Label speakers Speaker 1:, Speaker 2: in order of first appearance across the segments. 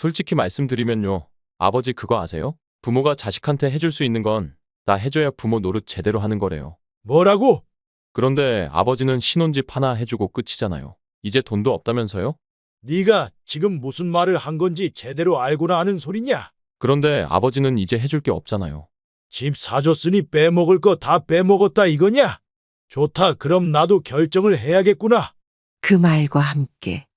Speaker 1: 솔직히 말씀드리면요. 아버지 그거 아세요? 부모가 자식한테 해줄 수 있는 건 다 해줘야 부모 노릇 제대로 하는 거래요.
Speaker 2: 뭐라고?
Speaker 1: 그런데 아버지는 신혼집 하나 해주고 끝이잖아요. 이제 돈도 없다면서요?
Speaker 2: 네가 지금 무슨 말을 한 건지 제대로 알고나 하는 소리냐?
Speaker 1: 그런데 아버지는 이제 해줄 게 없잖아요.
Speaker 2: 집 사줬으니 빼먹을 거 다 빼먹었다 이거냐? 좋다. 그럼 나도 결정을 해야겠구나.
Speaker 3: 그 말과 함께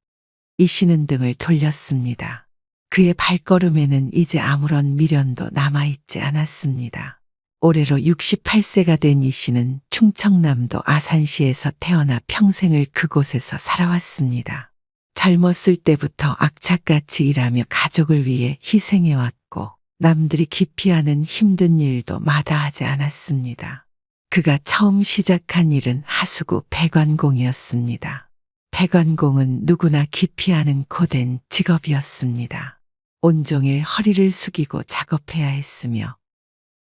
Speaker 3: 이씨는 등을 돌렸습니다. 그의 발걸음에는 이제 아무런 미련도 남아있지 않았습니다. 올해로 68세가 된 이씨는 충청남도 아산시에서 태어나 평생을 그곳에서 살아왔습니다. 젊었을 때부터 악착같이 일하며 가족을 위해 희생해왔고 남들이 기피하는 힘든 일도 마다하지 않았습니다. 그가 처음 시작한 일은 하수구 배관공이었습니다. 배관공은 누구나 기피하는 고된 직업이었습니다. 온종일 허리를 숙이고 작업해야 했으며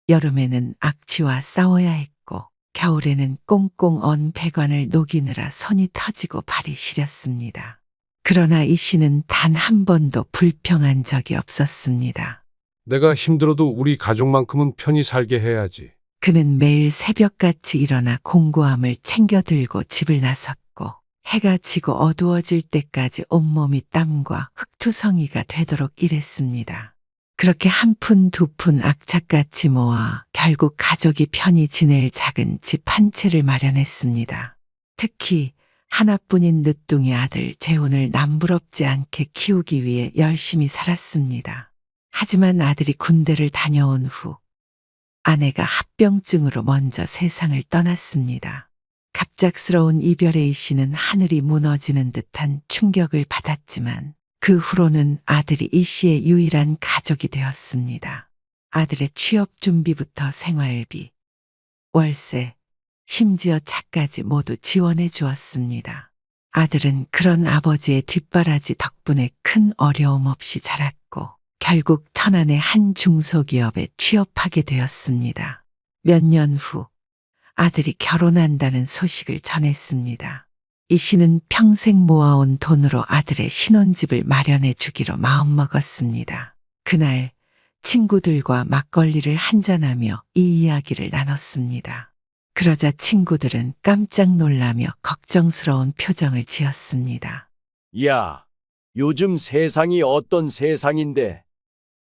Speaker 3: 여름에는 악취와 싸워야 했고 겨울에는 꽁꽁 언 배관을 녹이느라 손이 터지고 발이 시렸습니다. 그러나 이 씨는 단 한 번도 불평한 적이 없었습니다.
Speaker 4: 내가 힘들어도 우리 가족만큼은 편히 살게 해야지.
Speaker 3: 그는 매일 새벽같이 일어나 공구함을 챙겨 들고 집을 나섰고 해가 지고 어두워질 때까지 온몸이 땀과 흙투성이가 되도록 일했습니다. 그렇게 한 푼 두 푼 악착같이 모아 결국 가족이 편히 지낼 작은 집 한 채를 마련했습니다. 특히 하나뿐인 늦둥이 아들 재훈을 남부럽지 않게 키우기 위해 열심히 살았습니다. 하지만 아들이 군대를 다녀온 후 아내가 합병증으로 먼저 세상을 떠났습니다. 갑작스러운 이별에 이 씨는 하늘이 무너지는 듯한 충격을 받았지만 그 후로는 아들이 이 씨의 유일한 가족이 되었습니다. 아들의 취업 준비부터 생활비, 월세, 심지어 차까지 모두 지원해 주었습니다. 아들은 그런 아버지의 뒷바라지 덕분에 큰 어려움 없이 자랐고 결국 천안의 한 중소기업에 취업하게 되었습니다. 몇 년 후 아들이 결혼한다는 소식을 전했습니다. 이 씨는 평생 모아온 돈으로 아들의 신혼집을 마련해 주기로 마음먹었습니다. 그날 친구들과 막걸리를 한잔하며 이 이야기를 나눴습니다. 그러자 친구들은 깜짝 놀라며 걱정스러운 표정을 지었습니다.
Speaker 5: 야, 요즘 세상이 어떤 세상인데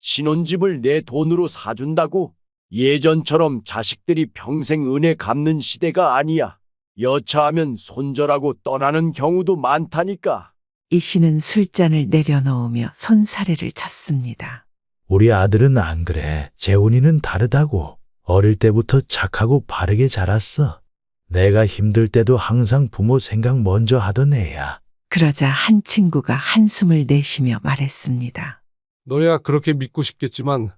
Speaker 5: 신혼집을 내 돈으로 사준다고? 예전처럼 자식들이 평생 은혜 갚는 시대가 아니야. 여차하면 손절하고 떠나는 경우도 많다니까.
Speaker 3: 이 씨는 술잔을 내려놓으며 손사래를 쳤습니다.
Speaker 2: 우리 아들은 안 그래. 재훈이는 다르다고. 어릴 때부터 착하고 바르게 자랐어. 내가 힘들 때도 항상 부모 생각 먼저 하던 애야.
Speaker 3: 그러자 한 친구가 한숨을 내쉬며 말했습니다.
Speaker 4: 너야 그렇게 믿고 싶겠지만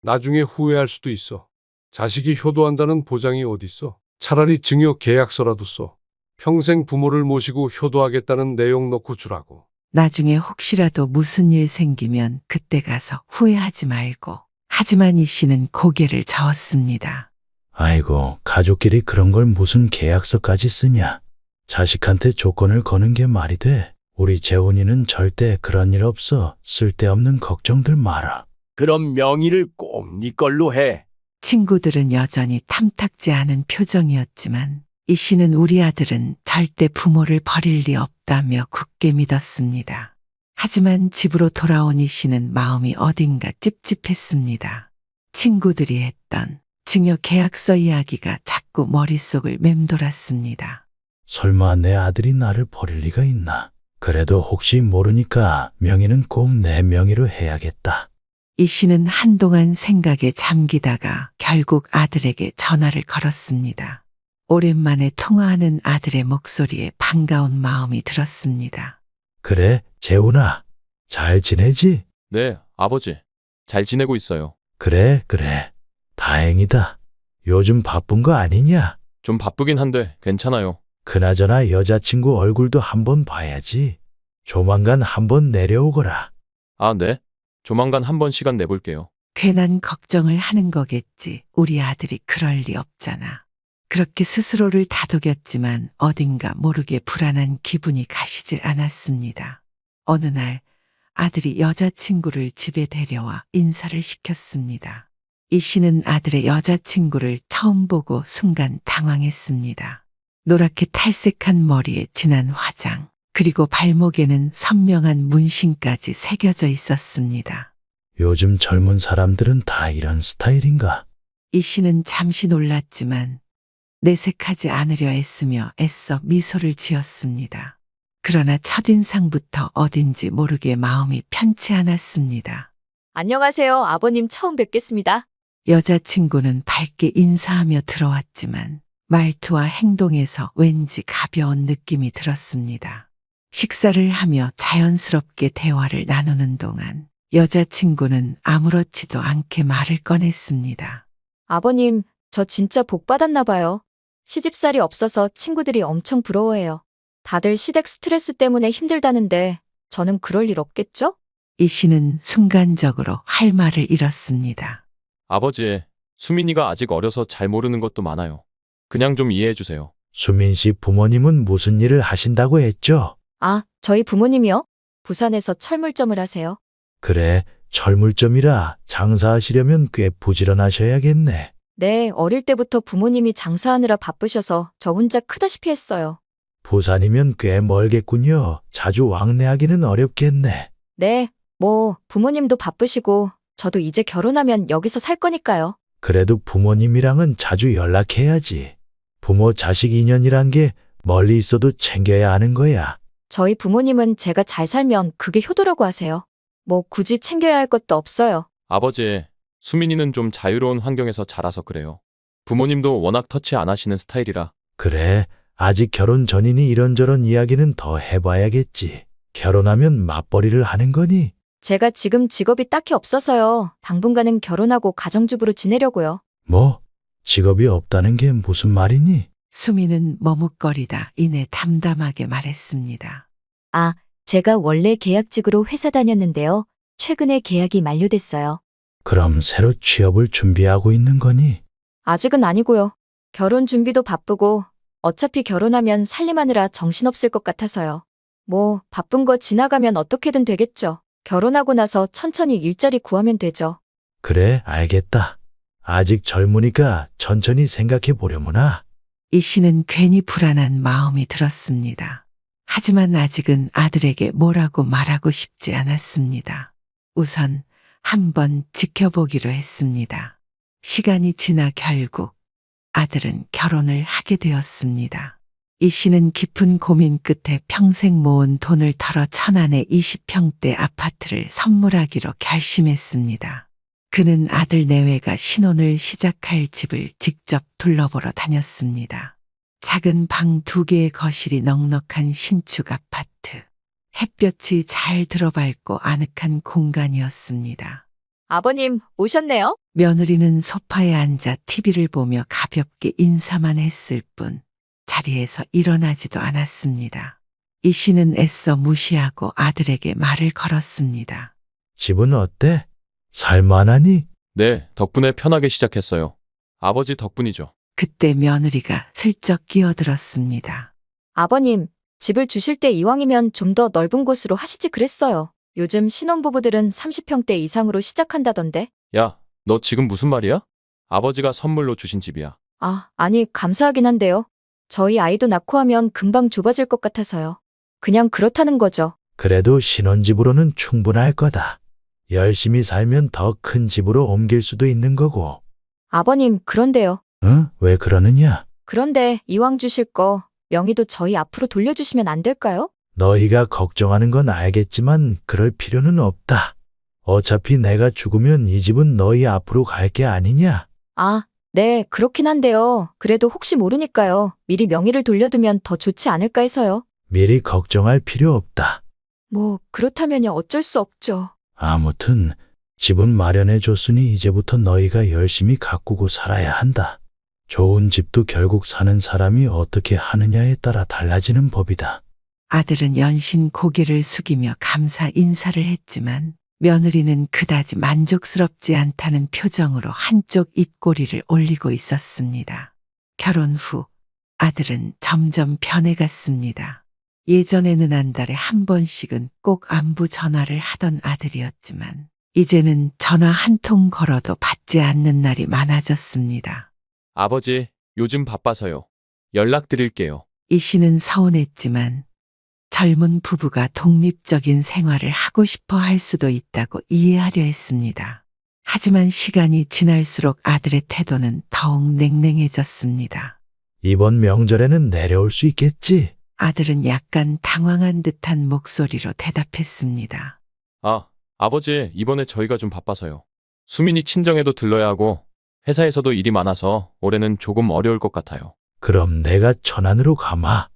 Speaker 4: 나중에 후회할 수도 있어. 자식이 효도한다는 보장이 어딨어. 차라리 증여 계약서라도 써. 평생 부모를 모시고 효도하겠다는 내용 넣고 주라고.
Speaker 3: 나중에 혹시라도 무슨 일 생기면 그때 가서 후회하지 말고. 하지만 이 씨는 고개를 저었습니다.
Speaker 2: 아이고, 가족끼리 그런 걸 무슨 계약서까지 쓰냐. 자식한테 조건을 거는 게 말이 돼. 우리 재훈이는 절대 그런 일 없어. 쓸데없는 걱정들 마라.
Speaker 5: 그럼 명의를 꼭 네 걸로 해.
Speaker 3: 친구들은 여전히 탐탁지 않은 표정이었지만 이 씨는 우리 아들은 절대 부모를 버릴 리 없다며 굳게 믿었습니다. 하지만 집으로 돌아온 이 씨는 마음이 어딘가 찝찝했습니다. 친구들이 했던 증여 계약서 이야기가 자꾸 머릿속을 맴돌았습니다.
Speaker 2: 설마 내 아들이 나를 버릴 리가 있나? 그래도 혹시 모르니까 명의는 꼭 내 명의로 해야겠다.
Speaker 3: 이 씨는 한동안 생각에 잠기다가 결국 아들에게 전화를 걸었습니다. 오랜만에 통화하는 아들의 목소리에 반가운 마음이 들었습니다.
Speaker 2: 그래, 재훈아. 잘 지내지?
Speaker 1: 네, 아버지. 잘 지내고 있어요.
Speaker 2: 그래. 다행이다. 요즘 바쁜 거 아니냐?
Speaker 1: 좀 바쁘긴 한데 괜찮아요.
Speaker 2: 그나저나 여자친구 얼굴도 한번 봐야지. 조만간 한번 내려오거라.
Speaker 1: 아, 네. 조만간 한번 시간 내볼게요.
Speaker 3: 괜한 걱정을 하는 거겠지. 우리 아들이 그럴 리 없잖아. 그렇게 스스로를 다독였지만 어딘가 모르게 불안한 기분이 가시질 않았습니다. 어느 날 아들이 여자친구를 집에 데려와 인사를 시켰습니다. 이 씨는 아들의 여자친구를 처음 보고 순간 당황했습니다. 노랗게 탈색한 머리에 진한 화장, 그리고 발목에는 선명한 문신까지 새겨져 있었습니다.
Speaker 2: 요즘 젊은 사람들은 다 이런 스타일인가?
Speaker 3: 이 씨는 잠시 놀랐지만 내색하지 않으려 애쓰며 애써 미소를 지었습니다. 그러나 첫인상부터 어딘지 모르게 마음이 편치 않았습니다.
Speaker 6: 안녕하세요. 아버님 처음 뵙겠습니다.
Speaker 3: 여자친구는 밝게 인사하며 들어왔지만 말투와 행동에서 왠지 가벼운 느낌이 들었습니다. 식사를 하며 자연스럽게 대화를 나누는 동안 여자친구는 아무렇지도 않게 말을 꺼냈습니다.
Speaker 6: 아버님, 저 진짜 복 받았나 봐요. 시집살이 없어서 친구들이 엄청 부러워해요. 다들 시댁 스트레스 때문에 힘들다는데 저는 그럴 일 없겠죠?
Speaker 3: 이 씨는 순간적으로 할 말을 잃었습니다.
Speaker 1: 아버지, 수민이가 아직 어려서 잘 모르는 것도 많아요. 그냥 좀 이해해 주세요.
Speaker 2: 수민 씨 부모님은 무슨 일을 하신다고 했죠?
Speaker 6: 아, 저희 부모님이요? 부산에서 철물점을 하세요.
Speaker 2: 그래, 철물점이라 장사하시려면 꽤 부지런하셔야겠네.
Speaker 6: 네, 어릴 때부터 부모님이 장사하느라 바쁘셔서 저 혼자 크다시피 했어요.
Speaker 2: 부산이면 꽤 멀겠군요. 자주 왕래하기는 어렵겠네.
Speaker 6: 네, 뭐 부모님도 바쁘시고 저도 이제 결혼하면 여기서 살 거니까요.
Speaker 2: 그래도 부모님이랑은 자주 연락해야지. 부모 자식 인연이란 게 멀리 있어도 챙겨야 하는 거야.
Speaker 6: 저희 부모님은 제가 잘 살면 그게 효도라고 하세요. 뭐 굳이 챙겨야 할 것도 없어요.
Speaker 1: 아버지, 수민이는 좀 자유로운 환경에서 자라서 그래요. 부모님도 워낙 터치 안 하시는 스타일이라.
Speaker 2: 그래, 아직 결혼 전이니 이런저런 이야기는 더 해봐야겠지. 결혼하면 맞벌이를 하는 거니?
Speaker 6: 제가 지금 직업이 딱히 없어서요. 당분간은 결혼하고 가정주부로 지내려고요.
Speaker 2: 뭐? 직업이 없다는 게 무슨 말이니?
Speaker 3: 수미는 머뭇거리다 이내 담담하게 말했습니다.
Speaker 7: 아, 제가 원래 계약직으로 회사 다녔는데요. 최근에 계약이 만료됐어요.
Speaker 2: 그럼 새로 취업을 준비하고 있는 거니?
Speaker 6: 아직은 아니고요. 결혼 준비도 바쁘고 어차피 결혼하면 살림하느라 정신없을 것 같아서요. 뭐 바쁜 거 지나가면 어떻게든 되겠죠. 결혼하고 나서 천천히 일자리 구하면 되죠.
Speaker 2: 그래, 알겠다. 아직 젊으니까 천천히 생각해 보려무나.
Speaker 3: 이 씨는 괜히 불안한 마음이 들었습니다. 하지만 아직은 아들에게 뭐라고 말하고 싶지 않았습니다. 우선 한번 지켜보기로 했습니다. 시간이 지나 결국 아들은 결혼을 하게 되었습니다. 이 씨는 깊은 고민 끝에 평생 모은 돈을 털어 천안의 20평대 아파트를 선물하기로 결심했습니다. 그는 아들 내외가 신혼을 시작할 집을 직접 둘러보러 다녔습니다. 작은 방 2개의 거실이 넉넉한 신축 아파트. 햇볕이 잘 들어밟고 아늑한 공간이었습니다.
Speaker 6: 아버님, 오셨네요?
Speaker 3: 며느리는 소파에 앉아 TV를 보며 가볍게 인사만 했을 뿐 자리에서 일어나지도 않았습니다. 이 씨는 애써 무시하고 아들에게 말을 걸었습니다.
Speaker 2: 집은 어때? 살만하니?
Speaker 1: 네, 덕분에 편하게 시작했어요. 아버지 덕분이죠.
Speaker 3: 그때 며느리가 슬쩍 끼어들었습니다.
Speaker 6: 아버님, 집을 주실 때 이왕이면 좀 더 넓은 곳으로 하시지 그랬어요. 요즘 신혼부부들은 30평대 이상으로 시작한다던데.
Speaker 1: 야, 너 지금 무슨 말이야? 아버지가 선물로 주신 집이야.
Speaker 6: 아, 아니 감사하긴 한데요. 저희 아이도 낳고 하면 금방 좁아질 것 같아서요. 그냥 그렇다는 거죠.
Speaker 2: 그래도 신혼집으로는 충분할 거다. 열심히 살면 더 큰 집으로 옮길 수도 있는 거고.
Speaker 6: 아버님, 그런데요.
Speaker 2: 응? 왜 그러느냐?
Speaker 6: 그런데 이왕 주실 거 명의도 저희 앞으로 돌려주시면 안 될까요?
Speaker 2: 너희가 걱정하는 건 알겠지만 그럴 필요는 없다. 어차피 내가 죽으면 이 집은 너희 앞으로 갈 게 아니냐?
Speaker 6: 아, 네, 그렇긴 한데요. 그래도 혹시 모르니까요. 미리 명의를 돌려두면 더 좋지 않을까 해서요.
Speaker 2: 미리 걱정할 필요 없다.
Speaker 6: 뭐 그렇다면야 어쩔 수 없죠.
Speaker 2: 아무튼 집은 마련해 줬으니 이제부터 너희가 열심히 가꾸고 살아야 한다. 좋은 집도 결국 사는 사람이 어떻게 하느냐에 따라 달라지는 법이다.
Speaker 3: 아들은 연신 고개를 숙이며 감사 인사를 했지만 며느리는 그다지 만족스럽지 않다는 표정으로 한쪽 입꼬리를 올리고 있었습니다. 결혼 후 아들은 점점 변해갔습니다. 예전에는 한 달에 한 번씩은 꼭 안부 전화를 하던 아들이었지만 이제는 전화 한 통 걸어도 받지 않는 날이 많아졌습니다.
Speaker 1: 아버지, 요즘 바빠서요. 연락드릴게요.
Speaker 3: 이 씨는 서운했지만 젊은 부부가 독립적인 생활을 하고 싶어 할 수도 있다고 이해하려 했습니다. 하지만 시간이 지날수록 아들의 태도는 더욱 냉랭해졌습니다.
Speaker 2: 이번 명절에는 내려올 수 있겠지?
Speaker 3: 아들은 약간 당황한 듯한 목소리로 대답했습니다.
Speaker 1: 아, 아버지, 이번에 저희가 좀 바빠서요. 수민이 친정에도 들러야 하고 회사에서도 일이 많아서 올해는 조금 어려울 것 같아요.
Speaker 2: 그럼 내가 천안으로 가마.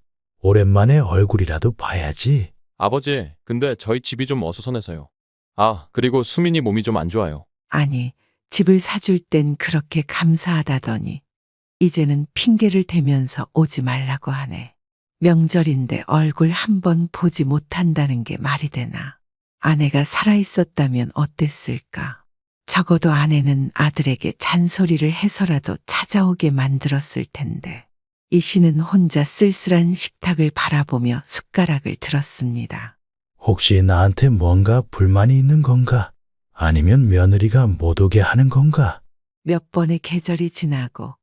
Speaker 2: 오랜만에 얼굴이라도 봐야지.
Speaker 1: 아버지, 근데 저희 집이 좀 어수선해서요. 아, 그리고 수민이 몸이 좀 안 좋아요.
Speaker 3: 아니, 집을 사줄 땐 그렇게 감사하다더니 이제는 핑계를 대면서 오지 말라고 하네. 명절인데 얼굴 한 번 보지 못한다는 게 말이 되나. 아내가 살아있었다면 어땠을까. 적어도 아내는 아들에게 잔소리를 해서라도 찾아오게 만들었을 텐데. 이 씨는 혼자 쓸쓸한 식탁을 바라보며 숟가락을 들었습니다.
Speaker 2: 혹시 나한테 뭔가 불만이 있는 건가? 아니면 며느리가 못 오게 하는 건가?
Speaker 3: 몇 번의 계절이 지나고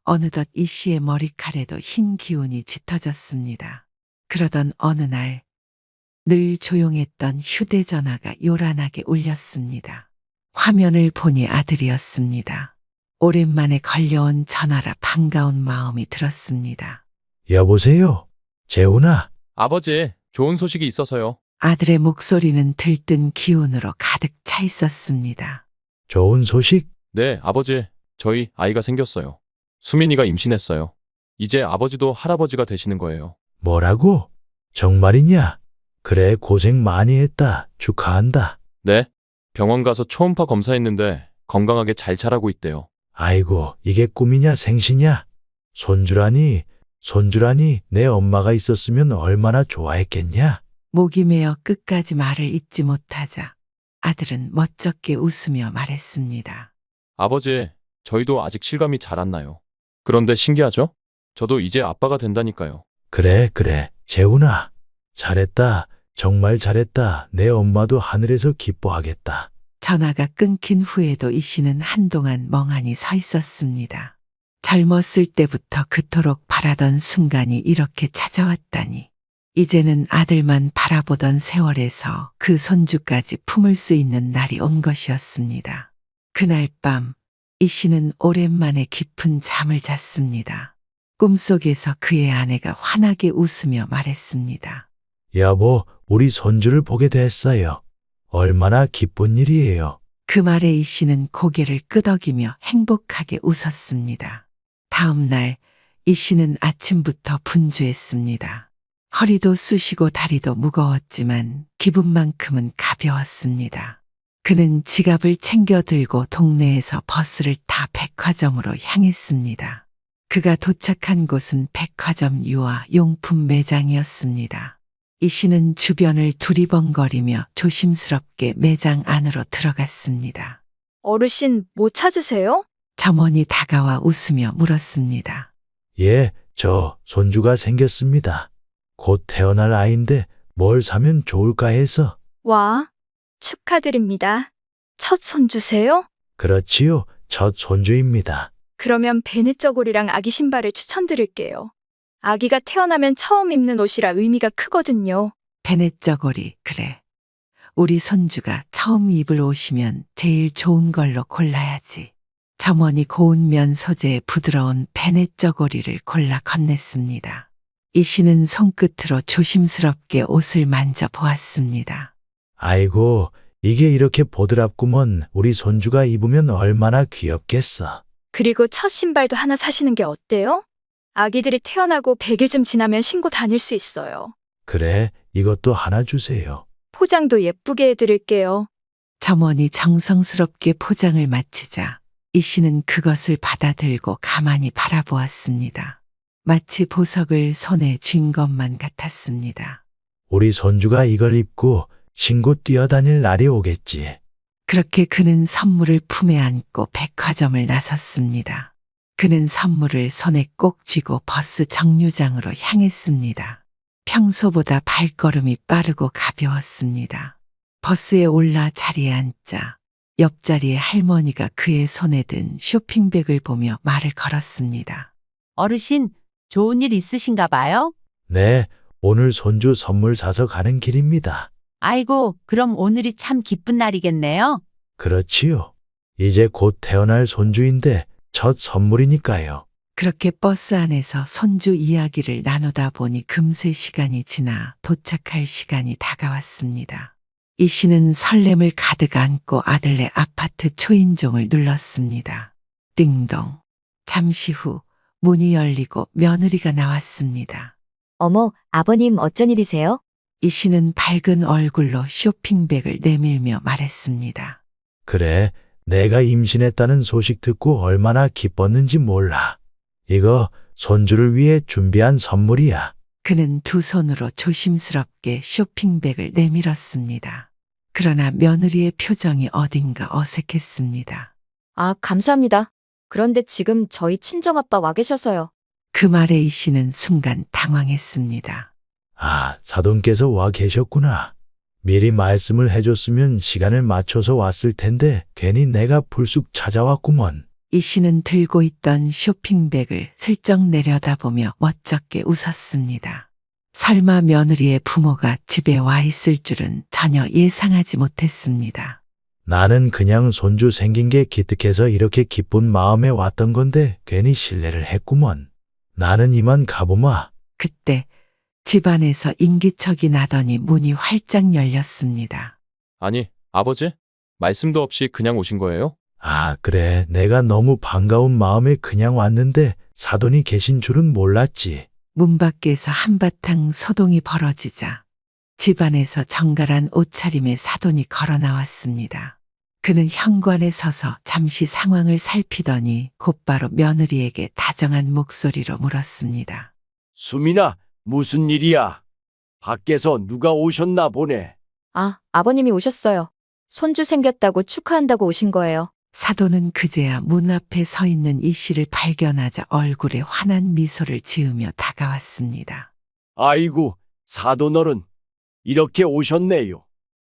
Speaker 3: 어느덧 이 씨의 머리칼에도 흰 기운이 짙어졌습니다. 그러던 어느 날 늘 조용했던 휴대전화가 요란하게 울렸습니다. 화면을 보니 아들이었습니다. 오랜만에 걸려온 전화라 반가운 마음이 들었습니다.
Speaker 2: 여보세요? 재훈아?
Speaker 1: 아버지, 좋은 소식이 있어서요.
Speaker 3: 아들의 목소리는 들뜬 기운으로 가득 차 있었습니다.
Speaker 2: 좋은 소식?
Speaker 1: 네, 아버지, 저희 아이가 생겼어요. 수민이가 임신했어요. 이제 아버지도 할아버지가 되시는 거예요.
Speaker 2: 뭐라고? 정말이냐? 그래, 고생 많이 했다. 축하한다.
Speaker 1: 네, 병원 가서 초음파 검사했는데 건강하게 잘 자라고 있대요.
Speaker 2: 아이고, 이게 꿈이냐 생시냐? 손주라니 내 엄마가 있었으면 얼마나 좋아했겠냐?
Speaker 3: 목이 메어 끝까지 말을 잇지 못하자 아들은 멋쩍게 웃으며 말했습니다.
Speaker 1: 아버지, 저희도 아직 실감이 잘 안 나요. 그런데 신기하죠? 저도 이제 아빠가 된다니까요.
Speaker 2: 그래, 재훈아. 잘했다. 정말 잘했다. 내 엄마도 하늘에서 기뻐하겠다.
Speaker 3: 전화가 끊긴 후에도 이 씨는 한동안 멍하니 서 있었습니다. 젊었을 때부터 그토록 바라던 순간이 이렇게 찾아왔다니. 이제는 아들만 바라보던 세월에서 그 손주까지 품을 수 있는 날이 온 것이었습니다. 그날 밤, 이 씨는 오랜만에 깊은 잠을 잤습니다. 꿈속에서 그의 아내가 환하게 웃으며 말했습니다.
Speaker 2: 여보, 우리 손주를 보게 됐어요. 얼마나 기쁜 일이에요.
Speaker 3: 그 말에 이 씨는 고개를 끄덕이며 행복하게 웃었습니다. 다음 날, 이 씨는 아침부터 분주했습니다. 허리도 쑤시고 다리도 무거웠지만 기분만큼은 가벼웠습니다. 그는 지갑을 챙겨 들고 동네에서 버스를 타 백화점으로 향했습니다. 그가 도착한 곳은 백화점 유아 용품 매장이었습니다. 이 씨는 주변을 두리번거리며 조심스럽게 매장 안으로 들어갔습니다.
Speaker 8: 어르신, 뭐 찾으세요?
Speaker 3: 점원이 다가와 웃으며 물었습니다.
Speaker 2: 예, 저 손주가 생겼습니다. 곧 태어날 아이인데 뭘 사면 좋을까 해서.
Speaker 8: 와, 축하드립니다. 첫 손주세요?
Speaker 2: 그렇지요. 첫 손주입니다.
Speaker 8: 그러면 베네저골이랑 아기 신발을 추천드릴게요. 아기가 태어나면 처음 입는 옷이라 의미가 크거든요.
Speaker 3: 베네저고리, 그래. 우리 손주가 처음 입을 옷이면 제일 좋은 걸로 골라야지. 점원이 고운 면 소재의 부드러운 베네저고리를 골라 건넸습니다. 이 씨는 손끝으로 조심스럽게 옷을 만져보았습니다.
Speaker 2: 아이고, 이게 이렇게 보드랍구먼. 우리 손주가 입으면 얼마나 귀엽겠어.
Speaker 8: 그리고 첫 신발도 하나 사시는 게 어때요? 아기들이 태어나고 100일쯤 지나면 신고 다닐 수 있어요.
Speaker 2: 그래, 이것도 하나 주세요.
Speaker 8: 포장도 예쁘게 해드릴게요.
Speaker 3: 점원이 정성스럽게 포장을 마치자 이 씨는 그것을 받아들고 가만히 바라보았습니다. 마치 보석을 손에 쥔 것만 같았습니다.
Speaker 2: 우리 손주가 이걸 입고 신고 뛰어다닐 날이 오겠지.
Speaker 3: 그렇게 그는 선물을 품에 안고 백화점을 나섰습니다. 그는 선물을 손에 꼭 쥐고 버스 정류장으로 향했습니다. 평소보다 발걸음이 빠르고 가벼웠습니다. 버스에 올라 자리에 앉자 옆자리에 할머니가 그의 손에 든 쇼핑백을 보며 말을 걸었습니다.
Speaker 9: 어르신, 좋은 일 있으신가 봐요?
Speaker 2: 네, 오늘 손주 선물 사서 가는 길입니다.
Speaker 9: 아이고, 그럼 오늘이 참 기쁜 날이겠네요.
Speaker 2: 그렇지요. 이제 곧 태어날 손주인데 첫 선물이니까요.
Speaker 3: 그렇게 버스 안에서 손주 이야기를 나누다 보니 금세 시간이 지나 도착할 시간이 다가왔습니다. 이 씨는 설렘을 가득 안고 아들네 아파트 초인종을 눌렀습니다. 띵동. 잠시 후 문이 열리고 며느리가 나왔습니다.
Speaker 7: 어머, 아버님 어쩐 일이세요?
Speaker 3: 이 씨는 밝은 얼굴로 쇼핑백을 내밀며 말했습니다.
Speaker 2: 그래, 내가 임신했다는 소식 듣고 얼마나 기뻤는지 몰라. 이거 손주를 위해 준비한 선물이야.
Speaker 3: 그는 두 손으로 조심스럽게 쇼핑백을 내밀었습니다. 그러나 며느리의 표정이 어딘가 어색했습니다.
Speaker 6: 아, 감사합니다. 그런데 지금 저희 친정아빠 와 계셔서요.
Speaker 3: 그 말에 이 씨는 순간 당황했습니다.
Speaker 2: 아, 사돈께서 와 계셨구나. 미리 말씀을 해줬으면 시간을 맞춰서 왔을 텐데 괜히 내가 불쑥 찾아왔구먼.
Speaker 3: 이 씨는 들고 있던 쇼핑백을 슬쩍 내려다보며 멋쩍게 웃었습니다. 설마 며느리의 부모가 집에 와 있을 줄은 전혀 예상하지 못했습니다.
Speaker 2: 나는 그냥 손주 생긴 게 기특해서 이렇게 기쁜 마음에 왔던 건데 괜히 실례를 했구먼. 나는 이만 가보마.
Speaker 3: 그때 집안에서 인기척이 나더니 문이 활짝 열렸습니다.
Speaker 1: 아니, 아버지? 말씀도 없이 그냥 오신 거예요?
Speaker 2: 아, 그래. 내가 너무 반가운 마음에 그냥 왔는데 사돈이 계신 줄은 몰랐지.
Speaker 3: 문 밖에서 한바탕 소동이 벌어지자 집안에서 정갈한 옷차림의 사돈이 걸어 나왔습니다. 그는 현관에 서서 잠시 상황을 살피더니 곧바로 며느리에게 다정한 목소리로 물었습니다.
Speaker 5: 수민아, 무슨 일이야? 밖에서 누가 오셨나 보네.
Speaker 6: 아, 아버님이 오셨어요. 손주 생겼다고 축하한다고 오신 거예요.
Speaker 3: 사돈은 그제야 문 앞에 서 있는 이 씨를 발견하자 얼굴에 환한 미소를 지으며 다가왔습니다.
Speaker 5: 아이고, 사돈어른, 이렇게 오셨네요.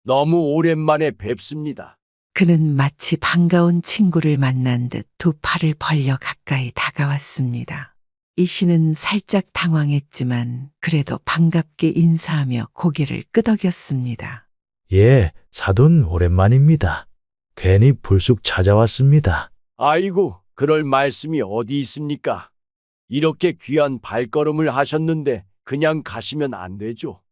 Speaker 5: 너무 오랜만에 뵙습니다.
Speaker 3: 그는 마치 반가운 친구를 만난 듯 두 팔을 벌려 가까이 다가왔습니다. 이 씨는 살짝 당황했지만 그래도 반갑게 인사하며 고개를 끄덕였습니다.
Speaker 2: 예, 사돈 오랜만입니다. 괜히 불쑥 찾아왔습니다.
Speaker 5: 아이고, 그럴 말씀이 어디 있습니까? 이렇게 귀한 발걸음을 하셨는데 그냥 가시면 안 되죠.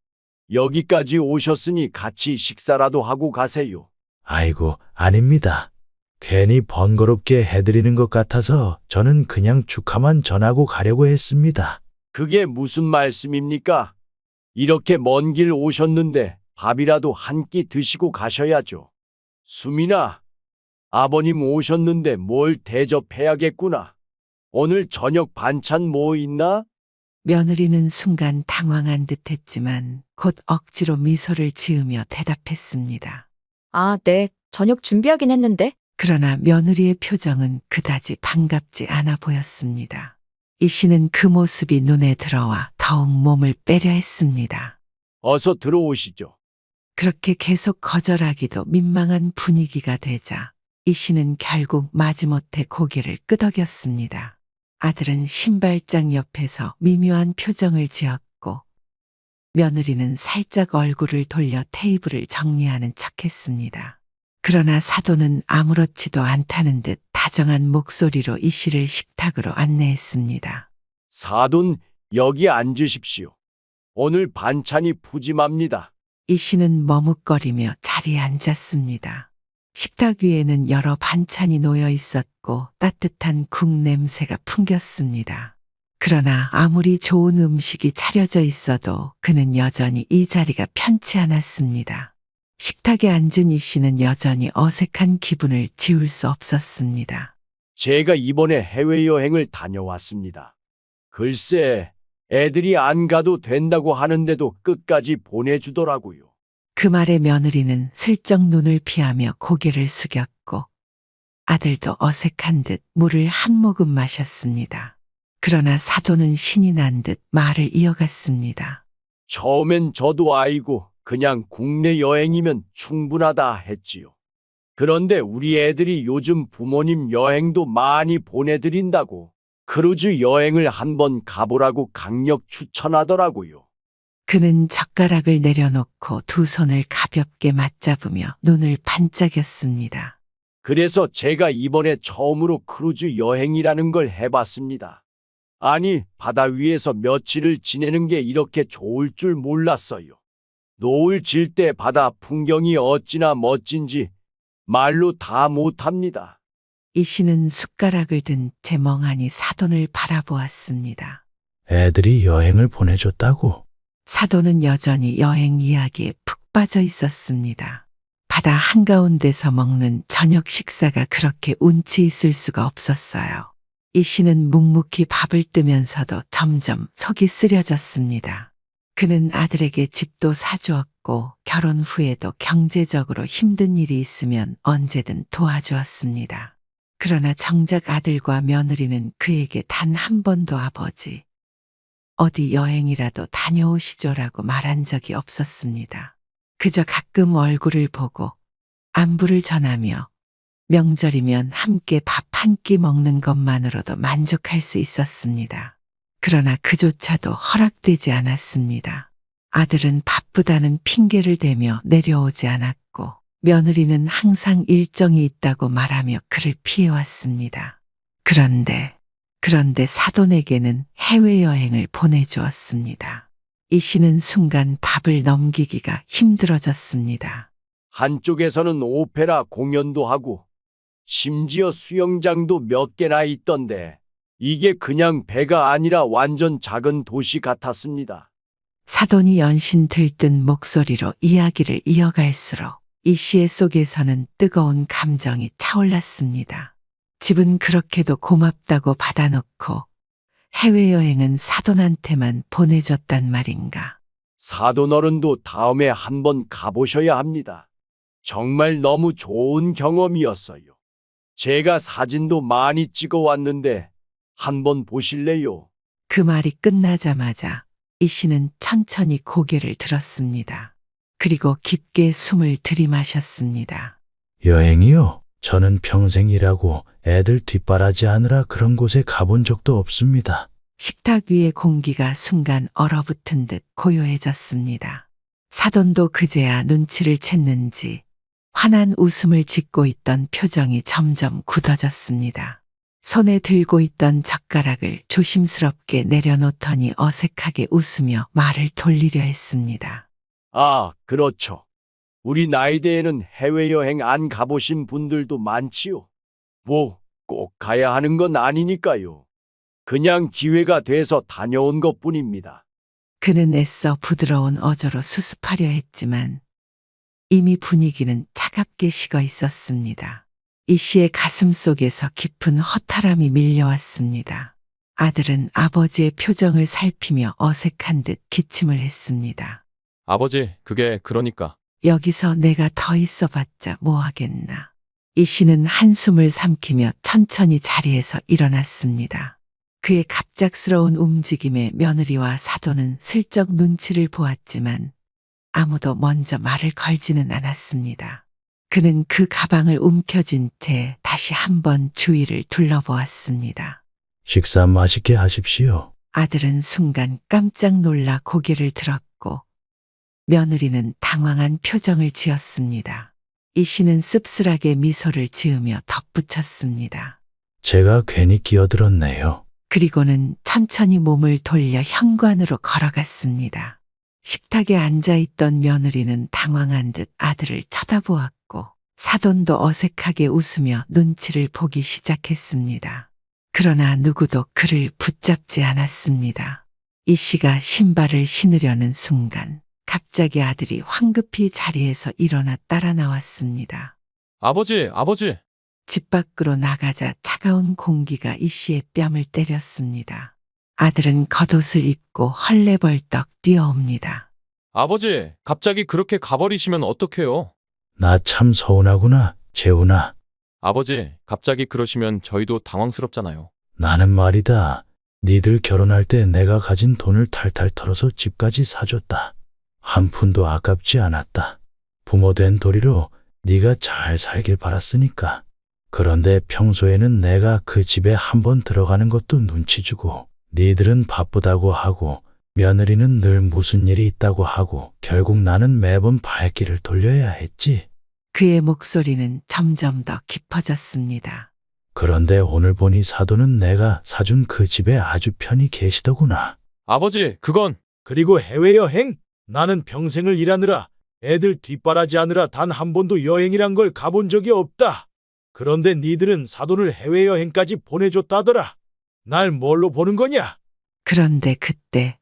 Speaker 5: 여기까지 오셨으니 같이 식사라도 하고 가세요.
Speaker 2: 아이고, 아닙니다. 괜히 번거롭게 해드리는 것 같아서 저는 그냥 축하만 전하고 가려고 했습니다.
Speaker 5: 그게 무슨 말씀입니까? 이렇게 먼 길 오셨는데 밥이라도 한 끼 드시고 가셔야죠. 수민아, 아버님 오셨는데 뭘 대접해야겠구나. 오늘 저녁 반찬 뭐 있나?
Speaker 3: 며느리는 순간 당황한 듯했지만 곧 억지로 미소를 지으며 대답했습니다.
Speaker 6: 아, 네. 저녁 준비하긴 했는데.
Speaker 3: 그러나 며느리의 표정은 그다지 반갑지 않아 보였습니다. 이 씨는 그 모습이 눈에 들어와 더욱 몸을 빼려 했습니다.
Speaker 5: 어서 들어오시죠.
Speaker 3: 그렇게 계속 거절하기도 민망한 분위기가 되자 이 씨는 결국 마지못해 고개를 끄덕였습니다. 아들은 신발장 옆에서 미묘한 표정을 지었고 며느리는 살짝 얼굴을 돌려 테이블을 정리하는 척했습니다. 그러나 사돈은 아무렇지도 않다는 듯 다정한 목소리로 이 씨를 식탁으로 안내했습니다.
Speaker 5: 사돈, 여기 앉으십시오. 오늘 반찬이 푸짐합니다.
Speaker 3: 이 씨는 머뭇거리며 자리에 앉았습니다. 식탁 위에는 여러 반찬이 놓여 있었고 따뜻한 국 냄새가 풍겼습니다. 그러나 아무리 좋은 음식이 차려져 있어도 그는 여전히 이 자리가 편치 않았습니다. 식탁에 앉은 이 씨는 여전히 어색한 기분을 지울 수 없었습니다.
Speaker 5: 제가 이번에 해외여행을 다녀왔습니다. 글쎄, 애들이 안 가도 된다고 하는데도 끝까지 보내주더라고요.
Speaker 3: 그 말에 며느리는 슬쩍 눈을 피하며 고개를 숙였고 아들도 어색한 듯 물을 한 모금 마셨습니다. 그러나 사돈은 신이 난 듯 말을 이어갔습니다.
Speaker 5: 처음엔 저도 아이고 그냥 국내 여행이면 충분하다 했지요. 그런데 우리 애들이 요즘 부모님 여행도 많이 보내드린다고 크루즈 여행을 한번 가보라고 강력 추천하더라고요.
Speaker 3: 그는 젓가락을 내려놓고 두 손을 가볍게 맞잡으며 눈을 반짝였습니다.
Speaker 5: 그래서 제가 이번에 처음으로 크루즈 여행이라는 걸 해봤습니다. 아니, 바다 위에서 며칠을 지내는 게 이렇게 좋을 줄 몰랐어요. 노을 질 때 바다 풍경이 어찌나 멋진지 말로 다 못합니다.
Speaker 3: 이 씨는 숟가락을 든 제 멍하니 사돈을 바라보았습니다.
Speaker 2: 애들이 여행을 보내줬다고.
Speaker 3: 사돈은 여전히 여행 이야기에 푹 빠져 있었습니다. 바다 한가운데서 먹는 저녁 식사가 그렇게 운치 있을 수가 없었어요. 이 씨는 묵묵히 밥을 뜨면서도 점점 속이 쓰려졌습니다. 그는 아들에게 집도 사주었고 결혼 후에도 경제적으로 힘든 일이 있으면 언제든 도와주었습니다. 그러나 정작 아들과 며느리는 그에게 단 한 번도 아버지, 어디 여행이라도 다녀오시죠라고 말한 적이 없었습니다. 그저 가끔 얼굴을 보고 안부를 전하며 명절이면 함께 밥 한 끼 먹는 것만으로도 만족할 수 있었습니다. 그러나 그조차도 허락되지 않았습니다. 아들은 바쁘다는 핑계를 대며 내려오지 않았고 며느리는 항상 일정이 있다고 말하며 그를 피해왔습니다. 그런데 사돈에게는 해외여행을 보내주었습니다. 이 씨는 순간 밥을 넘기기가 힘들어졌습니다.
Speaker 5: 한쪽에서는 오페라 공연도 하고 심지어 수영장도 몇 개나 있던데 이게 그냥 배가 아니라 완전 작은 도시 같았습니다.
Speaker 3: 사돈이 연신 들뜬 목소리로 이야기를 이어갈수록 이 씨의 속에서는 뜨거운 감정이 차올랐습니다. 집은 그렇게도 고맙다고 받아놓고 해외여행은 사돈한테만 보내줬단 말인가.
Speaker 5: 사돈 어른도 다음에 한번 가보셔야 합니다. 정말 너무 좋은 경험이었어요. 제가 사진도 많이 찍어 왔는데 한번 보실래요?
Speaker 3: 그 말이 끝나자마자 이 씨는 천천히 고개를 들었습니다. 그리고 깊게 숨을 들이마셨습니다.
Speaker 2: 여행이요? 저는 평생 일하고 애들 뒷바라지 하느라 그런 곳에 가본 적도 없습니다.
Speaker 3: 식탁 위의 공기가 순간 얼어붙은 듯 고요해졌습니다. 사돈도 그제야 눈치를 챘는지 환한 웃음을 짓고 있던 표정이 점점 굳어졌습니다. 손에 들고 있던 젓가락을 조심스럽게 내려놓더니 어색하게 웃으며 말을 돌리려 했습니다.
Speaker 5: 아, 그렇죠. 우리 나이대에는 해외여행 안 가보신 분들도 많지요. 뭐, 꼭 가야 하는 건 아니니까요. 그냥 기회가 돼서 다녀온 것뿐입니다.
Speaker 3: 그는 애써 부드러운 어조로 수습하려 했지만 이미 분위기는 차갑게 식어 있었습니다. 이 씨의 가슴 속에서 깊은 허탈함이 밀려왔습니다. 아들은 아버지의 표정을 살피며 어색한 듯 기침을 했습니다.
Speaker 1: 아버지, 그게 그러니까.
Speaker 3: 여기서 내가 더 있어봤자 뭐 하겠나. 이 씨는 한숨을 삼키며 천천히 자리에서 일어났습니다. 그의 갑작스러운 움직임에 며느리와 사돈은 슬쩍 눈치를 보았지만 아무도 먼저 말을 걸지는 않았습니다. 그는 그 가방을 움켜쥔 채 다시 한번 주위를 둘러보았습니다.
Speaker 2: 식사 맛있게 하십시오.
Speaker 3: 아들은 순간 깜짝 놀라 고개를 들었고 며느리는 당황한 표정을 지었습니다. 이 씨는 씁쓸하게 미소를 지으며 덧붙였습니다.
Speaker 2: 제가 괜히 끼어들었네요.
Speaker 3: 그리고는 천천히 몸을 돌려 현관으로 걸어갔습니다. 식탁에 앉아있던 며느리는 당황한 듯 아들을 쳐다보았고 사돈도 어색하게 웃으며 눈치를 보기 시작했습니다. 그러나 누구도 그를 붙잡지 않았습니다. 이 씨가 신발을 신으려는 순간 갑자기 아들이 황급히 자리에서 일어나 따라 나왔습니다.
Speaker 1: 아버지, 아버지.
Speaker 3: 집 밖으로 나가자 차가운 공기가 이 씨의 뺨을 때렸습니다. 아들은 겉옷을 입고 헐레벌떡 뛰어옵니다.
Speaker 1: 아버지, 갑자기 그렇게 가버리시면 어떡해요?
Speaker 2: 나 참 서운하구나, 재훈아.
Speaker 1: 아버지, 갑자기 그러시면 저희도 당황스럽잖아요.
Speaker 2: 나는 말이다. 니들 결혼할 때 내가 가진 돈을 탈탈 털어서 집까지 사줬다. 한 푼도 아깝지 않았다. 부모 된 도리로 네가 잘 살길 바랐으니까. 그런데 평소에는 내가 그 집에 한번 들어가는 것도 눈치 주고 니들은 바쁘다고 하고 며느리는 늘 무슨 일이 있다고 하고 결국 나는 매번 발길을 돌려야 했지.
Speaker 3: 그의 목소리는 점점 더 깊어졌습니다.
Speaker 2: 그런데 오늘 보니 사돈은 내가 사준 그 집에 아주 편히 계시더구나.
Speaker 1: 아버지, 그건
Speaker 2: 그리고 해외여행? 나는 평생을 일하느라 애들 뒷바라지 하느라 단 한 번도 여행이란 걸 가본 적이 없다. 그런데 니들은 사돈을 해외여행까지 보내줬다더라. 날 뭘로 보는 거냐?
Speaker 3: 그런데 그때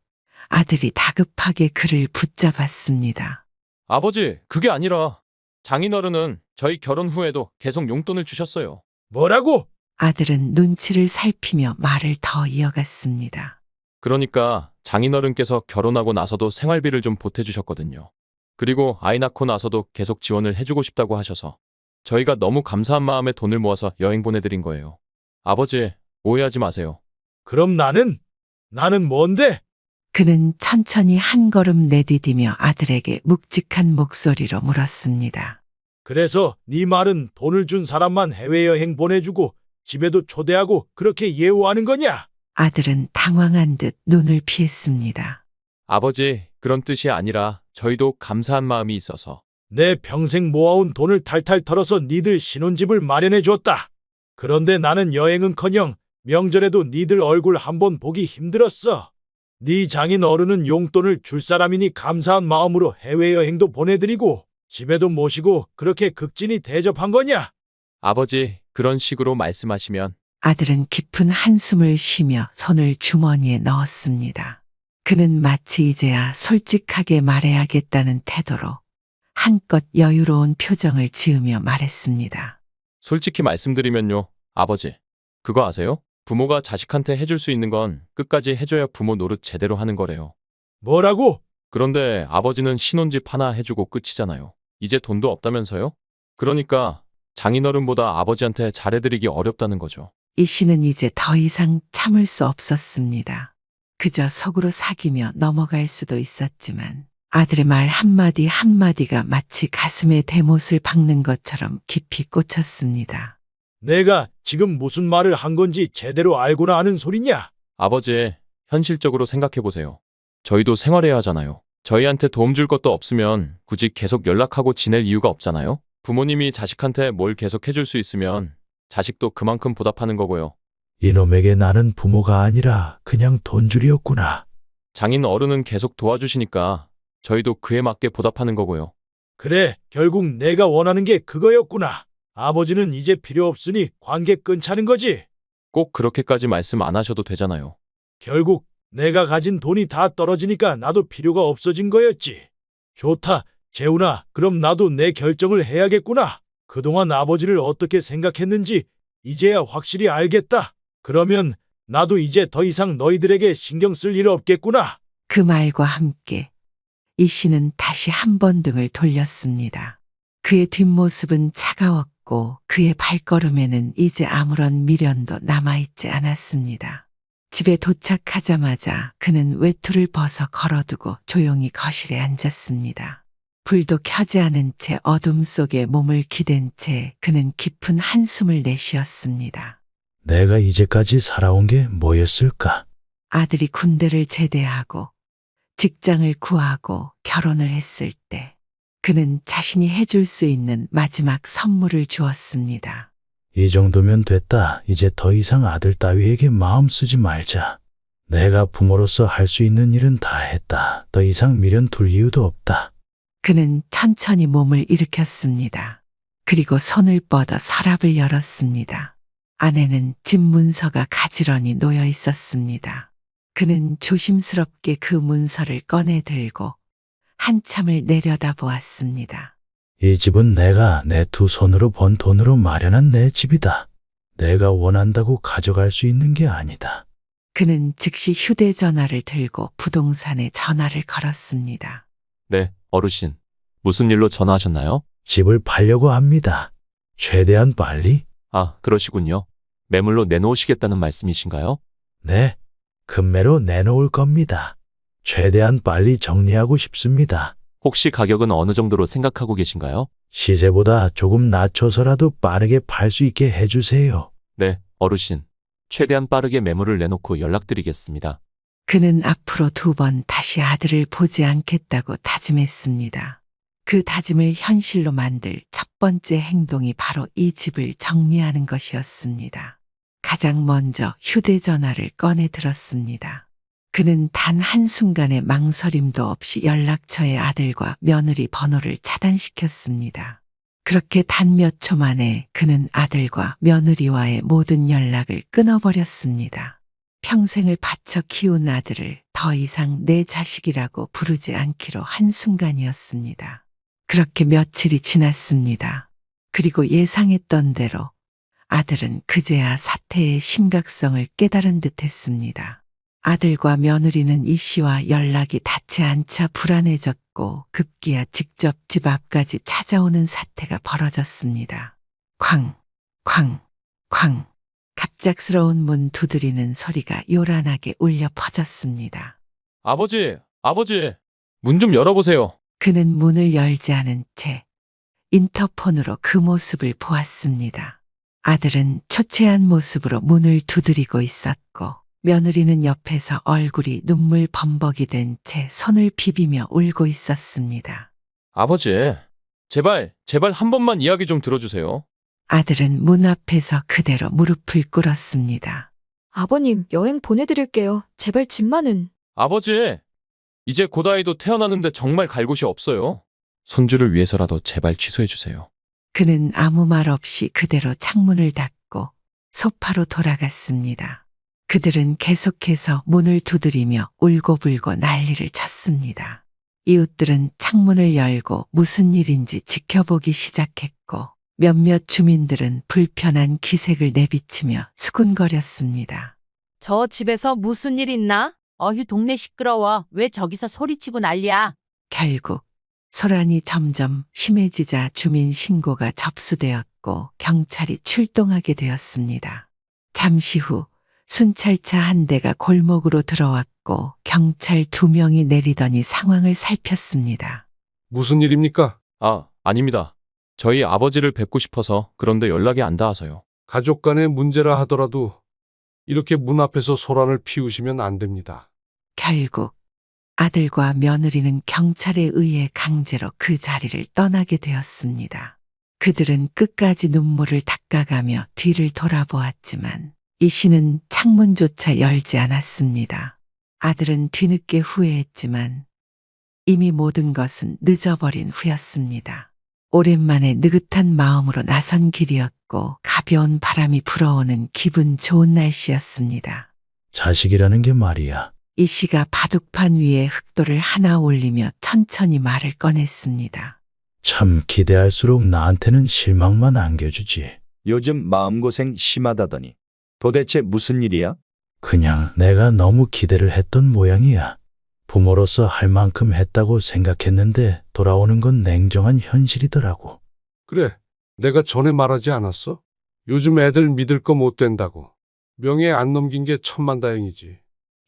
Speaker 3: 아들이 다급하게 그를 붙잡았습니다.
Speaker 1: 아버지, 그게 아니라 장인어른은 저희 결혼 후에도 계속 용돈을 주셨어요.
Speaker 2: 뭐라고?
Speaker 3: 아들은 눈치를 살피며 말을 더 이어갔습니다.
Speaker 1: 그러니까 장인어른께서 결혼하고 나서도 생활비를 좀 보태주셨거든요. 그리고 아이 낳고 나서도 계속 지원을 해주고 싶다고 하셔서 저희가 너무 감사한 마음에 돈을 모아서 여행 보내드린 거예요. 아버지, 오해하지 마세요.
Speaker 2: 그럼 나는 뭔데?
Speaker 3: 그는 천천히 한 걸음 내디디며 아들에게 묵직한 목소리로 물었습니다.
Speaker 2: 그래서 네 말은 돈을 준 사람만 해외여행 보내주고 집에도 초대하고 그렇게 예우하는 거냐?
Speaker 3: 아들은 당황한 듯 눈을 피했습니다.
Speaker 1: 아버지, 그런 뜻이 아니라 저희도 감사한 마음이 있어서.
Speaker 2: 내 평생 모아온 돈을 탈탈 털어서 니들 신혼집을 마련해 줬다. 그런데 나는 여행은커녕 명절에도 니들 얼굴 한번 보기 힘들었어. 네 장인 어른은 용돈을 줄 사람이니 감사한 마음으로 해외여행도 보내드리고 집에도 모시고 그렇게 극진히 대접한 거냐?
Speaker 1: 아버지, 그런 식으로 말씀하시면
Speaker 3: 아들은 깊은 한숨을 쉬며 손을 주머니에 넣었습니다. 그는 마치 이제야 솔직하게 말해야겠다는 태도로 한껏 여유로운 표정을 지으며 말했습니다.
Speaker 1: 솔직히 말씀드리면요, 아버지. 그거 아세요? 부모가 자식한테 해줄 수 있는 건 끝까지 해줘야 부모 노릇 제대로 하는 거래요.
Speaker 2: 뭐라고?
Speaker 1: 그런데 아버지는 신혼집 하나 해주고 끝이잖아요. 이제 돈도 없다면서요? 그러니까 장인어른보다 아버지한테 잘해드리기 어렵다는 거죠.
Speaker 3: 이 씨는 이제 더 이상 참을 수 없었습니다. 그저 속으로 사귀며 넘어갈 수도 있었지만 아들의 말 한마디 한마디가 마치 가슴에 대못을 박는 것처럼 깊이 꽂혔습니다.
Speaker 2: 내가 지금 무슨 말을 한 건지 제대로 알고나 하는 소리냐?
Speaker 1: 아버지, 현실적으로 생각해보세요. 저희도 생활해야 하잖아요. 저희한테 도움 줄 것도 없으면 굳이 계속 연락하고 지낼 이유가 없잖아요. 부모님이 자식한테 뭘 계속 해줄 수 있으면 자식도 그만큼 보답하는 거고요.
Speaker 2: 이놈에게 나는 부모가 아니라 그냥 돈줄이었구나.
Speaker 1: 장인 어른은 계속 도와주시니까 저희도 그에 맞게 보답하는 거고요.
Speaker 2: 그래, 결국 내가 원하는 게 그거였구나. 아버지는 이제 필요 없으니 관계 끊자는 거지.
Speaker 1: 꼭 그렇게까지 말씀 안 하셔도 되잖아요.
Speaker 2: 결국 내가 가진 돈이 다 떨어지니까 나도 필요가 없어진 거였지. 좋다, 재훈아. 그럼 나도 내 결정을 해야겠구나. 그동안 아버지를 어떻게 생각했는지 이제야 확실히 알겠다. 그러면 나도 이제 더 이상 너희들에게 신경 쓸 일 없겠구나.
Speaker 3: 그 말과 함께 이 씨는 다시 한 번 등을 돌렸습니다. 그의 뒷모습은 차가웠고 그의 발걸음에는 이제 아무런 미련도 남아있지 않았습니다. 집에 도착하자마자 그는 외투를 벗어 걸어두고 조용히 거실에 앉았습니다. 불도 켜지 않은 채 어둠 속에 몸을 기댄 채 그는 깊은 한숨을 내쉬었습니다.
Speaker 2: 내가 이제까지 살아온 게 뭐였을까?
Speaker 3: 아들이 군대를 제대하고 직장을 구하고 결혼을 했을 때 그는 자신이 해줄 수 있는 마지막 선물을 주었습니다.
Speaker 2: 이 정도면 됐다. 이제 더 이상 아들 따위에게 마음 쓰지 말자. 내가 부모로서 할 수 있는 일은 다 했다. 더 이상 미련 둘 이유도 없다.
Speaker 3: 그는 천천히 몸을 일으켰습니다. 그리고 손을 뻗어 서랍을 열었습니다. 안에는 집 문서가 가지런히 놓여 있었습니다. 그는 조심스럽게 그 문서를 꺼내 들고 한참을 내려다보았습니다.
Speaker 2: 이 집은 내가 내 두 손으로 번 돈으로 마련한 내 집이다. 내가 원한다고 가져갈 수 있는 게 아니다.
Speaker 3: 그는 즉시 휴대전화를 들고 부동산에 전화를 걸었습니다.
Speaker 10: 네, 어르신. 무슨 일로 전화하셨나요?
Speaker 2: 집을 팔려고 합니다. 최대한 빨리?
Speaker 10: 아, 그러시군요. 매물로 내놓으시겠다는 말씀이신가요?
Speaker 2: 네. 금매로 내놓을 겁니다. 최대한 빨리 정리하고 싶습니다.
Speaker 10: 혹시 가격은 어느 정도로 생각하고 계신가요?
Speaker 2: 시세보다 조금 낮춰서라도 빠르게 팔 수 있게 해주세요.
Speaker 10: 네, 어르신. 최대한 빠르게 매물을 내놓고 연락드리겠습니다.
Speaker 3: 그는 앞으로 2번 다시 아들을 보지 않겠다고 다짐했습니다. 그 다짐을 현실로 만들 첫 번째 행동이 바로 이 집을 정리하는 것이었습니다. 가장 먼저 휴대전화를 꺼내 들었습니다. 그는 단 한순간의 망설임도 없이 연락처의 아들과 며느리 번호를 차단시켰습니다. 그렇게 단 몇 초 만에 그는 아들과 며느리와의 모든 연락을 끊어버렸습니다. 평생을 바쳐 키운 아들을 더 이상 내 자식이라고 부르지 않기로 한순간이었습니다. 그렇게 며칠이 지났습니다. 그리고 예상했던 대로 아들은 그제야 사태의 심각성을 깨달은 듯 했습니다. 아들과 며느리는 이 씨와 연락이 닿지 않자 불안해졌고 급기야 직접 집 앞까지 찾아오는 사태가 벌어졌습니다. 쾅, 쾅, 쾅. 갑작스러운 문 두드리는 소리가 요란하게 울려 퍼졌습니다.
Speaker 1: 아버지, 아버지, 문 좀 열어보세요.
Speaker 3: 그는 문을 열지 않은 채 인터폰으로 그 모습을 보았습니다. 아들은 초췌한 모습으로 문을 두드리고 있었고 며느리는 옆에서 얼굴이 눈물 범벅이 된 채 손을 비비며 울고 있었습니다.
Speaker 1: 아버지, 제발 한 번만 이야기 좀 들어주세요.
Speaker 3: 아들은 문 앞에서 그대로 무릎을 꿇었습니다.
Speaker 6: 아버님, 여행 보내드릴게요. 제발 집만은.
Speaker 1: 아버지, 이제 고다이도 태어나는데 정말 갈 곳이 없어요. 손주를 위해서라도 제발 취소해주세요.
Speaker 3: 그는 아무 말 없이 그대로 창문을 닫고 소파로 돌아갔습니다. 그들은 계속해서 문을 두드리며 울고불고 난리를 쳤습니다. 이웃들은 창문을 열고 무슨 일인지 지켜보기 시작했고 몇몇 주민들은 불편한 기색을 내비치며 수군거렸습니다.
Speaker 9: 저 집에서 무슨 일 있나? 어휴, 동네 시끄러워. 왜 저기서 소리치고 난리야?
Speaker 3: 결국 소란이 점점 심해지자 주민 신고가 접수되었고 경찰이 출동하게 되었습니다. 잠시 후 순찰차 한 대가 골목으로 들어왔고 경찰 2명이 내리더니 상황을 살폈습니다.
Speaker 4: 무슨 일입니까?
Speaker 1: 아닙니다. 저희 아버지를 뵙고 싶어서 그런데 연락이 안 닿아서요.
Speaker 4: 가족 간의 문제라 하더라도 이렇게 문 앞에서 소란을 피우시면 안 됩니다.
Speaker 3: 결국 아들과 며느리는 경찰에 의해 강제로 그 자리를 떠나게 되었습니다. 그들은 끝까지 눈물을 닦아가며 뒤를 돌아보았지만 이 씨는 창문조차 열지 않았습니다. 아들은 뒤늦게 후회했지만 이미 모든 것은 늦어버린 후였습니다. 오랜만에 느긋한 마음으로 나선 길이었고 가벼운 바람이 불어오는 기분 좋은 날씨였습니다.
Speaker 2: 자식이라는 게 말이야.
Speaker 3: 이 씨가 바둑판 위에 흑돌을 하나 올리며 천천히 말을 꺼냈습니다.
Speaker 2: 참 기대할수록 나한테는 실망만 안겨주지.
Speaker 11: 요즘 마음고생 심하다더니 도대체 무슨 일이야?
Speaker 2: 그냥 내가 너무 기대를 했던 모양이야. 부모로서 할 만큼 했다고 생각했는데 돌아오는 건 냉정한 현실이더라고.
Speaker 4: 그래, 내가 전에 말하지 않았어? 요즘 애들 믿을 거 못 된다고. 명예 안 넘긴 게 천만다행이지.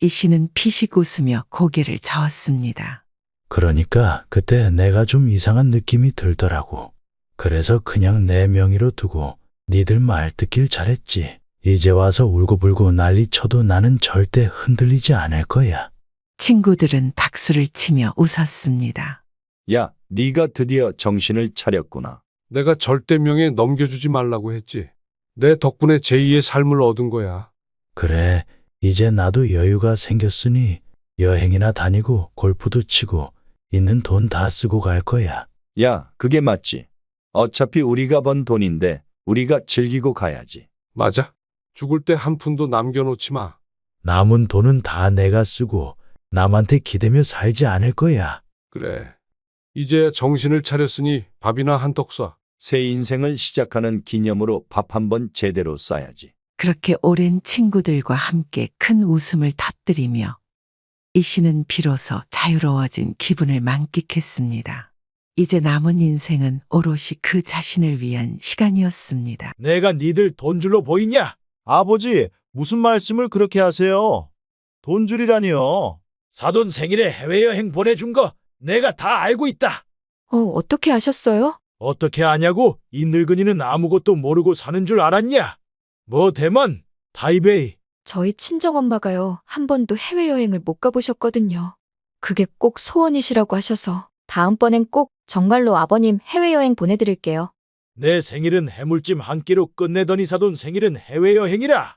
Speaker 3: 이 씨는 피식 웃으며 고개를 저었습니다.
Speaker 2: 그러니까 그때 내가 좀 이상한 느낌이 들더라고. 그래서 그냥 내 명의로 두고 니들 말 듣길 잘했지. 이제 와서 울고불고 난리 쳐도 나는 절대 흔들리지 않을 거야.
Speaker 3: 친구들은 박수를 치며 웃었습니다.
Speaker 11: 야, 네가 드디어 정신을 차렸구나.
Speaker 4: 내가 절대 명예 넘겨주지 말라고 했지. 내 덕분에 제2의 삶을 얻은 거야.
Speaker 2: 그래, 이제 나도 여유가 생겼으니 여행이나 다니고 골프도 치고 있는 돈 다 쓰고 갈 거야.
Speaker 11: 야, 그게 맞지. 어차피 우리가 번 돈인데 우리가 즐기고 가야지.
Speaker 4: 맞아. 죽을 때 한 푼도 남겨놓지 마.
Speaker 2: 남은 돈은 다 내가 쓰고 남한테 기대며 살지 않을 거야.
Speaker 4: 그래. 이제 정신을 차렸으니 밥이나 한턱 쏴.
Speaker 11: 새 인생을 시작하는 기념으로 밥 한번 제대로 쏴야지.
Speaker 3: 그렇게 오랜 친구들과 함께 큰 웃음을 터뜨리며 이 씨는 비로소 자유로워진 기분을 만끽했습니다. 이제 남은 인생은 오롯이 그 자신을 위한 시간이었습니다.
Speaker 2: 내가 니들 돈줄로 보이냐? 아버지, 무슨 말씀을 그렇게 하세요? 돈 줄이라니요. 사돈 생일에 해외여행 보내준 거 내가 다 알고 있다.
Speaker 6: 어떻게 아셨어요?
Speaker 2: 어떻게 아냐고? 이 늙은이는 아무것도 모르고 사는 줄 알았냐? 뭐 대만, 타이베이.
Speaker 6: 저희 친정엄마가요, 한 번도 해외여행을 못 가보셨거든요. 그게 꼭 소원이시라고 하셔서 다음번엔 꼭 정말로 아버님 해외여행 보내드릴게요.
Speaker 2: 내 생일은 해물찜 한 끼로 끝내더니 사돈 생일은 해외여행이라.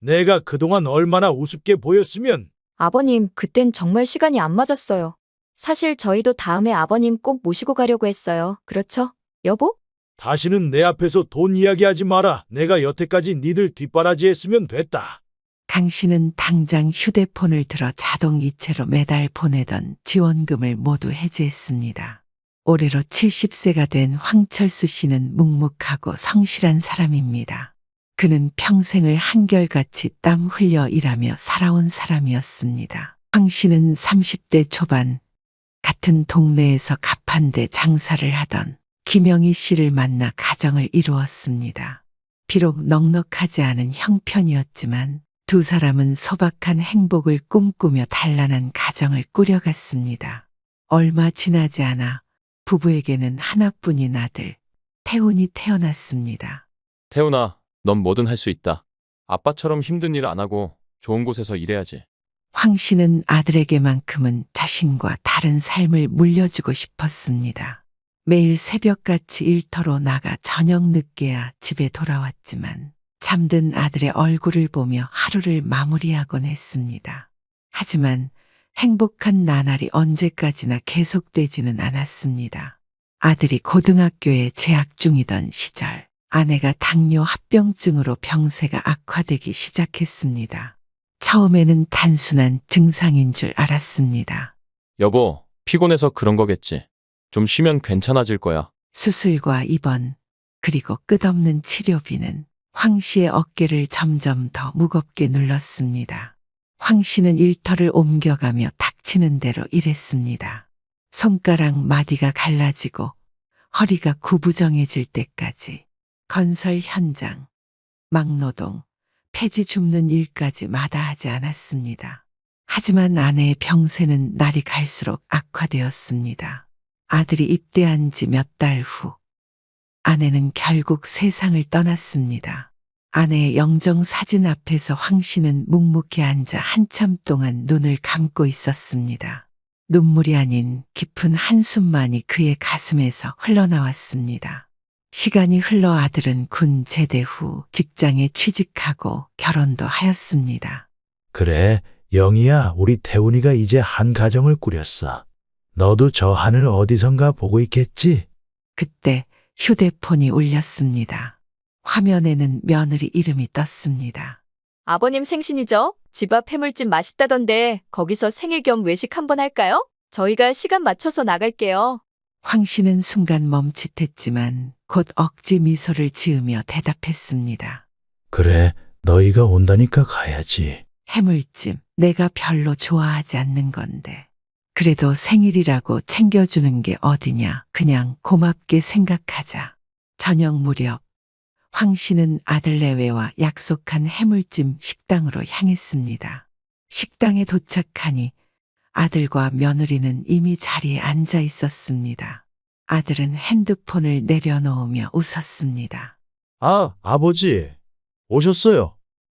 Speaker 2: 내가 그동안 얼마나 우습게 보였으면.
Speaker 6: 아버님, 그땐 정말 시간이 안 맞았어요. 사실 저희도 다음에 아버님 꼭 모시고 가려고 했어요. 그렇죠? 여보?
Speaker 2: 다시는 내 앞에서 돈 이야기하지 마라. 내가 여태까지 니들 뒷바라지 했으면 됐다.
Speaker 3: 강 씨는 당장 휴대폰을 들어 자동 이체로 매달 보내던 지원금을 모두 해지했습니다. 올해로 70세가 된 황철수 씨는 묵묵하고 성실한 사람입니다. 그는 평생을 한결같이 땀 흘려 일하며 살아온 사람이었습니다. 황 씨는 30대 초반 같은 동네에서 가판대 장사를 하던 김영희 씨를 만나 가정을 이루었습니다. 비록 넉넉하지 않은 형편이었지만 두 사람은 소박한 행복을 꿈꾸며 단란한 가정을 꾸려갔습니다. 얼마 지나지 않아 부부에게는 하나뿐인 아들, 태훈이 태어났습니다.
Speaker 1: 태훈아, 넌 뭐든 할 수 있다. 아빠처럼 힘든 일 안 하고 좋은 곳에서 일해야지.
Speaker 3: 황 씨는 아들에게만큼은 자신과 다른 삶을 물려주고 싶었습니다. 매일 새벽같이 일터로 나가 저녁 늦게야 집에 돌아왔지만 잠든 아들의 얼굴을 보며 하루를 마무리하곤 했습니다. 하지만 행복한 나날이 언제까지나 계속되지는 않았습니다. 아들이 고등학교에 재학 중이던 시절 아내가 당뇨 합병증으로 병세가 악화되기 시작했습니다. 처음에는 단순한 증상인 줄 알았습니다.
Speaker 1: 여보, 피곤해서 그런 거겠지. 좀 쉬면 괜찮아질 거야.
Speaker 3: 수술과 입원, 그리고 끝없는 치료비는 황 씨의 어깨를 점점 더 무겁게 눌렀습니다. 황 씨는 일터를 옮겨가며 닥치는 대로 일했습니다. 손가락 마디가 갈라지고 허리가 구부정해질 때까지 건설 현장, 막노동, 폐지 줍는 일까지 마다하지 않았습니다. 하지만 아내의 병세는 날이 갈수록 악화되었습니다. 아들이 입대한 지 몇 달 후, 아내는 결국 세상을 떠났습니다. 아내의 영정 사진 앞에서 황 씨는 묵묵히 앉아 한참 동안 눈을 감고 있었습니다. 눈물이 아닌 깊은 한숨만이 그의 가슴에서 흘러나왔습니다. 시간이 흘러 아들은 군 제대 후 직장에 취직하고 결혼도 하였습니다.
Speaker 2: 그래, 영희야, 우리 태훈이가 이제 한 가정을 꾸렸어. 너도 저 하늘 어디선가 보고 있겠지?
Speaker 3: 그때 휴대폰이 울렸습니다. 화면에는 며느리 이름이 떴습니다.
Speaker 6: 아버님 생신이죠? 집 앞 해물찜 맛있다던데 거기서 생일 겸 외식 한번 할까요? 저희가 시간 맞춰서 나갈게요.
Speaker 3: 황 씨는 순간 멈칫했지만 곧 억지 미소를 지으며 대답했습니다.
Speaker 2: 그래, 너희가 온다니까 가야지.
Speaker 3: 해물찜, 내가 별로 좋아하지 않는 건데. 그래도 생일이라고 챙겨주는 게 어디냐. 그냥 고맙게 생각하자. 저녁 무렵 황 씨는 아들 내외와 약속한 해물찜 식당으로 향했습니다. 식당에 도착하니 아들과 며느리는 이미 자리에 앉아 있었습니다. 아들은 핸드폰을 내려놓으며 웃었습니다.
Speaker 2: 아, 아버지, 오셨어요.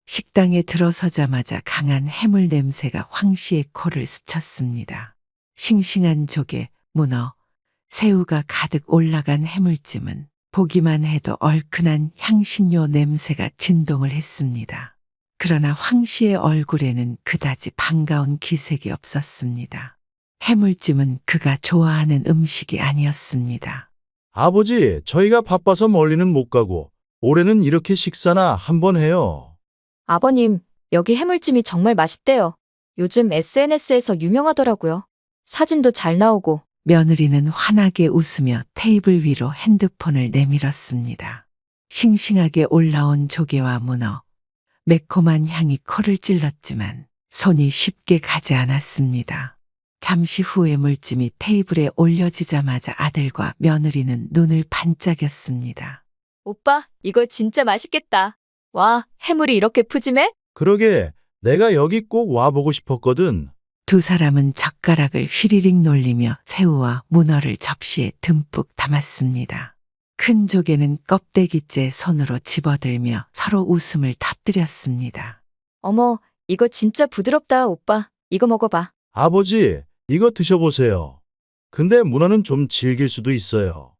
Speaker 3: 식당에 들어서자마자 강한 해물 냄새가 황 씨의 코를 스쳤습니다. 싱싱한 조개, 문어, 새우가 가득 올라간 해물찜은 보기만 해도 얼큰한 향신료 냄새가 진동을 했습니다. 그러나 황 씨의 얼굴에는 그다지 반가운 기색이 없었습니다. 해물찜은 그가 좋아하는 음식이 아니었습니다.
Speaker 2: 아버지, 저희가 바빠서 멀리는 못 가고 올해는 이렇게 식사나 한번 해요.
Speaker 6: 아버님, 여기 해물찜이 정말 맛있대요. 요즘 SNS에서 유명하더라고요. 사진도 잘 나오고.
Speaker 3: 며느리는 환하게 웃으며 테이블 위로 핸드폰을 내밀었습니다. 싱싱하게 올라온 조개와 문어, 매콤한 향이 코를 찔렀지만 손이 쉽게 가지 않았습니다. 잠시 후에 물찜이 테이블에 올려지자마자 아들과 며느리는 눈을 반짝였습니다.
Speaker 6: 오빠, 이거 진짜 맛있겠다. 와, 해물이 이렇게 푸짐해?
Speaker 2: 그러게, 내가 여기 꼭 와보고 싶었거든.
Speaker 3: 두 사람은 젓가락을 휘리릭 놀리며 새우와 문어를 접시에 듬뿍 담았습니다. 큰 조개는 껍데기째 손으로 집어들며 서로 웃음을 터뜨렸습니다.
Speaker 6: 어머, 이거 진짜 부드럽다, 오빠. 이거 먹어봐.
Speaker 2: 아버지, 이거 드셔보세요. 근데 문어는 좀 질길 수도 있어요.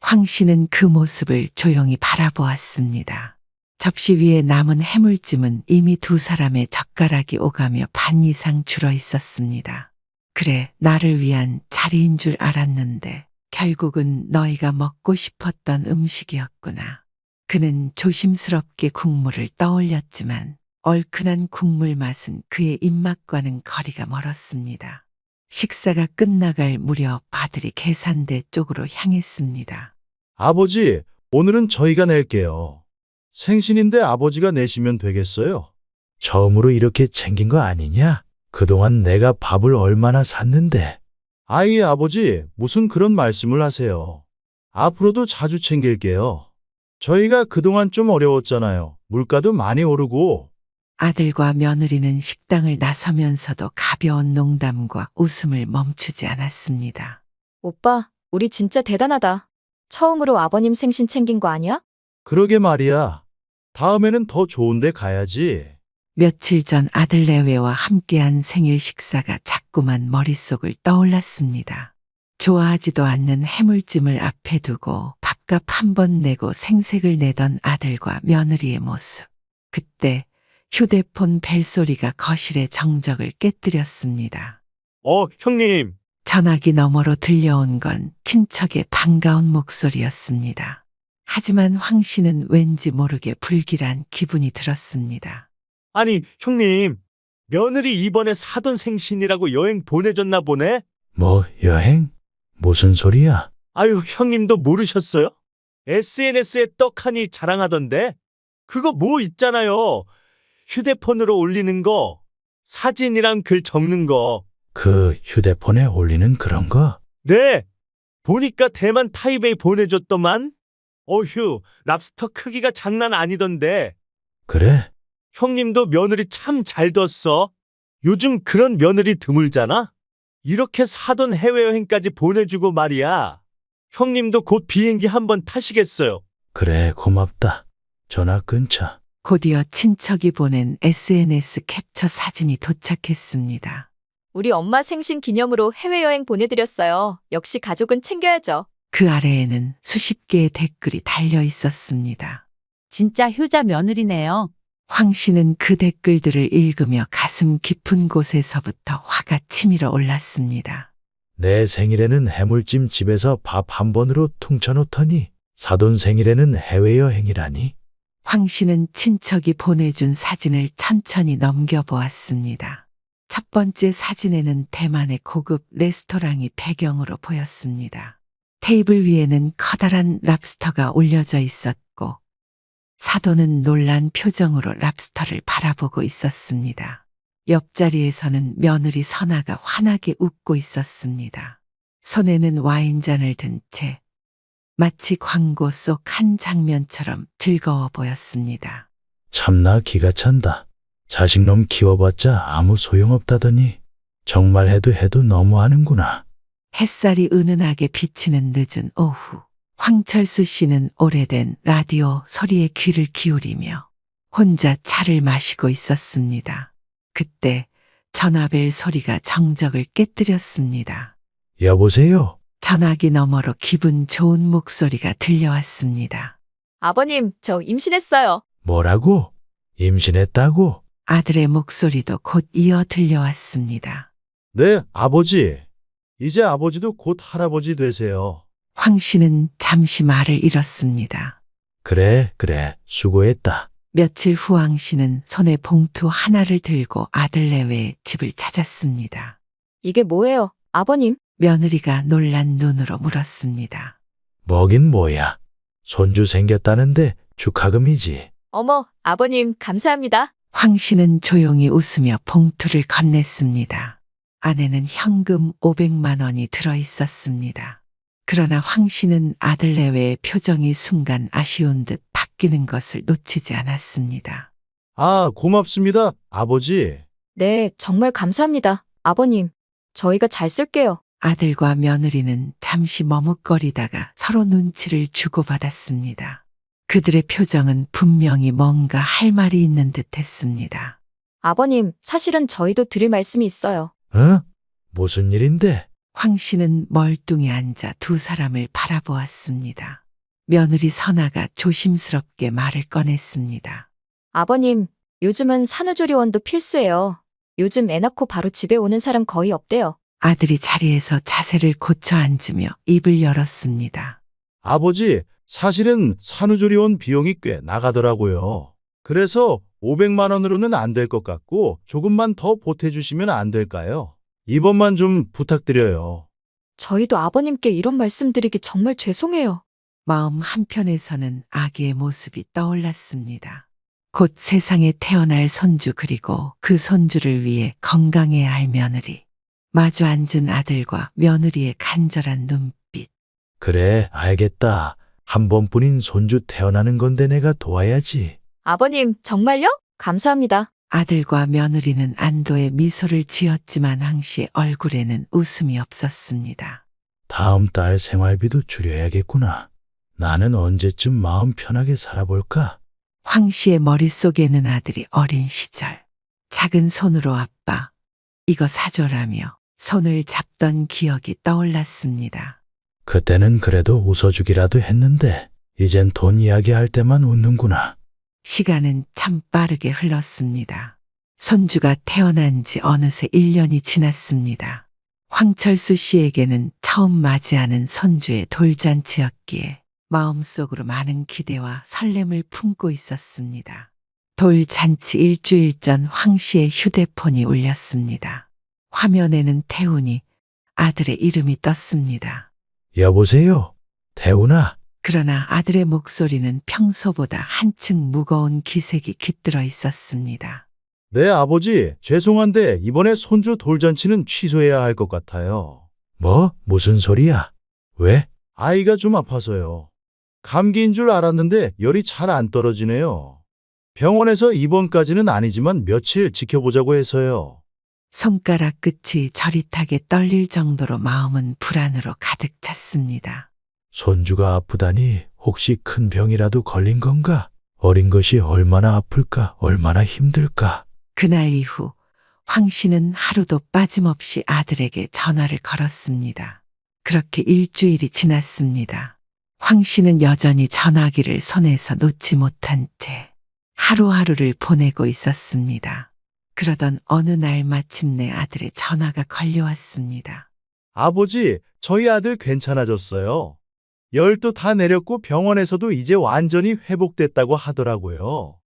Speaker 3: 황 씨는 그 모습을 조용히 바라보았습니다. 접시 위에 남은 해물찜은 이미 두 사람의 젓가락이 오가며 반 이상 줄어 있었습니다. 그래, 나를 위한 자리인 줄 알았는데 결국은 너희가 먹고 싶었던 음식이었구나. 그는 조심스럽게 국물을 떠올렸지만 얼큰한 국물 맛은 그의 입맛과는 거리가 멀었습니다. 식사가 끝나갈 무렵 아들이 계산대 쪽으로 향했습니다.
Speaker 2: 아버지, 오늘은 저희가 낼게요. 생신인데 아버지가 내시면 되겠어요? 처음으로 이렇게 챙긴 거 아니냐? 그동안 내가 밥을 얼마나 샀는데. 아이, 아버지, 무슨 그런 말씀을 하세요. 앞으로도 자주 챙길게요. 저희가 그동안 좀 어려웠잖아요. 물가도 많이 오르고.
Speaker 3: 아들과 며느리는 식당을 나서면서도 가벼운 농담과 웃음을 멈추지 않았습니다.
Speaker 6: 오빠, 우리 진짜 대단하다. 처음으로 아버님 생신 챙긴 거 아니야?
Speaker 2: 그러게 말이야. 다음에는 더 좋은 데 가야지.
Speaker 3: 며칠 전 아들 내외와 함께한 생일 식사가 자꾸만 머릿속을 떠올랐습니다. 좋아하지도 않는 해물찜을 앞에 두고 밥값 한 번 내고 생색을 내던 아들과 며느리의 모습. 그때 휴대폰 벨소리가 거실의 정적을 깨뜨렸습니다.
Speaker 5: 형님.
Speaker 3: 전화기 너머로 들려온 건 친척의 반가운 목소리였습니다. 하지만 황 씨는 왠지 모르게 불길한 기분이 들었습니다.
Speaker 5: 아니, 형님. 며느리 이번에 사돈 생신이라고 여행 보내줬나 보네?
Speaker 2: 뭐, 여행? 무슨 소리야?
Speaker 5: 아유, 형님도 모르셨어요? SNS에 떡하니 자랑하던데? 그거 뭐 있잖아요. 휴대폰으로 올리는 거, 사진이랑 글 적는 거.
Speaker 2: 그 휴대폰에 올리는 그런 거?
Speaker 5: 네, 보니까 대만 타이베이 보내줬더만. 어휴, 랍스터 크기가 장난 아니던데.
Speaker 2: 그래?
Speaker 5: 형님도 며느리 참 잘 뒀어. 요즘 그런 며느리 드물잖아. 이렇게 사돈 해외여행까지 보내주고 말이야. 형님도 곧 비행기 한번 타시겠어요.
Speaker 2: 그래, 고맙다. 전화 끊자.
Speaker 3: 곧이어 친척이 보낸 SNS 캡처 사진이 도착했습니다.
Speaker 6: 우리 엄마 생신 기념으로 해외여행 보내드렸어요. 역시 가족은 챙겨야죠.
Speaker 3: 그 아래에는 수십 개의 댓글이 달려 있었습니다.
Speaker 9: 진짜 효자 며느리네요.
Speaker 3: 황 씨는 그 댓글들을 읽으며 가슴 깊은 곳에서부터 화가 치밀어 올랐습니다.
Speaker 2: 내 생일에는 해물찜 집에서 밥 한 번으로 퉁쳐놓더니 사돈 생일에는 해외여행이라니.
Speaker 3: 황 씨는 친척이 보내준 사진을 천천히 넘겨보았습니다. 첫 번째 사진에는 대만의 고급 레스토랑이 배경으로 보였습니다. 테이블 위에는 커다란 랍스터가 올려져 있었고 사돈은 놀란 표정으로 랍스터를 바라보고 있었습니다. 옆자리에서는 며느리 선아가 환하게 웃고 있었습니다. 손에는 와인잔을 든 채 마치 광고 속 한 장면처럼 즐거워 보였습니다.
Speaker 2: 참나 기가 찬다. 자식놈 키워봤자 아무 소용없다더니 정말 해도 너무하는구나.
Speaker 3: 햇살이 은은하게 비치는 늦은 오후. 황철수 씨는 오래된 라디오 소리에 귀를 기울이며 혼자 차를 마시고 있었습니다. 그때 전화벨 소리가 정적을 깨뜨렸습니다.
Speaker 2: 여보세요?
Speaker 3: 전화기 너머로 기분 좋은 목소리가 들려왔습니다.
Speaker 6: 아버님, 저 임신했어요.
Speaker 2: 뭐라고? 임신했다고?
Speaker 3: 아들의 목소리도 곧 이어 들려왔습니다.
Speaker 2: 네, 아버지. 이제 아버지도 곧 할아버지 되세요.
Speaker 3: 황 씨는 잠시 말을 잃었습니다.
Speaker 2: 그래, 수고했다.
Speaker 3: 며칠 후 황 씨는 손에 봉투 하나를 들고 아들 내외의 집을 찾았습니다.
Speaker 6: 이게 뭐예요, 아버님?
Speaker 3: 며느리가 놀란 눈으로 물었습니다.
Speaker 2: 뭐긴 뭐야. 손주 생겼다는데 축하금이지.
Speaker 6: 어머, 아버님, 감사합니다.
Speaker 3: 황 씨는 조용히 웃으며 봉투를 건넸습니다. 안에는 현금 500만 원이 들어 있었습니다. 그러나 황 씨는 아들 내외의 표정이 순간 아쉬운 듯 바뀌는 것을 놓치지 않았습니다.
Speaker 2: 아, 고맙습니다, 아버지.
Speaker 6: 네, 정말 감사합니다. 아버님, 저희가 잘 쓸게요.
Speaker 3: 아들과 며느리는 잠시 머뭇거리다가 서로 눈치를 주고받았습니다. 그들의 표정은 분명히 뭔가 할 말이 있는 듯 했습니다.
Speaker 6: 아버님, 사실은 저희도 드릴 말씀이 있어요.
Speaker 2: 어? 무슨 일인데?
Speaker 3: 황 씨는 멀뚱히 앉아 두 사람을 바라보았습니다. 며느리 선아가 조심스럽게 말을 꺼냈습니다.
Speaker 6: 아버님, 요즘은 산후조리원도 필수예요. 요즘 애 낳고 바로 집에 오는 사람 거의 없대요.
Speaker 3: 아들이 자리에서 자세를 고쳐 앉으며 입을 열었습니다.
Speaker 2: 아버지, 사실은 산후조리원 비용이 꽤 나가더라고요. 그래서 500만 원으로는 안 될 것 같고 조금만 더 보태주시면 안 될까요? 이번만 좀 부탁드려요.
Speaker 6: 저희도 아버님께 이런 말씀드리기 정말 죄송해요.
Speaker 3: 마음 한편에서는 아기의 모습이 떠올랐습니다. 곧 세상에 태어날 손주 그리고 그 손주를 위해 건강해야 할 며느리. 마주 앉은 아들과 며느리의 간절한 눈빛.
Speaker 2: 그래, 알겠다. 한 번뿐인 손주 태어나는 건데 내가 도와야지.
Speaker 6: 아버님, 정말요? 감사합니다.
Speaker 3: 아들과 며느리는 안도의 미소를 지었지만 황 씨의 얼굴에는 웃음이 없었습니다.
Speaker 2: 다음 달 생활비도 줄여야겠구나. 나는 언제쯤 마음 편하게 살아볼까?
Speaker 3: 황 씨의 머릿속에는 아들이 어린 시절 작은 손으로 아빠 이거 사줘라며 손을 잡던 기억이 떠올랐습니다.
Speaker 2: 그때는 그래도 웃어주기라도 했는데 이젠 돈 이야기할 때만 웃는구나.
Speaker 3: 시간은 참 빠르게 흘렀습니다. 손주가 태어난 지 어느새 1년이 지났습니다. 황철수 씨에게는 처음 맞이하는 손주의 돌잔치였기에 마음속으로 많은 기대와 설렘을 품고 있었습니다. 돌잔치 일주일 전 황 씨의 휴대폰이 울렸습니다. 화면에는 태훈이 아들의 이름이 떴습니다.
Speaker 2: 여보세요? 태훈아?
Speaker 3: 그러나 아들의 목소리는 평소보다 한층 무거운 기색이 깃들어 있었습니다.
Speaker 2: 네, 아버지. 죄송한데 이번에 손주 돌잔치는 취소해야 할 것 같아요. 뭐? 무슨 소리야? 왜? 아이가 좀 아파서요. 감기인 줄 알았는데 열이 잘 안 떨어지네요. 병원에서 입원까지는 아니지만 며칠 지켜보자고 해서요.
Speaker 3: 손가락 끝이 저릿하게 떨릴 정도로 마음은 불안으로 가득 찼습니다.
Speaker 2: 손주가 아프다니 혹시 큰 병이라도 걸린 건가? 어린 것이 얼마나 아플까? 얼마나 힘들까?
Speaker 3: 그날 이후 황 씨는 하루도 빠짐없이 아들에게 전화를 걸었습니다. 그렇게 일주일이 지났습니다. 황 씨는 여전히 전화기를 손에서 놓지 못한 채 하루하루를 보내고 있었습니다. 그러던 어느 날 마침내 아들의 전화가 걸려왔습니다.
Speaker 2: 아버지, 저희 아들 괜찮아졌어요. 열도 다 내렸고 병원에서도 이제 완전히 회복됐다고 하더라고요.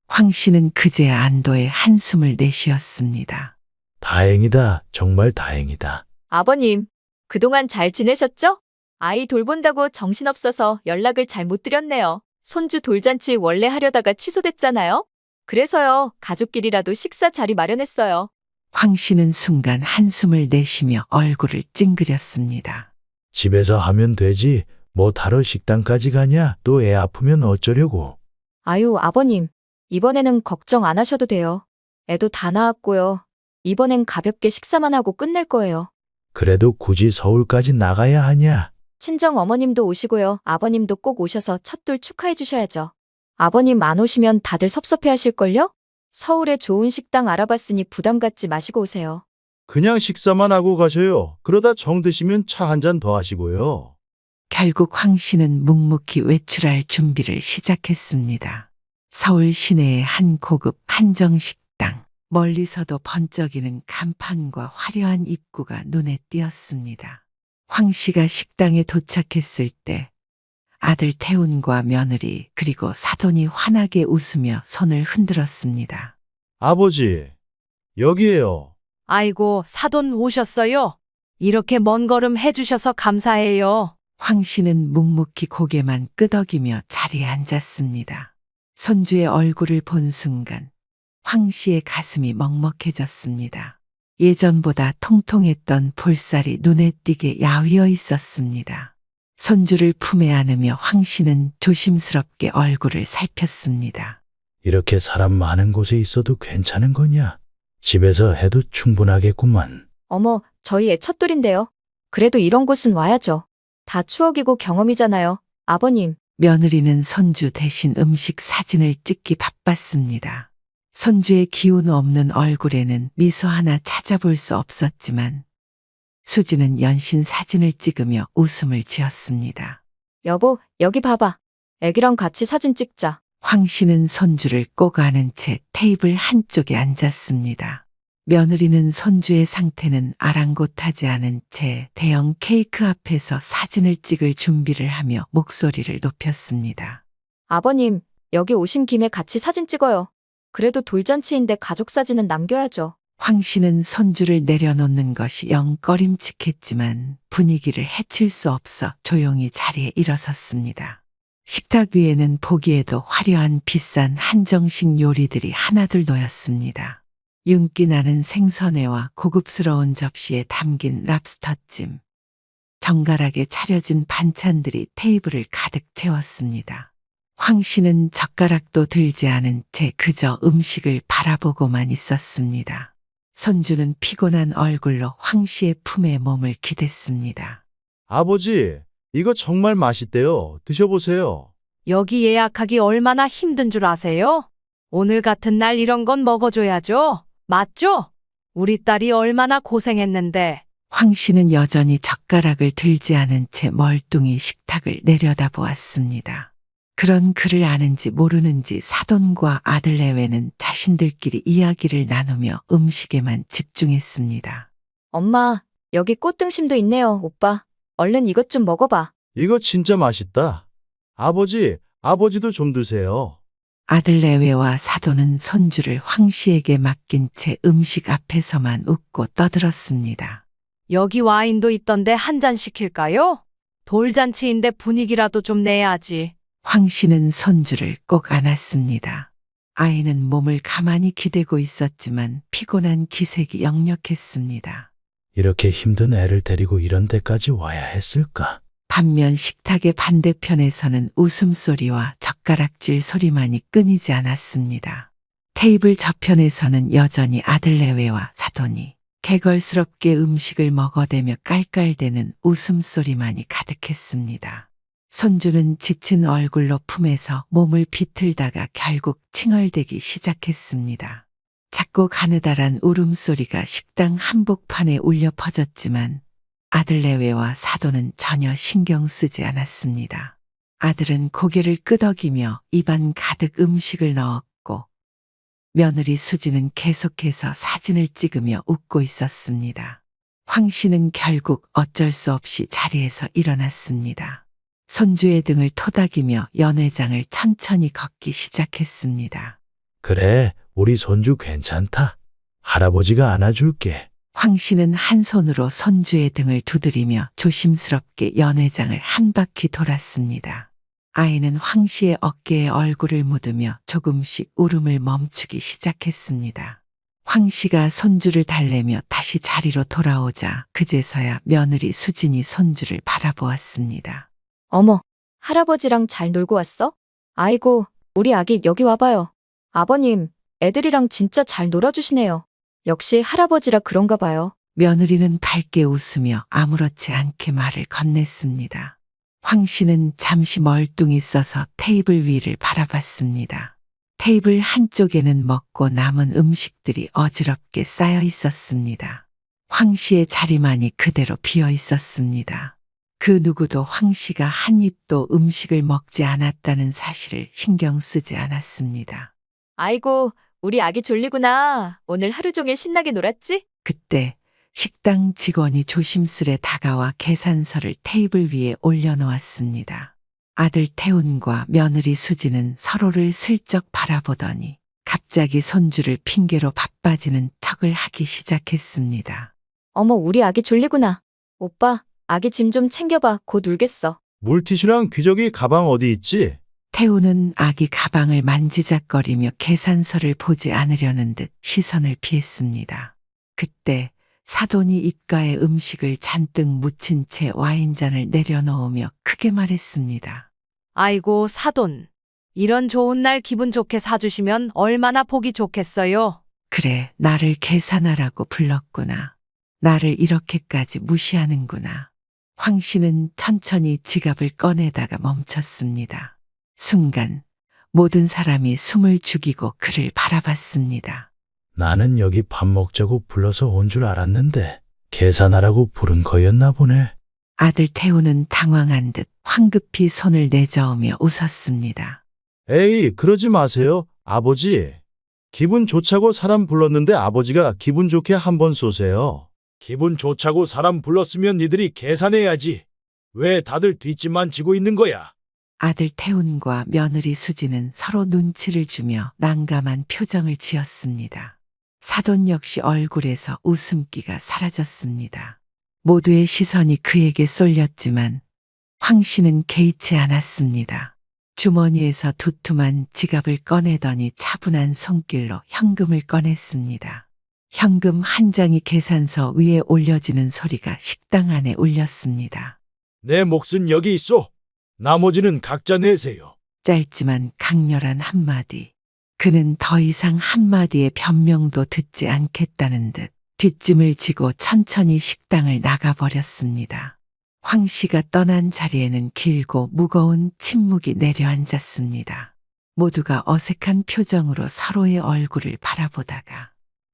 Speaker 3: 황 씨는 그제야 안도의 한숨을 내쉬었습니다.
Speaker 2: 다행이다. 정말 다행이다.
Speaker 6: 아버님, 그동안 잘 지내셨죠? 아이 돌본다고 정신없어서 연락을 잘 못 드렸네요. 손주 돌잔치 원래 하려다가 취소됐잖아요. 그래서요, 가족끼리라도 식사 자리 마련했어요.
Speaker 3: 황 씨는 순간 한숨을 내쉬며 얼굴을 찡그렸습니다.
Speaker 2: 집에서 하면 되지. 뭐 다른 식당까지 가냐? 또 애 아프면 어쩌려고.
Speaker 6: 아유, 아버님, 이번에는 걱정 안 하셔도 돼요. 애도 다 나았고요. 이번엔 가볍게 식사만 하고 끝낼 거예요.
Speaker 2: 그래도 굳이 서울까지 나가야 하냐?
Speaker 6: 친정 어머님도 오시고요. 아버님도 꼭 오셔서 첫돌 축하해 주셔야죠. 아버님 안 오시면 다들 섭섭해 하실걸요? 서울에 좋은 식당 알아봤으니 부담 갖지 마시고 오세요.
Speaker 2: 그냥 식사만 하고 가셔요. 그러다 정 드시면 차 한 잔 더 하시고요.
Speaker 3: 결국 황 씨는 묵묵히 외출할 준비를 시작했습니다. 서울 시내의 한 고급 한정식당. 멀리서도 번쩍이는 간판과 화려한 입구가 눈에 띄었습니다. 황 씨가 식당에 도착했을 때 아들 태훈과 며느리 그리고 사돈이 환하게 웃으며 손을 흔들었습니다.
Speaker 2: 아버지, 여기에요.
Speaker 9: 아이고, 사돈 오셨어요? 이렇게 먼 걸음 해주셔서 감사해요.
Speaker 3: 황 씨는 묵묵히 고개만 끄덕이며 자리에 앉았습니다. 손주의 얼굴을 본 순간 황 씨의 가슴이 먹먹해졌습니다. 예전보다 통통했던 볼살이 눈에 띄게 야위어 있었습니다. 손주를 품에 안으며 황 씨는 조심스럽게 얼굴을 살폈습니다.
Speaker 2: 이렇게 사람 많은 곳에 있어도 괜찮은 거냐? 집에서 해도 충분하겠구만.
Speaker 6: 어머, 저희 애 첫돌인데요. 그래도 이런 곳은 와야죠. 다 추억이고 경험이잖아요. 아버님,
Speaker 3: 며느리는 손주 대신 음식 사진을 찍기 바빴습니다. 손주의 기운 없는 얼굴에는 미소 하나 찾아볼 수 없었지만 수지는 연신 사진을 찍으며 웃음을 지었습니다.
Speaker 6: 여보, 여기 봐봐. 애기랑 같이 사진 찍자.
Speaker 3: 황 씨는 손주를 꼭 안은 채 테이블 한쪽에 앉았습니다. 며느리는 손주의 상태는 아랑곳하지 않은 채 대형 케이크 앞에서 사진을 찍을 준비를 하며 목소리를 높였습니다.
Speaker 6: 아버님, 여기 오신 김에 같이 사진 찍어요. 그래도 돌잔치인데 가족 사진은 남겨야죠.
Speaker 3: 황 씨는 손주를 내려놓는 것이 영 꺼림칙했지만 분위기를 해칠 수 없어 조용히 자리에 일어섰습니다. 식탁 위에는 보기에도 화려한 비싼 한정식 요리들이 하나둘 놓였습니다. 윤기 나는 생선회와 고급스러운 접시에 담긴 랍스터찜, 정갈하게 차려진 반찬들이 테이블을 가득 채웠습니다. 황 씨는 젓가락도 들지 않은 채 그저 음식을 바라보고만 있었습니다. 손주는 피곤한 얼굴로 황 씨의 품에 몸을 기댔습니다.
Speaker 2: 아버지, 이거 정말 맛있대요. 드셔보세요.
Speaker 9: 여기 예약하기 얼마나 힘든 줄 아세요? 오늘 같은 날 이런 건 먹어줘야죠. 맞죠? 우리 딸이 얼마나 고생했는데.
Speaker 3: 황 씨는 여전히 젓가락을 들지 않은 채 멀뚱히 식탁을 내려다보았습니다. 그런 그를 아는지 모르는지 사돈과 아들 내외는 자신들끼리 이야기를 나누며 음식에만 집중했습니다.
Speaker 6: 엄마, 여기 꽃등심도 있네요, 오빠. 얼른 이것 좀 먹어봐.
Speaker 2: 이거 진짜 맛있다. 아버지도 좀 드세요.
Speaker 3: 아들 내외와 사돈은 손주를 황 씨에게 맡긴 채 음식 앞에서만 웃고 떠들었습니다.
Speaker 9: 여기 와인도 있던데 한 잔 시킬까요? 돌잔치인데 분위기라도 좀 내야지.
Speaker 3: 황 씨는 손주를 꼭 안았습니다. 아이는 몸을 가만히 기대고 있었지만 피곤한 기색이 역력했습니다.
Speaker 2: 이렇게 힘든 애를 데리고 이런 데까지 와야 했을까?
Speaker 3: 반면 식탁의 반대편에서는 웃음소리와 젓가락질 소리만이 끊이지 않았습니다. 테이블 저편에서는 여전히 아들 내외와 사돈이 개걸스럽게 음식을 먹어대며 깔깔대는 웃음소리만이 가득했습니다. 손주는 지친 얼굴로 품에서 몸을 비틀다가 결국 칭얼대기 시작했습니다. 작고 가느다란 울음소리가 식당 한복판에 울려 퍼졌지만 아들 내외와 사돈은 전혀 신경 쓰지 않았습니다. 아들은 고개를 끄덕이며 입안 가득 음식을 넣었고 며느리 수지는 계속해서 사진을 찍으며 웃고 있었습니다. 황 씨는 결국 어쩔 수 없이 자리에서 일어났습니다. 손주의 등을 토닥이며 연회장을 천천히 걷기 시작했습니다.
Speaker 2: 그래, 우리 손주 괜찮다. 할아버지가 안아줄게.
Speaker 3: 황 씨는 한 손으로 손주의 등을 두드리며 조심스럽게 연회장을 한 바퀴 돌았습니다. 아이는 황 씨의 어깨에 얼굴을 묻으며 조금씩 울음을 멈추기 시작했습니다. 황 씨가 손주를 달래며 다시 자리로 돌아오자 그제서야 며느리 수진이 손주를 바라보았습니다.
Speaker 6: 어머, 할아버지랑 잘 놀고 왔어? 아이고, 우리 아기 여기 와봐요. 아버님, 애들이랑 진짜 잘 놀아주시네요. 역시 할아버지라 그런가 봐요.
Speaker 3: 며느리는 밝게 웃으며 아무렇지 않게 말을 건넸습니다. 황 씨는 잠시 멀뚱히 서서 테이블 위를 바라봤습니다. 테이블 한쪽에는 먹고 남은 음식들이 어지럽게 쌓여 있었습니다. 황 씨의 자리만이 그대로 비어 있었습니다. 그 누구도 황 씨가 한 입도 음식을 먹지 않았다는 사실을 신경 쓰지 않았습니다.
Speaker 6: 아이고, 우리 아기 졸리구나. 오늘 하루 종일 신나게 놀았지?
Speaker 3: 그때 식당 직원이 조심스레 다가와 계산서를 테이블 위에 올려놓았습니다. 아들 태훈과 며느리 수지는 서로를 슬쩍 바라보더니 갑자기 손주를 핑계로 바빠지는 척을 하기 시작했습니다.
Speaker 6: 어머, 우리 아기 졸리구나. 오빠, 아기 짐 좀 챙겨봐. 곧 울겠어.
Speaker 2: 물티슈랑 귀저귀 가방 어디 있지?
Speaker 3: 태우는 아기 가방을 만지작거리며 계산서를 보지 않으려는 듯 시선을 피했습니다. 그때 사돈이 입가에 음식을 잔뜩 묻힌 채 와인잔을 내려놓으며 크게 말했습니다.
Speaker 9: 아이고, 사돈. 이런 좋은 날 기분 좋게 사주시면 얼마나 보기 좋겠어요.
Speaker 3: 그래, 나를 계산하라고 불렀구나. 나를 이렇게까지 무시하는구나. 황 씨는 천천히 지갑을 꺼내다가 멈췄습니다. 순간 모든 사람이 숨을 죽이고 그를 바라봤습니다.
Speaker 2: 나는 여기 밥 먹자고 불러서 온 줄 알았는데 계산하라고 부른 거였나 보네.
Speaker 3: 아들 태우는 당황한 듯 황급히 손을 내저으며 웃었습니다.
Speaker 2: 에이, 그러지 마세요, 아버지. 기분 좋자고 사람 불렀는데 아버지가 기분 좋게 한번 쏘세요. 기분 좋자고 사람 불렀으면 니들이 계산해야지. 왜 다들 뒷짐만 지고 있는 거야?
Speaker 3: 아들 태훈과 며느리 수지는 서로 눈치를 주며 난감한 표정을 지었습니다. 사돈 역시 얼굴에서 웃음기가 사라졌습니다. 모두의 시선이 그에게 쏠렸지만 황 씨는 개의치 않았습니다. 주머니에서 두툼한 지갑을 꺼내더니 차분한 손길로 현금을 꺼냈습니다. 현금 한 장이 계산서 위에 올려지는 소리가 식당 안에 울렸습니다.
Speaker 2: 내 몫은 여기 있어. 나머지는 각자 내세요.
Speaker 3: 짧지만 강렬한 한마디. 그는 더 이상 한마디의 변명도 듣지 않겠다는 듯 뒷짐을 지고 천천히 식당을 나가버렸습니다. 황 씨가 떠난 자리에는 길고 무거운 침묵이 내려앉았습니다. 모두가 어색한 표정으로 서로의 얼굴을 바라보다가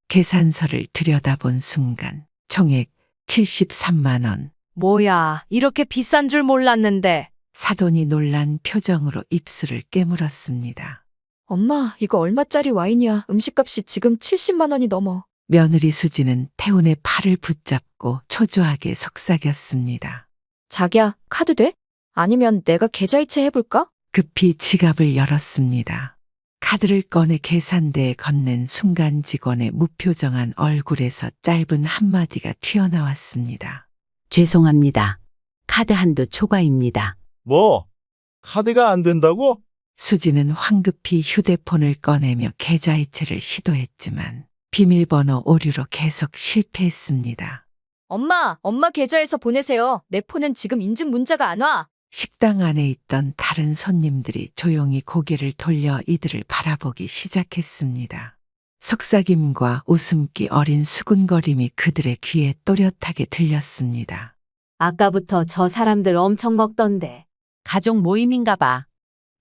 Speaker 3: 계산서를 들여다본 순간 총액 73만 원.
Speaker 9: 뭐야, 이렇게 비싼 줄 몰랐는데.
Speaker 3: 사돈이 놀란 표정으로 입술을 깨물었습니다.
Speaker 6: 엄마, 이거 얼마짜리 와인이야? 음식값이 지금 70만 원이 넘어.
Speaker 3: 며느리 수지는 태훈의 팔을 붙잡고 초조하게 속삭였습니다.
Speaker 6: 자기야, 카드 돼? 아니면 내가 계좌이체 해볼까?
Speaker 3: 급히 지갑을 열었습니다. 카드를 꺼내 계산대에 건넨 순간 직원의 무표정한 얼굴에서 짧은 한마디가 튀어나왔습니다.
Speaker 12: 죄송합니다. 카드 한도 초과입니다.
Speaker 2: 뭐? 카드가 안 된다고?
Speaker 3: 수지는 황급히 휴대폰을 꺼내며 계좌이체를 시도했지만 비밀번호 오류로 계속 실패했습니다.
Speaker 6: 엄마 계좌에서 보내세요. 내 폰은 지금 인증 문자가 안 와.
Speaker 3: 식당 안에 있던 다른 손님들이 조용히 고개를 돌려 이들을 바라보기 시작했습니다. 속삭임과 웃음기 어린 수군거림이 그들의 귀에 또렷하게 들렸습니다.
Speaker 12: 아까부터 저 사람들 엄청 먹던데. 가족 모임인가 봐.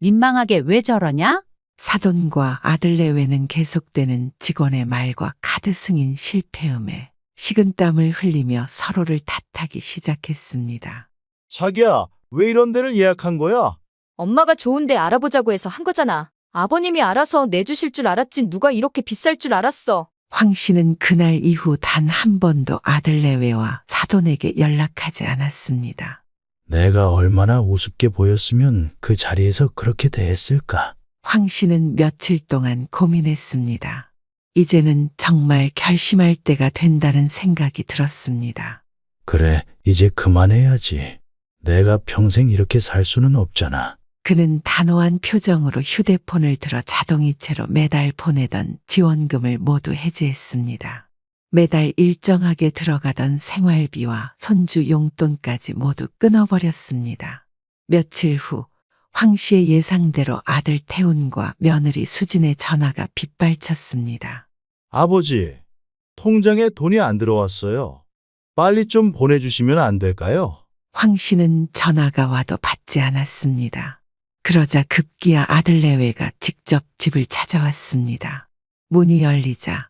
Speaker 12: 민망하게 왜 저러냐?
Speaker 3: 사돈과 아들 내외는 계속되는 직원의 말과 카드 승인 실패음에 식은땀을 흘리며 서로를 탓하기 시작했습니다.
Speaker 2: 자기야, 왜 이런 데를 예약한 거야?
Speaker 6: 엄마가 좋은데 알아보자고 해서 한 거잖아. 아버님이 알아서 내주실 줄 알았지 누가 이렇게 비쌀 줄 알았어.
Speaker 3: 황 씨는 그날 이후 단 한 번도 아들 내외와 사돈에게 연락하지 않았습니다.
Speaker 2: 내가 얼마나 우습게 보였으면 그 자리에서 그렇게 대했을까?
Speaker 3: 황 씨는 며칠 동안 고민했습니다. 이제는 정말 결심할 때가 된다는 생각이 들었습니다.
Speaker 2: 그래, 이제 그만해야지. 내가 평생 이렇게 살 수는 없잖아.
Speaker 3: 그는 단호한 표정으로 휴대폰을 들어 자동이체로 매달 보내던 지원금을 모두 해지했습니다. 매달 일정하게 들어가던 생활비와 손주 용돈까지 모두 끊어버렸습니다. 며칠 후 황 씨의 예상대로 아들 태훈과 며느리 수진의 전화가 빗발쳤습니다.
Speaker 2: 아버지, 통장에 돈이 안 들어왔어요. 빨리 좀 보내주시면 안 될까요?
Speaker 3: 황 씨는 전화가 와도 받지 않았습니다. 그러자 급기야 아들 내외가 직접 집을 찾아왔습니다. 문이 열리자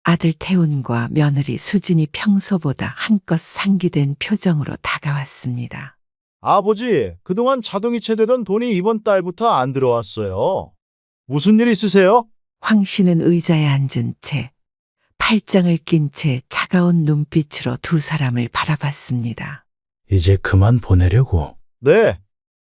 Speaker 3: 아들 태훈과 며느리 수진이 평소보다 한껏 상기된 표정으로 다가왔습니다.
Speaker 2: 아버지, 그동안 자동이체 되던 돈이 이번 달부터 안 들어왔어요. 무슨 일 있으세요?
Speaker 3: 황 씨는 의자에 앉은 채 팔짱을 낀 채 차가운 눈빛으로 두 사람을 바라봤습니다.
Speaker 2: 이제 그만 보내려고. 네.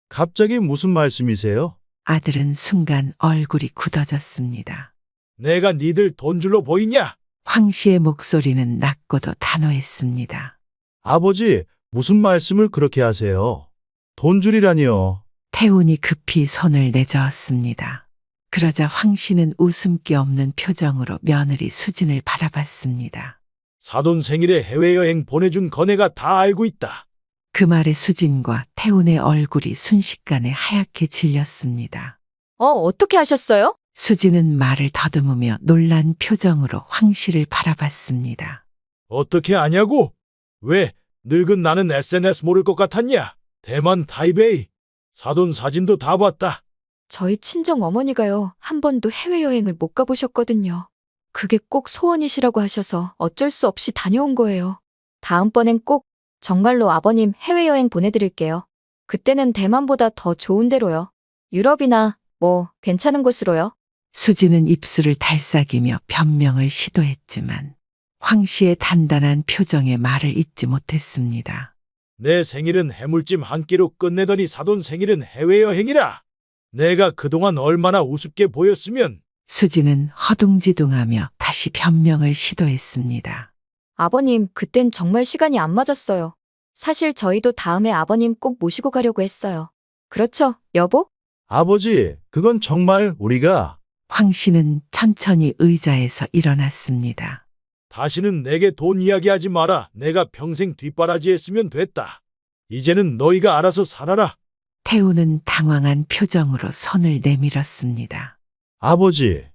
Speaker 2: 갑자기 무슨 말씀이세요?
Speaker 3: 아들은 순간 얼굴이 굳어졌습니다.
Speaker 2: 내가 니들 돈줄로 보이냐?
Speaker 3: 황 씨의 목소리는 낮고도 단호했습니다.
Speaker 2: 아버지, 무슨 말씀을 그렇게 하세요? 돈줄이라니요.
Speaker 3: 태훈이 급히 손을 내저었습니다. 그러자 황 씨는 웃음기 없는 표정으로 며느리 수진을 바라봤습니다.
Speaker 2: 사돈 생일에 해외여행 보내준 거네가 다 알고 있다.
Speaker 3: 그 말에 수진과 태훈의 얼굴이 순식간에 하얗게 질렸습니다.
Speaker 6: 어떻게 하셨어요?
Speaker 3: 수지는 말을 더듬으며 놀란 표정으로 황 씨를 바라봤습니다.
Speaker 2: 어떻게 아냐고? 왜 늙은 나는 SNS 모를 것 같았냐? 대만 타이베이 사돈 사진도 다 봤다.
Speaker 6: 저희 친정 어머니가요, 한 번도 해외여행을 못 가보셨거든요. 그게 꼭 소원이시라고 하셔서 어쩔 수 없이 다녀온 거예요. 다음번엔 꼭 정말로 아버님 해외여행 보내드릴게요. 그때는 대만보다 더 좋은 데로요. 유럽이나 뭐 괜찮은 곳으로요.
Speaker 3: 수지는 입술을 달싹이며 변명을 시도했지만 황 씨의 단단한 표정에 말을 잇지 못했습니다.
Speaker 2: 내 생일은 해물찜 한 끼로 끝내더니 사돈 생일은 해외여행이라. 내가 그동안 얼마나 우습게 보였으면.
Speaker 3: 수지는 허둥지둥하며 다시 변명을 시도했습니다.
Speaker 6: 아버님, 그땐 정말 시간이 안 맞았어요. 사실 저희도 다음에 아버님 꼭 모시고 가려고 했어요. 그렇죠, 여보?
Speaker 2: 아버지, 그건 정말 우리가.
Speaker 3: 황 씨는 천천히 의자에서 일어났습니다.
Speaker 2: 다시는 내게 돈 이야기하지 마라. 내가 평생 뒷바라지 했으면 됐다. 이제는 너희가 알아서 살아라.
Speaker 3: 태우는 당황한 표정으로 손을 내밀었습니다.
Speaker 2: 아버지,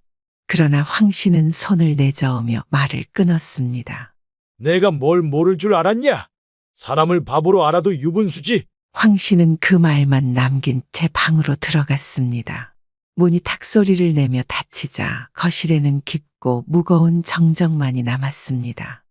Speaker 3: 그러나 황 씨는 손을 내저으며 말을 끊었습니다.
Speaker 2: 내가 뭘 모를 줄 알았냐? 사람을 바보로 알아도 유분수지.
Speaker 3: 황 씨는 그 말만 남긴 채 방으로 들어갔습니다. 문이 탁 소리를 내며 닫히자 거실에는 깊고 무거운 정적만이 남았습니다.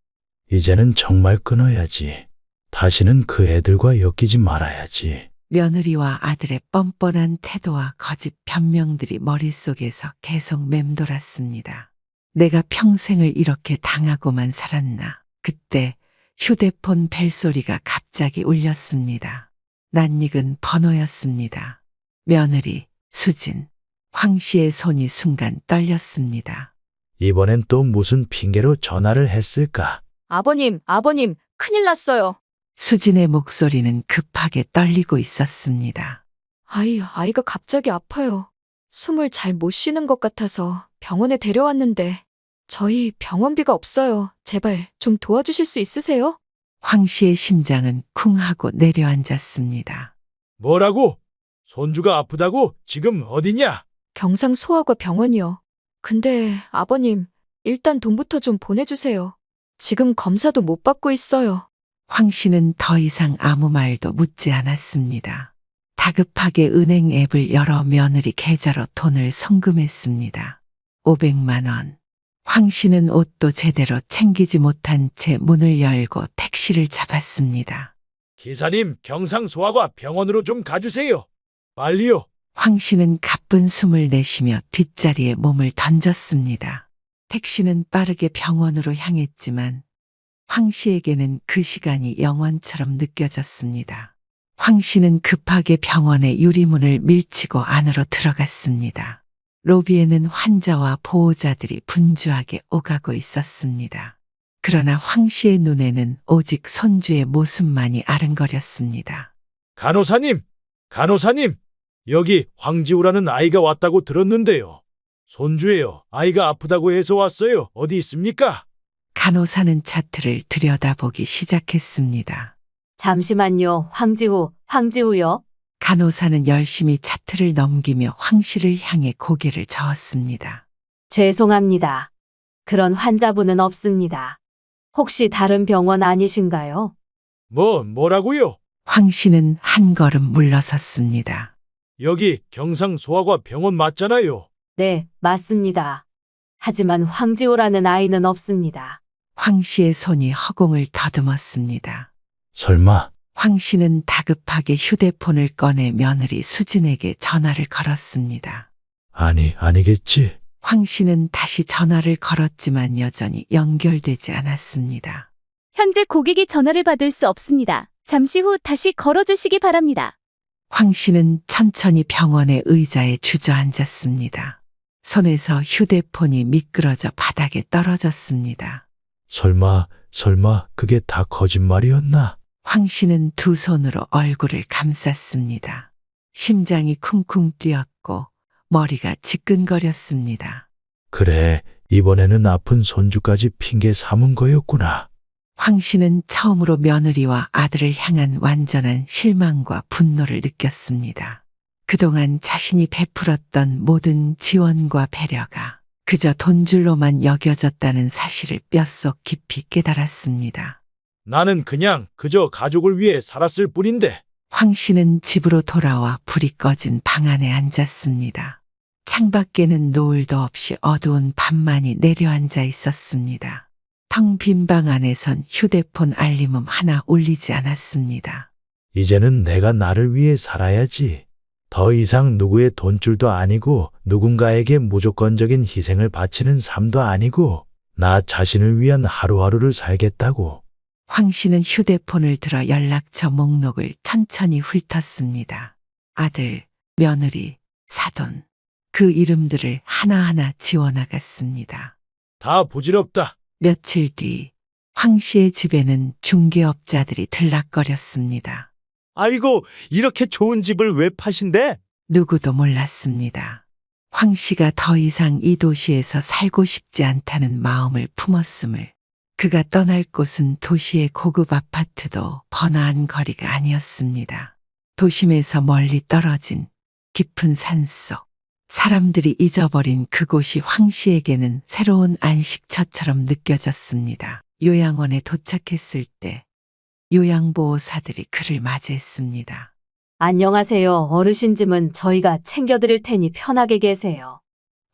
Speaker 2: 이제는 정말 끊어야지. 다시는 그 애들과 엮이지 말아야지.
Speaker 3: 며느리와 아들의 뻔뻔한 태도와 거짓 변명들이 머릿속에서 계속 맴돌았습니다. 내가 평생을 이렇게 당하고만 살았나. 그때 휴대폰 벨소리가 갑자기 울렸습니다. 낯익은 번호였습니다. 며느리, 수진. 황 씨의 손이 순간 떨렸습니다.
Speaker 2: 이번엔 또 무슨 핑계로 전화를 했을까?
Speaker 6: 아버님, 큰일 났어요.
Speaker 3: 수진의 목소리는 급하게 떨리고 있었습니다.
Speaker 6: 아이가 갑자기 아파요. 숨을 잘 못 쉬는 것 같아서 병원에 데려왔는데 저희 병원비가 없어요. 제발 좀 도와주실 수 있으세요?
Speaker 3: 황 씨의 심장은 쿵 하고 내려앉았습니다.
Speaker 2: 뭐라고? 손주가 아프다고? 지금 어디냐?
Speaker 6: 경상 소아과 병원이요. 근데 아버님, 일단 돈부터 좀 보내주세요. 지금 검사도 못 받고 있어요.
Speaker 3: 황 씨는 더 이상 아무 말도 묻지 않았습니다. 다급하게 은행 앱을 열어 며느리 계좌로 돈을 송금했습니다. 500만 원. 황 씨는 옷도 제대로 챙기지 못한 채 문을 열고 택시를 잡았습니다.
Speaker 2: 기사님, 경상소아과 병원으로 좀 가주세요. 빨리요.
Speaker 3: 황 씨는 가쁜 숨을 내쉬며 뒷자리에 몸을 던졌습니다. 택시는 빠르게 병원으로 향했지만 황 씨에게는 그 시간이 영원처럼 느껴졌습니다. 황 씨는 급하게 병원의 유리문을 밀치고 안으로 들어갔습니다. 로비에는 환자와 보호자들이 분주하게 오가고 있었습니다. 그러나 황 씨의 눈에는 오직 손주의 모습만이 아른거렸습니다.
Speaker 2: 간호사님, 여기 황지우라는 아이가 왔다고 들었는데요. 손주예요. 아이가 아프다고 해서 왔어요. 어디 있습니까?
Speaker 3: 간호사는 차트를 들여다보기 시작했습니다.
Speaker 12: 잠시만요. 황지우요?
Speaker 3: 간호사는 열심히 차트를 넘기며 황 씨를 향해 고개를 저었습니다.
Speaker 12: 죄송합니다. 그런 환자분은 없습니다. 혹시 다른 병원 아니신가요?
Speaker 2: 뭐라고요?
Speaker 3: 황 씨는 한 걸음 물러섰습니다.
Speaker 2: 여기 경상소아과 병원 맞잖아요.
Speaker 12: 네, 맞습니다. 하지만 황지우라는 아이는 없습니다.
Speaker 3: 황 씨의 손이 허공을 더듬었습니다.
Speaker 2: 설마.
Speaker 3: 황 씨는 다급하게 휴대폰을 꺼내 며느리 수진에게 전화를 걸었습니다.
Speaker 2: 아니겠지.
Speaker 3: 황 씨는 다시 전화를 걸었지만 여전히 연결되지 않았습니다.
Speaker 13: 현재 고객이 전화를 받을 수 없습니다. 잠시 후 다시 걸어주시기 바랍니다.
Speaker 3: 황 씨는 천천히 병원의 의자에 주저앉았습니다. 손에서 휴대폰이 미끄러져 바닥에 떨어졌습니다.
Speaker 2: 설마 그게 다 거짓말이었나?
Speaker 3: 황 씨는 두 손으로 얼굴을 감쌌습니다. 심장이 쿵쿵 뛰었고 머리가 지끈거렸습니다.
Speaker 2: 그래, 이번에는 아픈 손주까지 핑계 삼은 거였구나.
Speaker 3: 황 씨는 처음으로 며느리와 아들을 향한 완전한 실망과 분노를 느꼈습니다. 그동안 자신이 베풀었던 모든 지원과 배려가 그저 돈줄로만 여겨졌다는 사실을 뼛속 깊이 깨달았습니다.
Speaker 2: 나는 그냥 그저 가족을 위해 살았을 뿐인데.
Speaker 3: 황 씨는 집으로 돌아와 불이 꺼진 방 안에 앉았습니다. 창밖에는 노을도 없이 어두운 밤만이 내려앉아 있었습니다. 텅 빈 방 안에선 휴대폰 알림음 하나 울리지 않았습니다.
Speaker 2: 이제는 내가 나를 위해 살아야지. 더 이상 누구의 돈줄도 아니고 누군가에게 무조건적인 희생을 바치는 삶도 아니고 나 자신을 위한 하루하루를 살겠다고.
Speaker 3: 황 씨는 휴대폰을 들어 연락처 목록을 천천히 훑었습니다. 아들, 며느리, 사돈. 그 이름들을 하나하나 지워나갔습니다.
Speaker 2: 다 부질없다.
Speaker 3: 며칠 뒤 황 씨의 집에는 중개업자들이 들락거렸습니다.
Speaker 11: 아이고, 이렇게 좋은 집을 왜 파신대?
Speaker 3: 누구도 몰랐습니다. 황 씨가 더 이상 이 도시에서 살고 싶지 않다는 마음을 품었음을. 그가 떠날 곳은 도시의 고급 아파트도 번화한 거리가 아니었습니다. 도심에서 멀리 떨어진 깊은 산속. 사람들이 잊어버린 그곳이 황 씨에게는 새로운 안식처처럼 느껴졌습니다. 요양원에 도착했을 때 요양보호사들이 그를 맞이했습니다.
Speaker 12: 안녕하세요. 어르신 짐은 저희가 챙겨드릴 테니 편하게 계세요.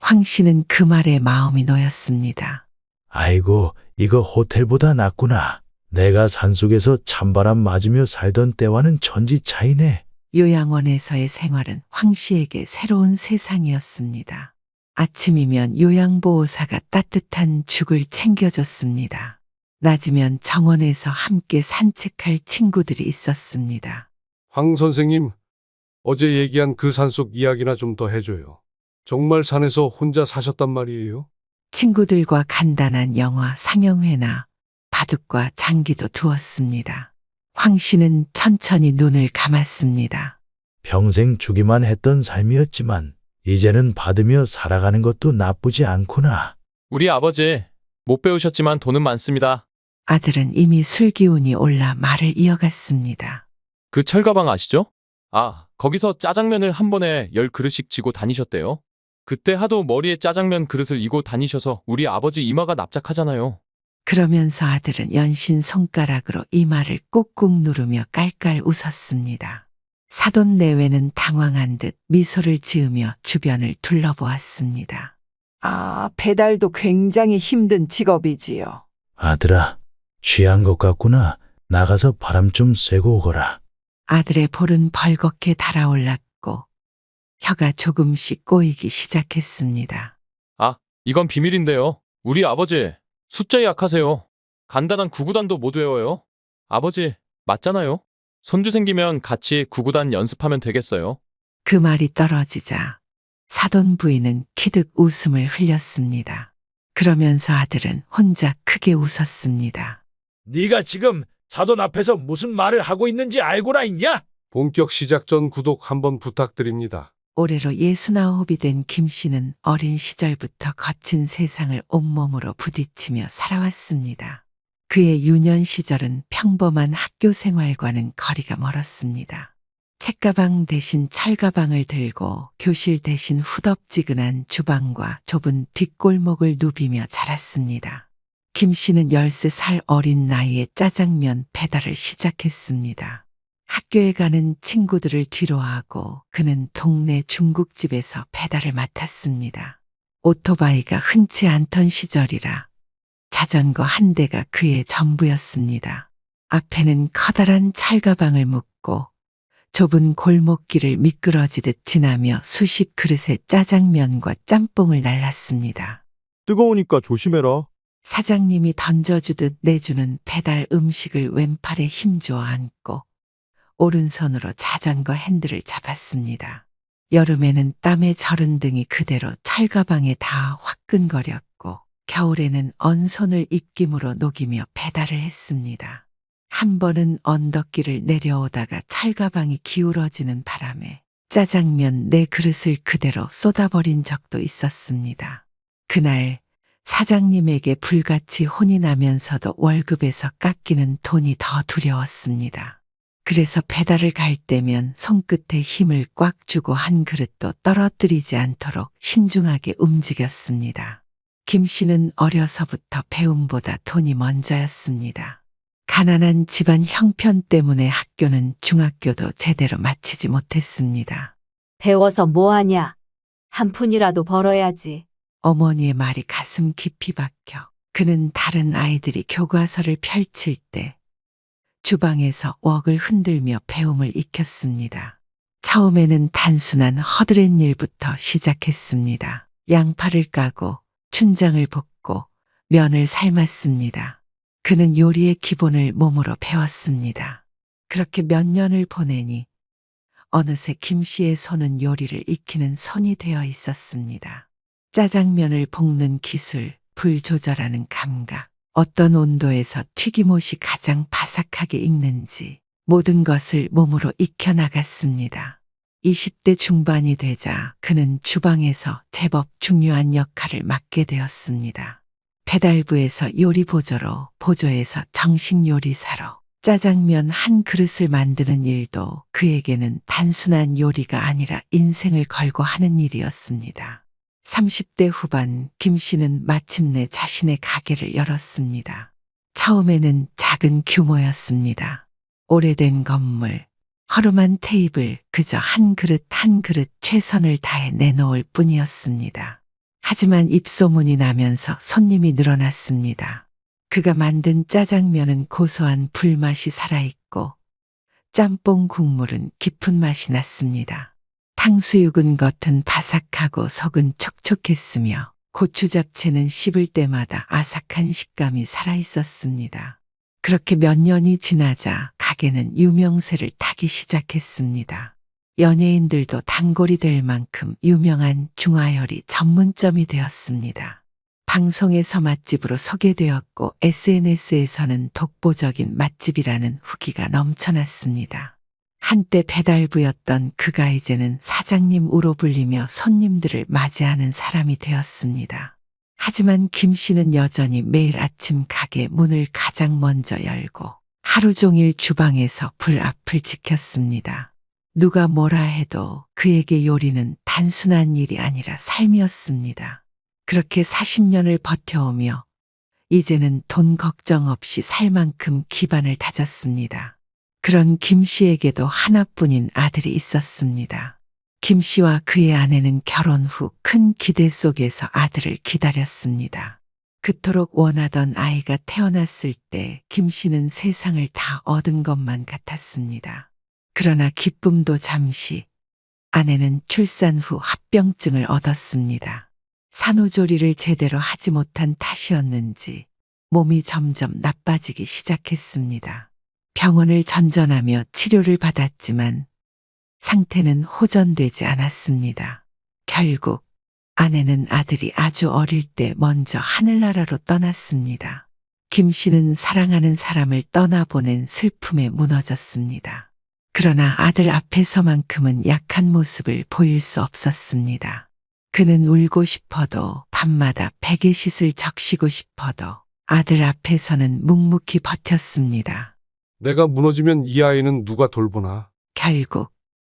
Speaker 3: 황 씨는 그 말에 마음이 놓였습니다.
Speaker 2: 아이고, 이거 호텔보다 낫구나. 내가 산속에서 찬바람 맞으며 살던 때와는 천지 차이네.
Speaker 3: 요양원에서의 생활은 황 씨에게 새로운 세상이었습니다. 아침이면 요양보호사가 따뜻한 죽을 챙겨줬습니다. 낮이면 정원에서 함께 산책할 친구들이 있었습니다.
Speaker 4: 황 선생님, 어제 얘기한 그 산속 이야기나 좀 더 해줘요. 정말 산에서 혼자 사셨단 말이에요?
Speaker 3: 친구들과 간단한 영화 상영회나 바둑과 장기도 두었습니다. 황 씨는 천천히 눈을 감았습니다.
Speaker 2: 평생 주기만 했던 삶이었지만 이제는 받으며 살아가는 것도 나쁘지 않구나.
Speaker 1: 우리 아버지 못 배우셨지만 돈은 많습니다.
Speaker 3: 아들은 이미 술 기운이 올라 말을 이어갔습니다.
Speaker 1: 그 철가방 아시죠? 아, 거기서 짜장면을 한 번에 10그릇씩 지고 다니셨대요. 그때 하도 머리에 짜장면 그릇을 이고 다니셔서 우리 아버지 이마가 납작하잖아요.
Speaker 3: 그러면서 아들은 연신 손가락으로 이마를 꾹꾹 누르며 깔깔 웃었습니다. 사돈 내외는 당황한 듯 미소를 지으며 주변을 둘러보았습니다. 아, 배달도 굉장히 힘든 직업이지요.
Speaker 2: 아들아, 취한 것 같구나. 나가서 바람 좀 쐬고 오거라.
Speaker 3: 아들의 볼은 벌겋게 달아올랐고 혀가 조금씩 꼬이기 시작했습니다.
Speaker 1: 아, 이건 비밀인데요. 우리 아버지 숫자에 약하세요. 간단한 구구단도 못 외워요. 아버지, 맞잖아요. 손주 생기면 같이 구구단 연습하면 되겠어요.
Speaker 3: 그 말이 떨어지자 사돈 부인은 키득 웃음을 흘렸습니다. 그러면서 아들은 혼자 크게 웃었습니다.
Speaker 2: 네가 지금 사돈 앞에서 무슨 말을 하고 있는지 알고나 있냐?
Speaker 4: 본격 시작 전 구독 한번 부탁드립니다.
Speaker 3: 올해로 69이 된 김 씨는 어린 시절부터 거친 세상을 온몸으로 부딪히며 살아왔습니다. 그의 유년 시절은 평범한 학교 생활과는 거리가 멀었습니다. 책가방 대신 철가방을 들고 교실 대신 후덥지근한 주방과 좁은 뒷골목을 누비며 자랐습니다. 김 씨는 13살 어린 나이에 짜장면 배달을 시작했습니다. 학교에 가는 친구들을 뒤로하고 그는 동네 중국집에서 배달을 맡았습니다. 오토바이가 흔치 않던 시절이라 자전거 한 대가 그의 전부였습니다. 앞에는 커다란 철가방을 묶고 좁은 골목길을 미끄러지듯 지나며 수십 그릇의 짜장면과 짬뽕을 날랐습니다.
Speaker 11: 뜨거우니까 조심해라.
Speaker 3: 사장님이 던져주듯 내주는 배달 음식을 왼팔에 힘주어 안고 오른손으로 자전거 핸들을 잡았습니다. 여름에는 땀에 절은 등이 그대로 철가방에 다 화끈거렸고 겨울에는 언손을 입김으로 녹이며 배달을 했습니다. 한 번은 언덕길을 내려오다가 철가방이 기울어지는 바람에 짜장면 4그릇을 그대로 쏟아버린 적도 있었습니다. 그날 사장님에게 불같이 혼이 나면서도 월급에서 깎이는 돈이 더 두려웠습니다. 그래서 배달을 갈 때면 손끝에 힘을 꽉 주고 한 그릇도 떨어뜨리지 않도록 신중하게 움직였습니다. 김 씨는 어려서부터 배움보다 돈이 먼저였습니다. 가난한 집안 형편 때문에 학교는 중학교도 제대로 마치지 못했습니다.
Speaker 12: 배워서 뭐하냐? 한 푼이라도 벌어야지.
Speaker 3: 어머니의 말이 가슴 깊이 박혀 그는 다른 아이들이 교과서를 펼칠 때 주방에서 웍을 흔들며 배움을 익혔습니다. 처음에는 단순한 허드렛 일부터 시작했습니다. 양파를 까고 춘장을 볶고 면을 삶았습니다. 그는 요리의 기본을 몸으로 배웠습니다. 그렇게 몇 년을 보내니 어느새 김 씨의 손은 요리를 익히는 손이 되어 있었습니다. 짜장면을 볶는 기술, 불 조절하는 감각, 어떤 온도에서 튀김옷이 가장 바삭하게 익는지 모든 것을 몸으로 익혀나갔습니다. 20대 중반이 되자 그는 주방에서 제법 중요한 역할을 맡게 되었습니다. 배달부에서 요리 보조로, 보조에서 정식 요리사로, 짜장면 한 그릇을 만드는 일도 그에게는 단순한 요리가 아니라 인생을 걸고 하는 일이었습니다. 30대 후반 김 씨는 마침내 자신의 가게를 열었습니다. 처음에는 작은 규모였습니다. 오래된 건물, 허름한 테이블, 그저 한 그릇 한 그릇 최선을 다해 내놓을 뿐이었습니다. 하지만 입소문이 나면서 손님이 늘어났습니다. 그가 만든 짜장면은 고소한 불맛이 살아있고 짬뽕 국물은 깊은 맛이 났습니다. 탕수육은 겉은 바삭하고 속은 촉촉했으며 고추 잡채는 씹을 때마다 아삭한 식감이 살아있었습니다. 그렇게 몇 년이 지나자 가게는 유명세를 타기 시작했습니다. 연예인들도 단골이 될 만큼 유명한 중화요리 전문점이 되었습니다. 방송에서 맛집으로 소개되었고 SNS에서는 독보적인 맛집이라는 후기가 넘쳐났습니다. 한때 배달부였던 그가 이제는 사장님으로 불리며 손님들을 맞이하는 사람이 되었습니다. 하지만 김 씨는 여전히 매일 아침 가게 문을 가장 먼저 열고 하루 종일 주방에서 불 앞을 지켰습니다. 누가 뭐라 해도 그에게 요리는 단순한 일이 아니라 삶이었습니다. 그렇게 40년을 버텨오며 이제는 돈 걱정 없이 살 만큼 기반을 다졌습니다. 그런 김 씨에게도 하나뿐인 아들이 있었습니다. 김 씨와 그의 아내는 결혼 후 큰 기대 속에서 아들을 기다렸습니다. 그토록 원하던 아이가 태어났을 때 김 씨는 세상을 다 얻은 것만 같았습니다. 그러나 기쁨도 잠시, 아내는 출산 후 합병증을 얻었습니다. 산후조리를 제대로 하지 못한 탓이었는지 몸이 점점 나빠지기 시작했습니다. 병원을 전전하며 치료를 받았지만 상태는 호전되지 않았습니다. 결국 아내는 아들이 아주 어릴 때 먼저 하늘나라로 떠났습니다. 김 씨는 사랑하는 사람을 떠나보낸 슬픔에 무너졌습니다. 그러나 아들 앞에서만큼은 약한 모습을 보일 수 없었습니다. 그는 울고 싶어도 밤마다 베개싯을 적시고 싶어도 아들 앞에서는 묵묵히 버텼습니다.
Speaker 4: 내가 무너지면 이 아이는 누가 돌보나?
Speaker 3: 결국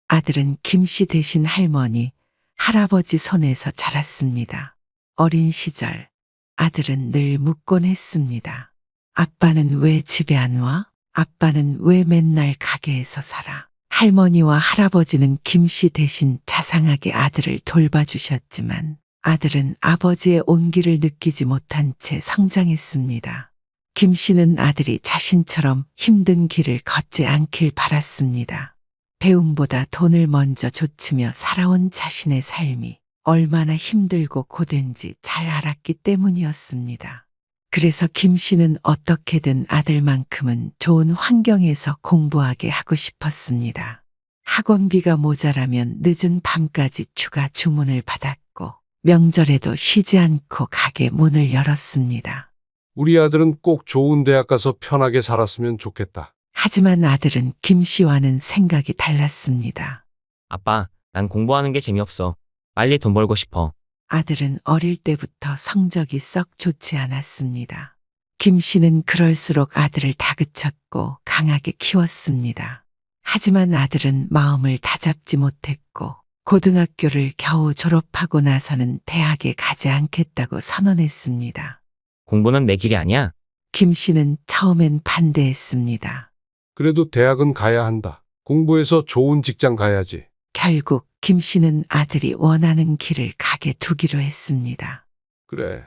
Speaker 3: 아들은 김 씨 대신 할머니, 할아버지 손에서 자랐습니다. 어린 시절 아들은 늘 묻곤 했습니다. 아빠는 왜 집에 안 와? 아빠는 왜 맨날 가게에서 살아? 할머니와 할아버지는 김 씨 대신 자상하게 아들을 돌봐주셨지만 아들은 아버지의 온기를 느끼지 못한 채 성장했습니다. 김 씨는 아들이 자신처럼 힘든 길을 걷지 않길 바랐습니다. 배움보다 돈을 먼저 좇으며 살아온 자신의 삶이 얼마나 힘들고 고된지 잘 알았기 때문이었습니다. 그래서 김 씨는 어떻게든 아들만큼은 좋은 환경에서 공부하게 하고 싶었습니다. 학원비가 모자라면 늦은 밤까지 추가 주문을 받았고 명절에도 쉬지 않고 가게 문을 열었습니다.
Speaker 4: 우리 아들은 꼭 좋은 대학 가서 편하게 살았으면 좋겠다.
Speaker 3: 하지만 아들은 김 씨와는 생각이 달랐습니다.
Speaker 14: 아빠, 난 공부하는 게 재미없어. 빨리 돈 벌고 싶어.
Speaker 3: 아들은 어릴 때부터 성적이 썩 좋지 않았습니다. 김 씨는 그럴수록 아들을 다그쳤고 강하게 키웠습니다. 하지만 아들은 마음을 다잡지 못했고 고등학교를 겨우 졸업하고 나서는 대학에 가지 않겠다고 선언했습니다.
Speaker 14: 공부는 내 길이 아니야.
Speaker 3: 김 씨는 처음엔 반대했습니다.
Speaker 4: 그래도 대학은 가야 한다. 공부해서 좋은 직장 가야지.
Speaker 3: 결국 김 씨는 아들이 원하는 길을 가게 두기로 했습니다.
Speaker 4: 그래.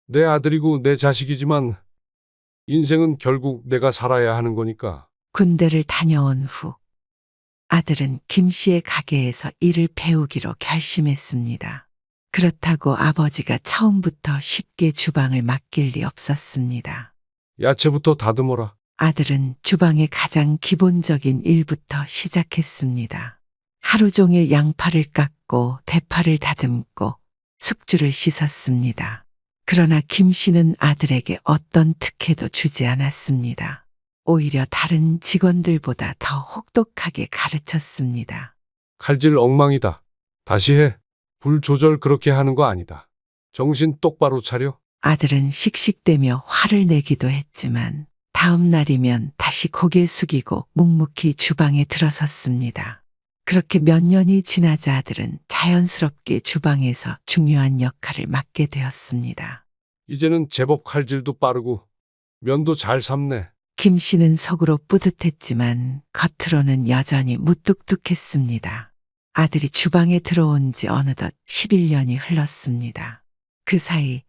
Speaker 4: 내 아들이고 내 자식이지만 인생은 결국 내가 살아야 하는 거니까.
Speaker 3: 군대를 다녀온 후 아들은 김 씨의 가게에서 일을 배우기로 결심했습니다. 그렇다고 아버지가 처음부터 쉽게 주방을 맡길 리 없었습니다.
Speaker 4: 야채부터 다듬어라.
Speaker 3: 아들은 주방의 가장 기본적인 일부터 시작했습니다. 하루 종일 양파를 깎고 대파를 다듬고 숙주를 씻었습니다. 그러나 김 씨는 아들에게 어떤 특혜도 주지 않았습니다. 오히려 다른 직원들보다 더 혹독하게 가르쳤습니다.
Speaker 4: 칼질 엉망이다. 다시 해. 불 조절 그렇게 하는 거 아니다. 정신 똑바로 차려.
Speaker 3: 아들은 씩씩대며 화를 내기도 했지만 다음 날이면 다시 고개 숙이고 묵묵히 주방에 들어섰습니다. 그렇게 몇 년이 지나자 아들은 자연스럽게 주방에서 중요한 역할을 맡게 되었습니다.
Speaker 4: 이제는 제법 칼질도 빠르고 면도 잘 삶네.
Speaker 3: 김 씨는 속으로 뿌듯했지만 겉으로는 여전히 무뚝뚝했습니다. 아들이 주방에 들어온 지 어느덧 11년이 흘렀습니다. 그 사이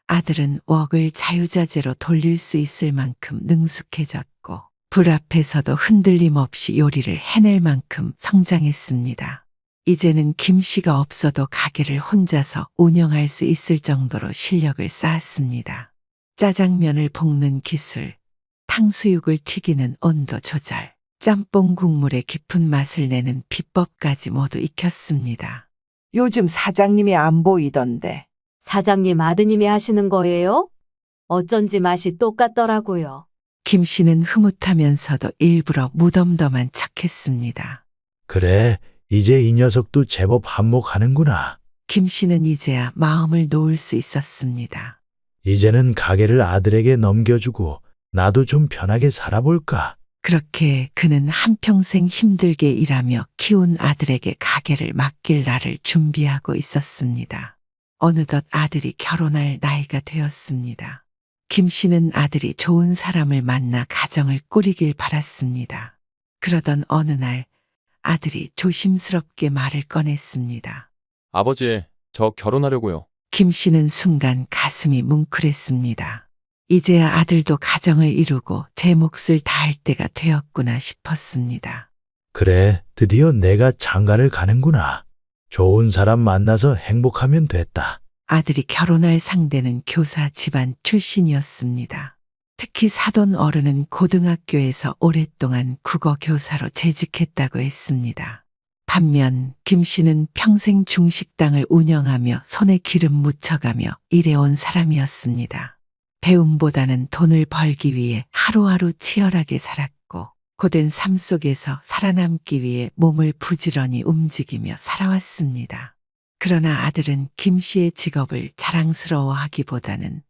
Speaker 3: 아들은 웍을 자유자재로 돌릴 수 있을 만큼 능숙해졌고 불 앞에서도 흔들림 없이 요리를 해낼 만큼 성장했습니다. 이제는 김 씨가 없어도 가게를 혼자서 운영할 수 있을 정도로 실력을 쌓았습니다. 짜장면을 볶는 기술, 탕수육을 튀기는 온도 조절, 짬뽕 국물의 깊은 맛을 내는 비법까지 모두 익혔습니다.
Speaker 12: 요즘 사장님이 안 보이던데.
Speaker 7: 사장님 아드님이 하시는 거예요? 어쩐지 맛이 똑같더라고요.
Speaker 3: 김 씨는 흐뭇하면서도 일부러 무덤덤한 척했습니다.
Speaker 2: 그래, 이제 이 녀석도 제법 한몫하는구나.
Speaker 3: 김 씨는 이제야 마음을 놓을 수 있었습니다.
Speaker 2: 이제는 가게를 아들에게 넘겨주고 나도 좀 편하게 살아볼까.
Speaker 3: 그렇게 그는 한평생 힘들게 일하며 키운 아들에게 가게를 맡길 날을 준비하고 있었습니다. 어느덧 아들이 결혼할 나이가 되었습니다. 김 씨는 아들이 좋은 사람을 만나 가정을 꾸리길 바랐습니다. 그러던 어느 날 아들이 조심스럽게 말을 꺼냈습니다.
Speaker 1: 아버지, 저 결혼하려고요.
Speaker 3: 김 씨는 순간 가슴이 뭉클했습니다. 이제야 아들도 가정을 이루고 제 몫을 다할 때가 되었구나 싶었습니다.
Speaker 2: 그래, 드디어 내가 장가를 가는구나. 좋은 사람 만나서 행복하면 됐다.
Speaker 3: 아들이 결혼할 상대는 교사 집안 출신이었습니다. 특히 사돈 어른은 고등학교에서 오랫동안 국어 교사로 재직했다고 했습니다. 반면 김 씨는 평생 중식당을 운영하며 손에 기름 묻혀가며 일해온 사람이었습니다. 배움보다는 돈을 벌기 위해 하루하루 치열하게 살았고 고된 삶 속에서 살아남기 위해 몸을 부지런히 움직이며 살아왔습니다. 그러나 아들은 김 씨의 직업을 자랑스러워하기보다는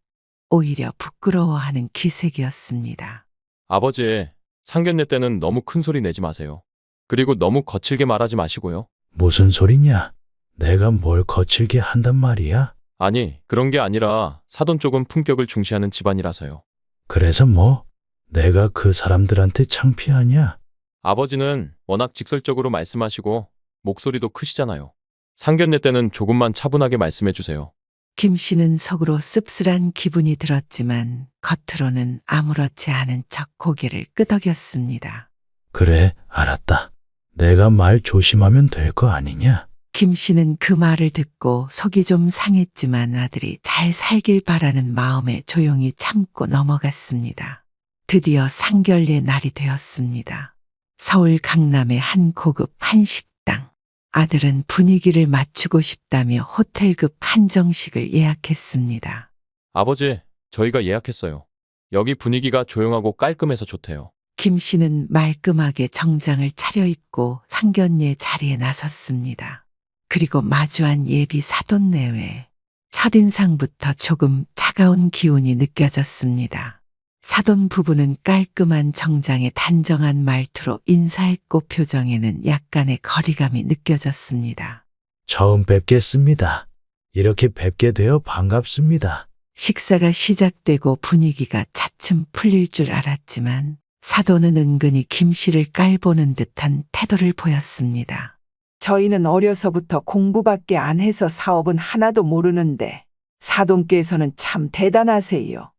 Speaker 3: 오히려 부끄러워하는 기색이었습니다.
Speaker 1: 아버지, 상견례 때는 너무 큰 소리 내지 마세요. 그리고 너무 거칠게 말하지 마시고요.
Speaker 2: 무슨 소리냐? 내가 뭘 거칠게 한단 말이야?
Speaker 1: 아니, 그런 게 아니라 사돈 쪽은 품격을 중시하는 집안이라서요.
Speaker 2: 그래서 뭐? 내가 그 사람들한테 창피하냐?
Speaker 1: 아버지는 워낙 직설적으로 말씀하시고 목소리도 크시잖아요. 상견례 때는 조금만 차분하게 말씀해 주세요.
Speaker 3: 김 씨는 속으로 씁쓸한 기분이 들었지만 겉으로는 아무렇지 않은 척 고개를 끄덕였습니다.
Speaker 2: 그래, 알았다. 내가 말 조심하면 될 거 아니냐?
Speaker 3: 김 씨는 그 말을 듣고 속이 좀 상했지만 아들이 잘 살길 바라는 마음에 조용히 참고 넘어갔습니다. 드디어 상견례 날이 되었습니다. 서울 강남의 한 고급 한식당. 아들은 분위기를 맞추고 싶다며 호텔급 한정식을 예약했습니다.
Speaker 1: 아버지, 저희가 예약했어요. 여기 분위기가 조용하고 깔끔해서 좋대요.
Speaker 3: 김 씨는 말끔하게 정장을 차려입고 상견례 자리에 나섰습니다. 그리고 마주한 예비 사돈 내외. 첫인상부터 조금 차가운 기운이 느껴졌습니다. 사돈 부부는 깔끔한 정장에 단정한 말투로 인사했고 표정에는 약간의 거리감이 느껴졌습니다.
Speaker 2: 처음 뵙겠습니다. 이렇게 뵙게 되어 반갑습니다.
Speaker 3: 식사가 시작되고 분위기가 차츰 풀릴 줄 알았지만 사돈은 은근히 김 씨를 깔보는 듯한 태도를 보였습니다.
Speaker 15: 저희는 어려서부터 공부밖에 안 해서 사업은 하나도 모르는데 사돈께서는 참 대단하세요.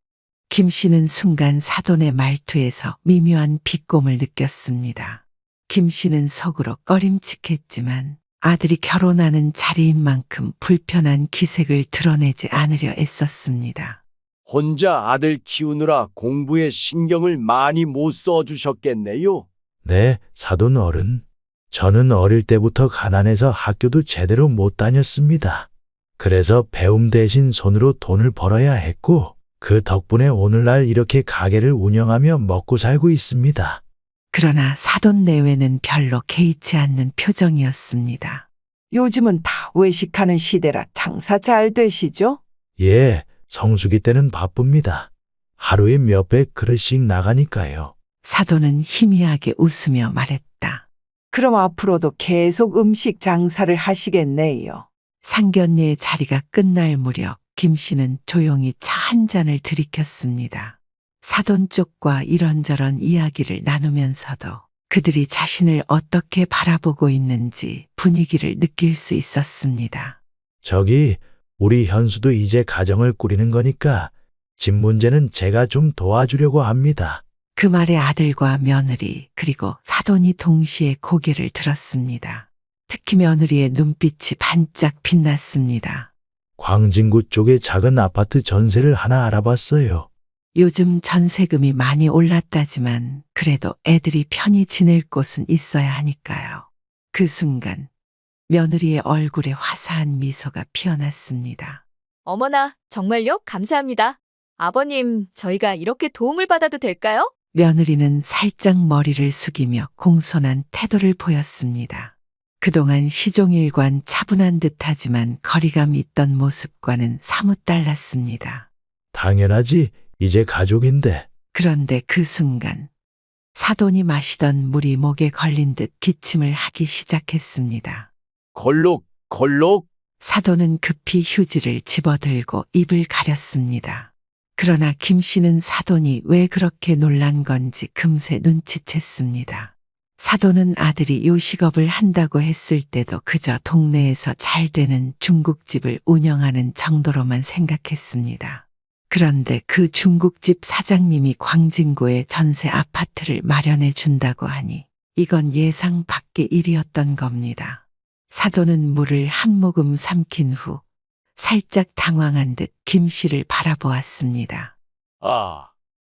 Speaker 3: 김 씨는 순간 사돈의 말투에서 미묘한 비꼼을 느꼈습니다. 김 씨는 속으로 꺼림칙했지만 아들이 결혼하는 자리인 만큼 불편한 기색을 드러내지 않으려 애썼습니다.
Speaker 5: 혼자 아들 키우느라 공부에 신경을 많이 못 써주셨겠네요.
Speaker 2: 네, 사돈 어른. 저는 어릴 때부터 가난해서 학교도 제대로 못 다녔습니다. 그래서 배움 대신 손으로 돈을 벌어야 했고, 그 덕분에 오늘날 이렇게 가게를 운영하며 먹고 살고 있습니다.
Speaker 3: 그러나 사돈 내외는 별로 개의치 않는 표정이었습니다.
Speaker 15: 요즘은 다 외식하는 시대라 장사 잘 되시죠?
Speaker 2: 예, 성수기 때는 바쁩니다. 하루에 몇백 그릇씩 나가니까요.
Speaker 3: 사돈은 희미하게 웃으며 말했다.
Speaker 15: 그럼 앞으로도 계속 음식 장사를 하시겠네요.
Speaker 3: 상견례의 자리가 끝날 무렵 김 씨는 조용히 차 한 잔을 들이켰습니다. 사돈 쪽과 이런저런 이야기를 나누면서도 그들이 자신을 어떻게 바라보고 있는지 분위기를 느낄 수 있었습니다.
Speaker 2: 저기, 우리 현수도 이제 가정을 꾸리는 거니까 집 문제는 제가 좀 도와주려고 합니다.
Speaker 3: 그 말에 아들과 며느리 그리고 사돈이 동시에 고개를 들었습니다. 특히 며느리의 눈빛이 반짝 빛났습니다.
Speaker 2: 광진구 쪽에 작은 아파트 전세를 하나 알아봤어요.
Speaker 3: 요즘 전세금이 많이 올랐다지만 그래도 애들이 편히 지낼 곳은 있어야 하니까요. 그 순간 며느리의 얼굴에 화사한 미소가 피어났습니다.
Speaker 6: 어머나, 정말요? 감사합니다. 아버님, 저희가 이렇게 도움을 받아도 될까요?
Speaker 3: 며느리는 살짝 머리를 숙이며 공손한 태도를 보였습니다. 그동안 시종일관 차분한 듯하지만 거리감이 있던 모습과는 사뭇 달랐습니다.
Speaker 2: 당연하지, 이제 가족인데.
Speaker 3: 그런데 그 순간 사돈이 마시던 물이 목에 걸린 듯 기침을 하기 시작했습니다.
Speaker 5: 걸록.
Speaker 3: 사돈은 급히 휴지를 집어들고 입을 가렸습니다. 그러나 김 씨는 사돈이 왜 그렇게 놀란 건지 금세 눈치챘습니다. 사돈은 아들이 요식업을 한다고 했을 때도 그저 동네에서 잘 되는 중국집을 운영하는 정도로만 생각했습니다. 그런데 그 중국집 사장님이 광진구에 전세 아파트를 마련해 준다고 하니 이건 예상 밖의 일이었던 겁니다. 사돈은 물을 한 모금 삼킨 후 살짝 당황한 듯 김 씨를 바라보았습니다.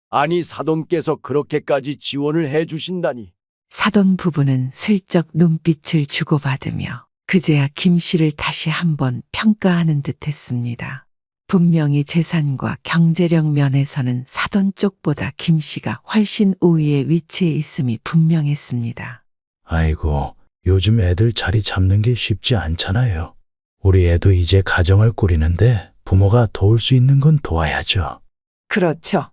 Speaker 5: 아니 사돈께서 그렇게까지 지원을 해주신다니.
Speaker 3: 사돈 부부는 슬쩍 눈빛을 주고받으며 그제야 김 씨를 다시 한번 평가하는 듯 했습니다. 분명히 재산과 경제력 면에서는 사돈 쪽보다 김 씨가 훨씬 우위에 위치해 있음이 분명했습니다.
Speaker 2: 아이고, 요즘 애들 자리 잡는 게 쉽지 않잖아요. 우리 애도 이제 가정을 꾸리는데 부모가 도울 수 있는 건 도와야죠.
Speaker 15: 그렇죠.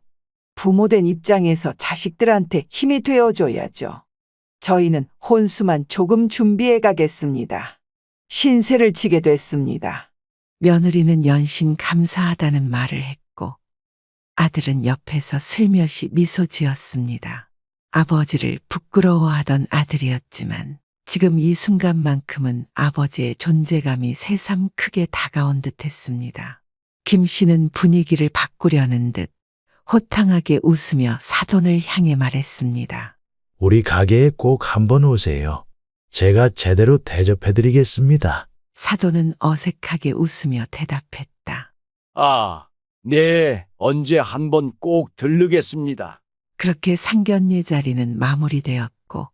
Speaker 15: 부모된 입장에서 자식들한테 힘이 되어줘야죠. 저희는 혼수만 조금 준비해 가겠습니다. 신세를 지게 됐습니다.
Speaker 3: 며느리는 연신 감사하다는 말을 했고 아들은 옆에서 슬며시 미소 지었습니다. 아버지를 부끄러워하던 아들이었지만 지금 이 순간만큼은 아버지의 존재감이 새삼 크게 다가온 듯했습니다. 김 씨는 분위기를 바꾸려는 듯 호탕하게 웃으며 사돈을 향해 말했습니다.
Speaker 2: 우리 가게에 꼭 한번 오세요. 제가 제대로 대접해드리겠습니다.
Speaker 3: 사돈은 어색하게 웃으며 대답했다.
Speaker 5: 네, 언제 한번 꼭 들르겠습니다.
Speaker 3: 그렇게 상견례 자리는 마무리되었고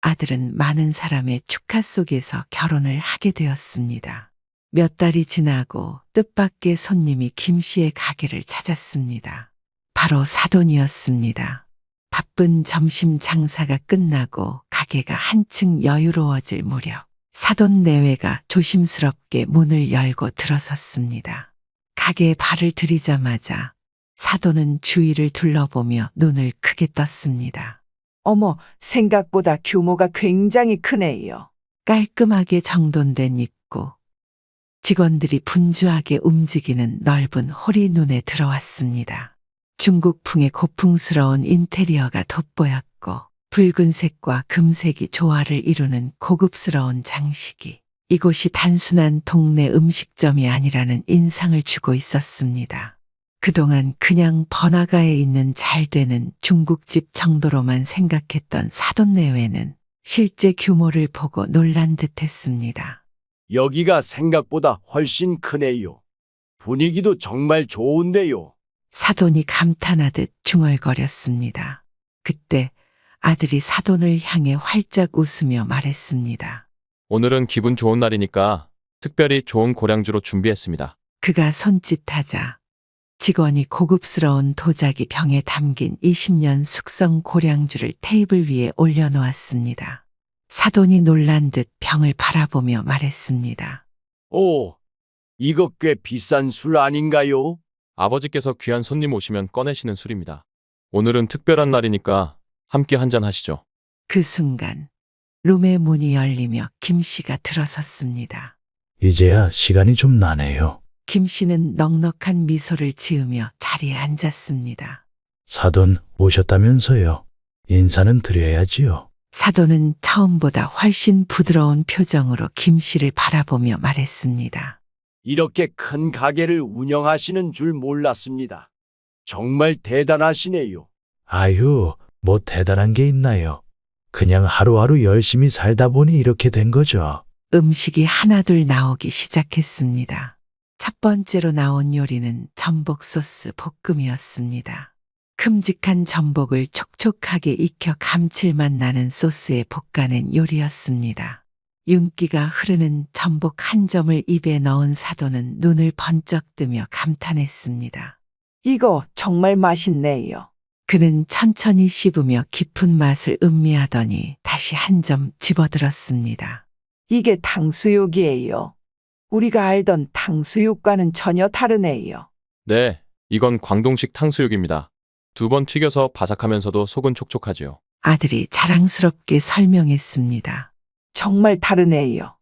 Speaker 3: 아들은 많은 사람의 축하 속에서 결혼을 하게 되었습니다. 몇 달이 지나고 뜻밖의 손님이 김 씨의 가게를 찾았습니다. 바로 사돈이었습니다. 바쁜 점심 장사가 끝나고 가게가 한층 여유로워질 무렵 사돈 내외가 조심스럽게 문을 열고 들어섰습니다. 가게에 발을 들이자마자 사돈은 주위를 둘러보며 눈을 크게 떴습니다.
Speaker 15: 어머, 생각보다 규모가 굉장히 크네요.
Speaker 3: 깔끔하게 정돈된 입구. 직원들이 분주하게 움직이는 넓은 홀이 눈에 들어왔습니다. 중국풍의 고풍스러운 인테리어가 돋보였고 붉은색과 금색이 조화를 이루는 고급스러운 장식이 이곳이 단순한 동네 음식점이 아니라는 인상을 주고 있었습니다. 그동안 그냥 번화가에 있는 잘 되는 중국집 정도로만 생각했던 사돈 내외는 실제 규모를 보고 놀란 듯 했습니다.
Speaker 5: 여기가 생각보다 훨씬 크네요. 분위기도 정말 좋은데요.
Speaker 3: 사돈이 감탄하듯 중얼거렸습니다. 그때 아들이 사돈을 향해 활짝 웃으며 말했습니다.
Speaker 1: 오늘은 기분 좋은 날이니까 특별히 좋은 고량주로 준비했습니다.
Speaker 3: 그가 손짓하자 직원이 고급스러운 도자기 병에 담긴 20년 숙성 고량주를 테이블 위에 올려놓았습니다. 사돈이 놀란 듯 병을 바라보며 말했습니다.
Speaker 5: 오, 이거 꽤 비싼 술 아닌가요?
Speaker 1: 아버지께서 귀한 손님 오시면 꺼내시는 술입니다. 오늘은 특별한 날이니까 함께 한잔 하시죠.
Speaker 3: 그 순간 룸의 문이 열리며 김 씨가 들어섰습니다.
Speaker 2: 이제야 시간이 좀 나네요.
Speaker 3: 김 씨는 넉넉한 미소를 지으며 자리에 앉았습니다.
Speaker 2: 사돈 오셨다면서요. 인사는 드려야지요.
Speaker 3: 사돈은 처음보다 훨씬 부드러운 표정으로 김 씨를 바라보며 말했습니다.
Speaker 5: 이렇게 큰 가게를 운영하시는 줄 몰랐습니다. 정말 대단하시네요.
Speaker 2: 아유, 뭐 대단한 게 있나요? 그냥 하루하루 열심히 살다 보니 이렇게 된 거죠.
Speaker 3: 음식이 하나둘 나오기 시작했습니다. 첫 번째로 나온 요리는 전복 소스 볶음이었습니다. 큼직한 전복을 촉촉하게 익혀 감칠맛 나는 소스에 볶아낸 요리였습니다. 윤기가 흐르는 전복 한 점을 입에 넣은 사돈은 눈을 번쩍 뜨며 감탄했습니다.
Speaker 15: 이거 정말 맛있네요.
Speaker 3: 그는 천천히 씹으며 깊은 맛을 음미하더니 다시 한 점 집어들었습니다.
Speaker 15: 이게 탕수육이에요. 우리가 알던 탕수육과는 전혀 다르네요.
Speaker 1: 네, 이건 광동식 탕수육입니다. 2번 튀겨서 바삭하면서도 속은 촉촉하지요.
Speaker 3: 아들이 자랑스럽게 설명했습니다.
Speaker 15: 정말 다르네요.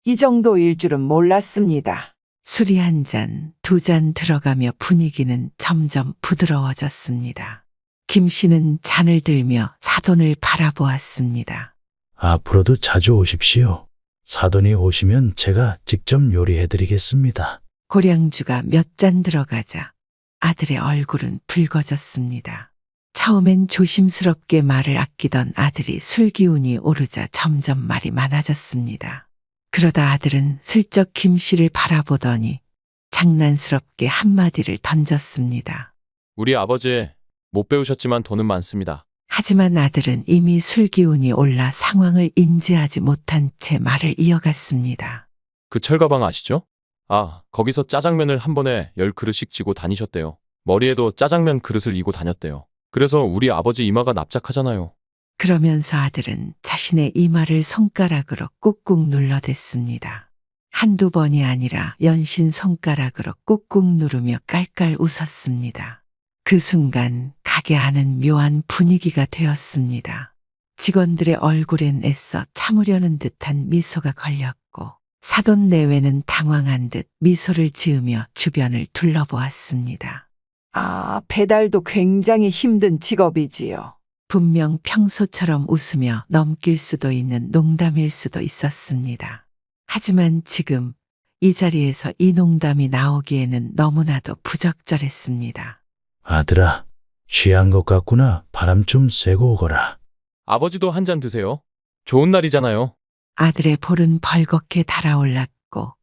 Speaker 15: 이 정도일 줄은 몰랐습니다.
Speaker 3: 술이 한 잔, 2잔 들어가며 분위기는 점점 부드러워졌습니다. 김 씨는 잔을 들며 사돈을 바라보았습니다.
Speaker 2: 앞으로도 자주 오십시오. 사돈이 오시면 제가 직접 요리해드리겠습니다.
Speaker 3: 고량주가 몇 잔 들어가자 아들의 얼굴은 붉어졌습니다. 처음엔 조심스럽게 말을 아끼던 아들이 술 기운이 오르자 점점 말이 많아졌습니다. 그러다 아들은 슬쩍 김 씨를 바라보더니 장난스럽게 한마디를 던졌습니다.
Speaker 1: 우리 아버지 못 배우셨지만 돈은 많습니다.
Speaker 3: 하지만 아들은 이미 술 기운이 올라 상황을 인지하지 못한 채 말을 이어갔습니다.
Speaker 1: 그 철가방 아시죠? 아, 거기서 짜장면을 한 번에 10그릇씩 지고 다니셨대요. 머리에도 짜장면 그릇을 이고 다녔대요. 그래서 우리 아버지 이마가 납작하잖아요.
Speaker 3: 그러면서 아들은 자신의 이마를 손가락으로 꾹꾹 눌러댔습니다. 한두 번이 아니라 연신 손가락으로 꾹꾹 누르며 깔깔 웃었습니다. 그 순간 가게 안은 묘한 분위기가 되었습니다. 직원들의 얼굴엔 애써 참으려는 듯한 미소가 걸렸고 사돈 내외는 당황한 듯 미소를 지으며 주변을 둘러보았습니다.
Speaker 15: 아, 배달도 굉장히 힘든 직업이지요.
Speaker 3: 분명 평소처럼 웃으며 넘길 수도 있는 농담일 수도 있었습니다. 하지만 지금 이 자리에서 이 농담이 나오기에는 너무나도 부적절했습니다.
Speaker 2: 아들아, 취한 것 같구나. 바람 좀 쐬고 오거라.
Speaker 1: 아버지도 한 잔 드세요. 좋은 날이잖아요.
Speaker 3: 아들의 볼은 벌겋게 달아올랐고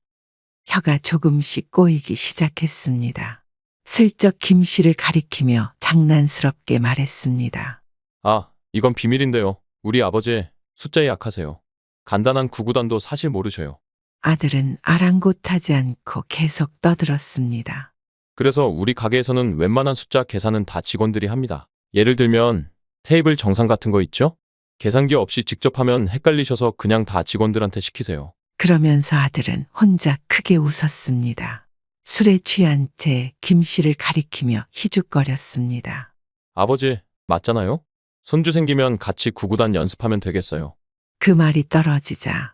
Speaker 3: 혀가 조금씩 꼬이기 시작했습니다. 슬쩍 김 씨를 가리키며 장난스럽게 말했습니다.
Speaker 1: 아, 이건 비밀인데요. 우리 아버지 숫자에 약하세요. 간단한 구구단도 사실 모르셔요.
Speaker 3: 아들은 아랑곳하지 않고 계속 떠들었습니다.
Speaker 1: 그래서 우리 가게에서는 웬만한 숫자 계산은 다 직원들이 합니다. 예를 들면 테이블 정상 같은 거 있죠? 계산기 없이 직접 하면 헷갈리셔서 그냥 다 직원들한테 시키세요.
Speaker 3: 그러면서 아들은 혼자 크게 웃었습니다. 술에 취한 채 김 씨를 가리키며 희죽거렸습니다.
Speaker 1: 아버지, 맞잖아요? 손주 생기면 같이 구구단 연습하면 되겠어요.
Speaker 3: 그 말이 떨어지자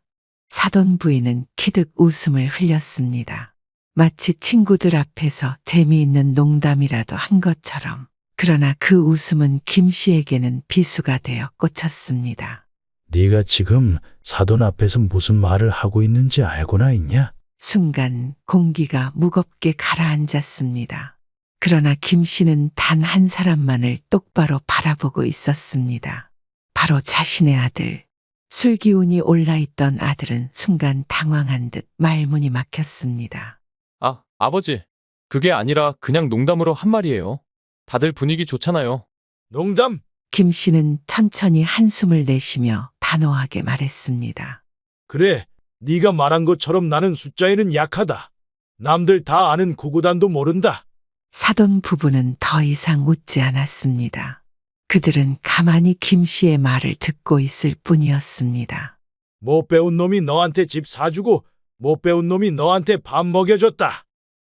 Speaker 3: 사돈 부인은 키득 웃음을 흘렸습니다. 마치 친구들 앞에서 재미있는 농담이라도 한 것처럼. 그러나 그 웃음은 김 씨에게는 비수가 되어 꽂혔습니다.
Speaker 2: 네가 지금 사돈 앞에서 무슨 말을 하고 있는지 알고나 있냐?
Speaker 3: 순간 공기가 무겁게 가라앉았습니다. 그러나 김 씨는 단 한 사람만을 똑바로 바라보고 있었습니다. 바로 자신의 아들. 술기운이 올라있던 아들은 순간 당황한 듯 말문이 막혔습니다.
Speaker 1: 아, 아버지. 그게 아니라 그냥 농담으로 한 말이에요. 다들 분위기 좋잖아요.
Speaker 2: 농담?
Speaker 3: 김 씨는 천천히 한숨을 내쉬며 단호하게 말했습니다.
Speaker 2: 그래, 네가 말한 것처럼 나는 숫자에는 약하다. 남들 다 아는 구구단도 모른다.
Speaker 3: 사돈 부부는 더 이상 웃지 않았습니다. 그들은 가만히 김 씨의 말을 듣고 있을 뿐이었습니다.
Speaker 2: 못 배운 놈이 너한테 집 사주고 못 배운 놈이 너한테 밥 먹여줬다.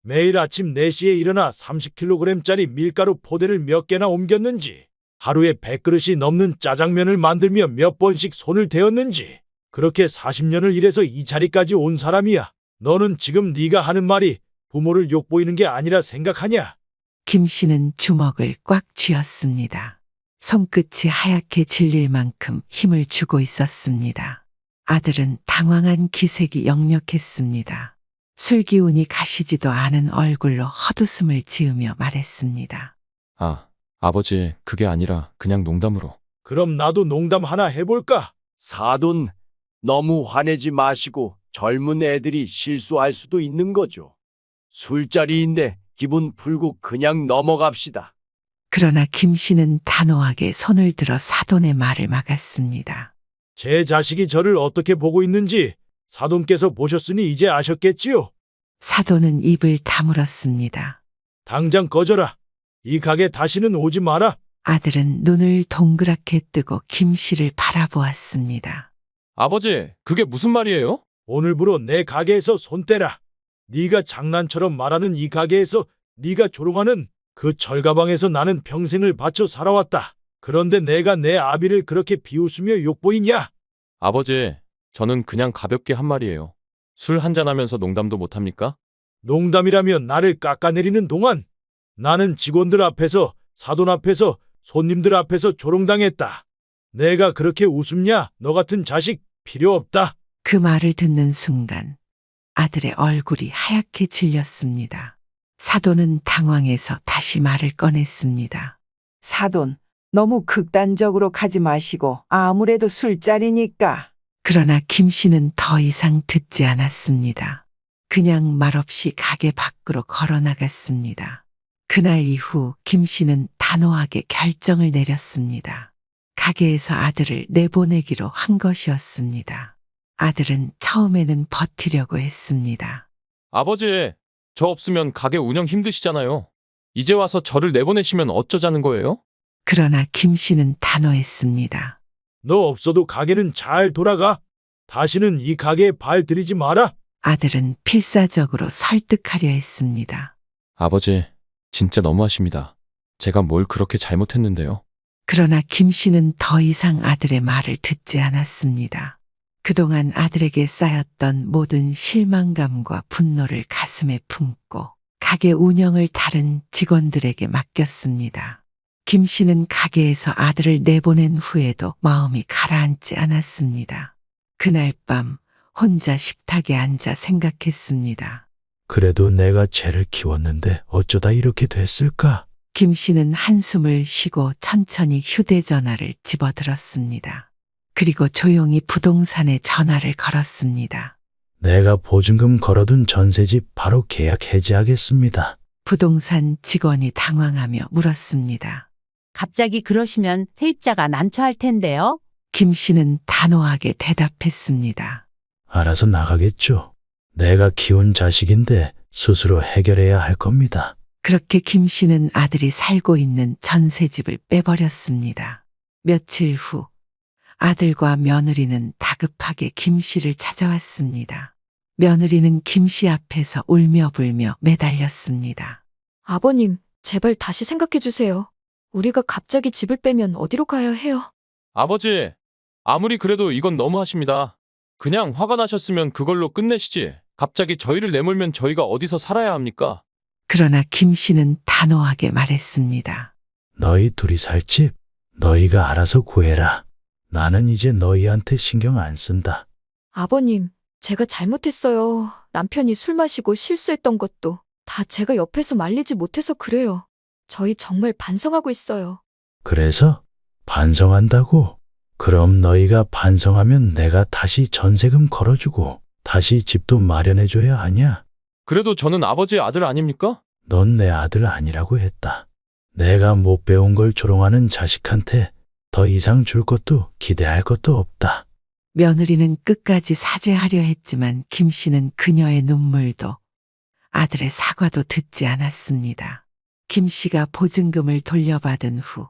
Speaker 2: 매일 아침 4시에 일어나 30kg짜리 밀가루 포대를 몇 개나 옮겼는지, 하루에 100그릇이 넘는 짜장면을 만들며 몇 번씩 손을 대었는지, 그렇게 40년을 일해서 이 자리까지 온 사람이야. 너는 지금 네가 하는 말이 부모를 욕보이는 게 아니라 생각하냐?
Speaker 3: 김 씨는 주먹을 꽉 쥐었습니다. 손끝이 하얗게 질릴 만큼 힘을 주고 있었습니다. 아들은 당황한 기색이 역력했습니다. 술기운이 가시지도 않은 얼굴로 헛웃음을 지으며 말했습니다.
Speaker 1: 아, 아버지, 그게 아니라 그냥 농담으로.
Speaker 2: 그럼 나도 농담 하나 해볼까?
Speaker 5: 사돈, 너무 화내지 마시고 젊은 애들이 실수할 수도 있는 거죠. 술자리인데 기분 풀고 그냥 넘어갑시다.
Speaker 3: 그러나 김 씨는 단호하게 손을 들어 사돈의 말을 막았습니다.
Speaker 2: 제 자식이 저를 어떻게 보고 있는지 사돈께서 보셨으니 이제 아셨겠지요?
Speaker 3: 사돈은 입을 다물었습니다.
Speaker 2: 당장 꺼져라. 이 가게 다시는 오지 마라.
Speaker 3: 아들은 눈을 동그랗게 뜨고 김 씨를 바라보았습니다.
Speaker 1: 아버지, 그게 무슨 말이에요?
Speaker 2: 오늘부로 내 가게에서 손 떼라. 네가 장난처럼 말하는 이 가게에서 네가 조롱하는 그 철가방에서 나는 평생을 바쳐 살아왔다. 그런데 내가 내 아비를 그렇게 비웃으며 욕보이냐?
Speaker 1: 아버지, 저는 그냥 가볍게 한 말이에요. 술 한잔하면서 농담도 못합니까?
Speaker 2: 농담이라면 나를 깎아내리는 동안 나는 직원들 앞에서, 사돈 앞에서, 손님들 앞에서 조롱당했다. 내가 그렇게 웃음냐? 너 같은 자식 필요 없다.
Speaker 3: 그 말을 듣는 순간 아들의 얼굴이 하얗게 질렸습니다. 사돈은 당황해서 다시 말을 꺼냈습니다.
Speaker 15: 사돈, 너무 극단적으로 가지 마시고 아무래도 술자리니까.
Speaker 3: 그러나 김 씨는 더 이상 듣지 않았습니다. 그냥 말없이 가게 밖으로 걸어 나갔습니다. 그날 이후 김 씨는 단호하게 결정을 내렸습니다. 가게에서 아들을 내보내기로 한 것이었습니다. 아들은 처음에는 버티려고 했습니다.
Speaker 1: 아버지, 저 없으면 가게 운영 힘드시잖아요. 이제 와서 저를 내보내시면 어쩌자는 거예요?
Speaker 3: 그러나 김 씨는 단호했습니다.
Speaker 2: 너 없어도 가게는 잘 돌아가. 다시는 이 가게에 발 들이지 마라.
Speaker 3: 아들은 필사적으로 설득하려 했습니다.
Speaker 1: 아버지, 진짜 너무하십니다. 제가 뭘 그렇게 잘못했는데요.
Speaker 3: 그러나 김 씨는 더 이상 아들의 말을 듣지 않았습니다. 그동안 아들에게 쌓였던 모든 실망감과 분노를 가슴에 품고 가게 운영을 다른 직원들에게 맡겼습니다. 김 씨는 가게에서 아들을 내보낸 후에도 마음이 가라앉지 않았습니다. 그날 밤 혼자 식탁에 앉아 생각했습니다.
Speaker 2: 그래도 내가 쟤를 키웠는데 어쩌다 이렇게 됐을까?
Speaker 3: 김 씨는 한숨을 쉬고 천천히 휴대전화를 집어들었습니다. 그리고 조용히 부동산에 전화를 걸었습니다.
Speaker 2: 내가 보증금 걸어둔 전세집 바로 계약 해지하겠습니다.
Speaker 3: 부동산 직원이 당황하며 물었습니다.
Speaker 12: 갑자기 그러시면 세입자가 난처할 텐데요.
Speaker 3: 김 씨는 단호하게 대답했습니다.
Speaker 2: 알아서 나가겠죠. 내가 키운 자식인데 스스로 해결해야 할 겁니다.
Speaker 3: 그렇게 김 씨는 아들이 살고 있는 전세집을 빼버렸습니다. 며칠 후 아들과 며느리는 다급하게 김 씨를 찾아왔습니다. 며느리는 김씨 앞에서 울며불며 매달렸습니다.
Speaker 6: 아버님, 제발 다시 생각해 주세요. 우리가 갑자기 집을 빼면 어디로 가야 해요?
Speaker 1: 아버지, 아무리 그래도 이건 너무하십니다. 그냥 화가 나셨으면 그걸로 끝내시지. 갑자기 저희를 내몰면 저희가 어디서 살아야 합니까?
Speaker 3: 그러나 김씨는 단호하게 말했습니다.
Speaker 2: 너희 둘이 살 집 너희가 알아서 구해라. 나는 이제 너희한테 신경 안 쓴다.
Speaker 6: 아버님, 제가 잘못했어요. 남편이 술 마시고 실수했던 것도 다 제가 옆에서 말리지 못해서 그래요. 저희 정말 반성하고 있어요.
Speaker 2: 그래서 반성한다고? 그럼 너희가 반성하면 내가 다시 전세금 걸어주고 다시 집도 마련해줘야 하냐?
Speaker 1: 그래도 저는 아버지의 아들 아닙니까?
Speaker 2: 넌 내 아들 아니라고 했다. 내가 못 배운 걸 조롱하는 자식한테 더 이상 줄 것도 기대할 것도 없다.
Speaker 3: 며느리는 끝까지 사죄하려 했지만 김씨는 그녀의 눈물도 아들의 사과도 듣지 않았습니다. 김씨가 보증금을 돌려받은 후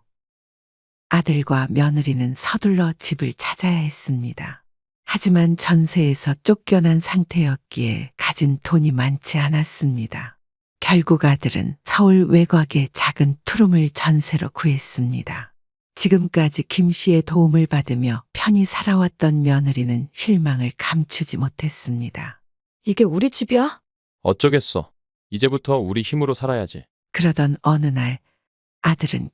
Speaker 3: 아들과 며느리는 서둘러 집을 찾아야 했습니다. 하지만 전세에서 쫓겨난 상태였기에 가진 돈이 많지 않았습니다. 결국 아들은 서울 외곽의 작은 투룸을 전세로 구했습니다. 지금까지 김씨의 도움을 받으며 편히 살아왔던 며느리는 실망을 감추지 못했습니다.
Speaker 6: 이게 우리 집이야?
Speaker 1: 어쩌겠어. 이제부터 우리 힘으로 살아야지.
Speaker 3: 그러던 어느 날 아들은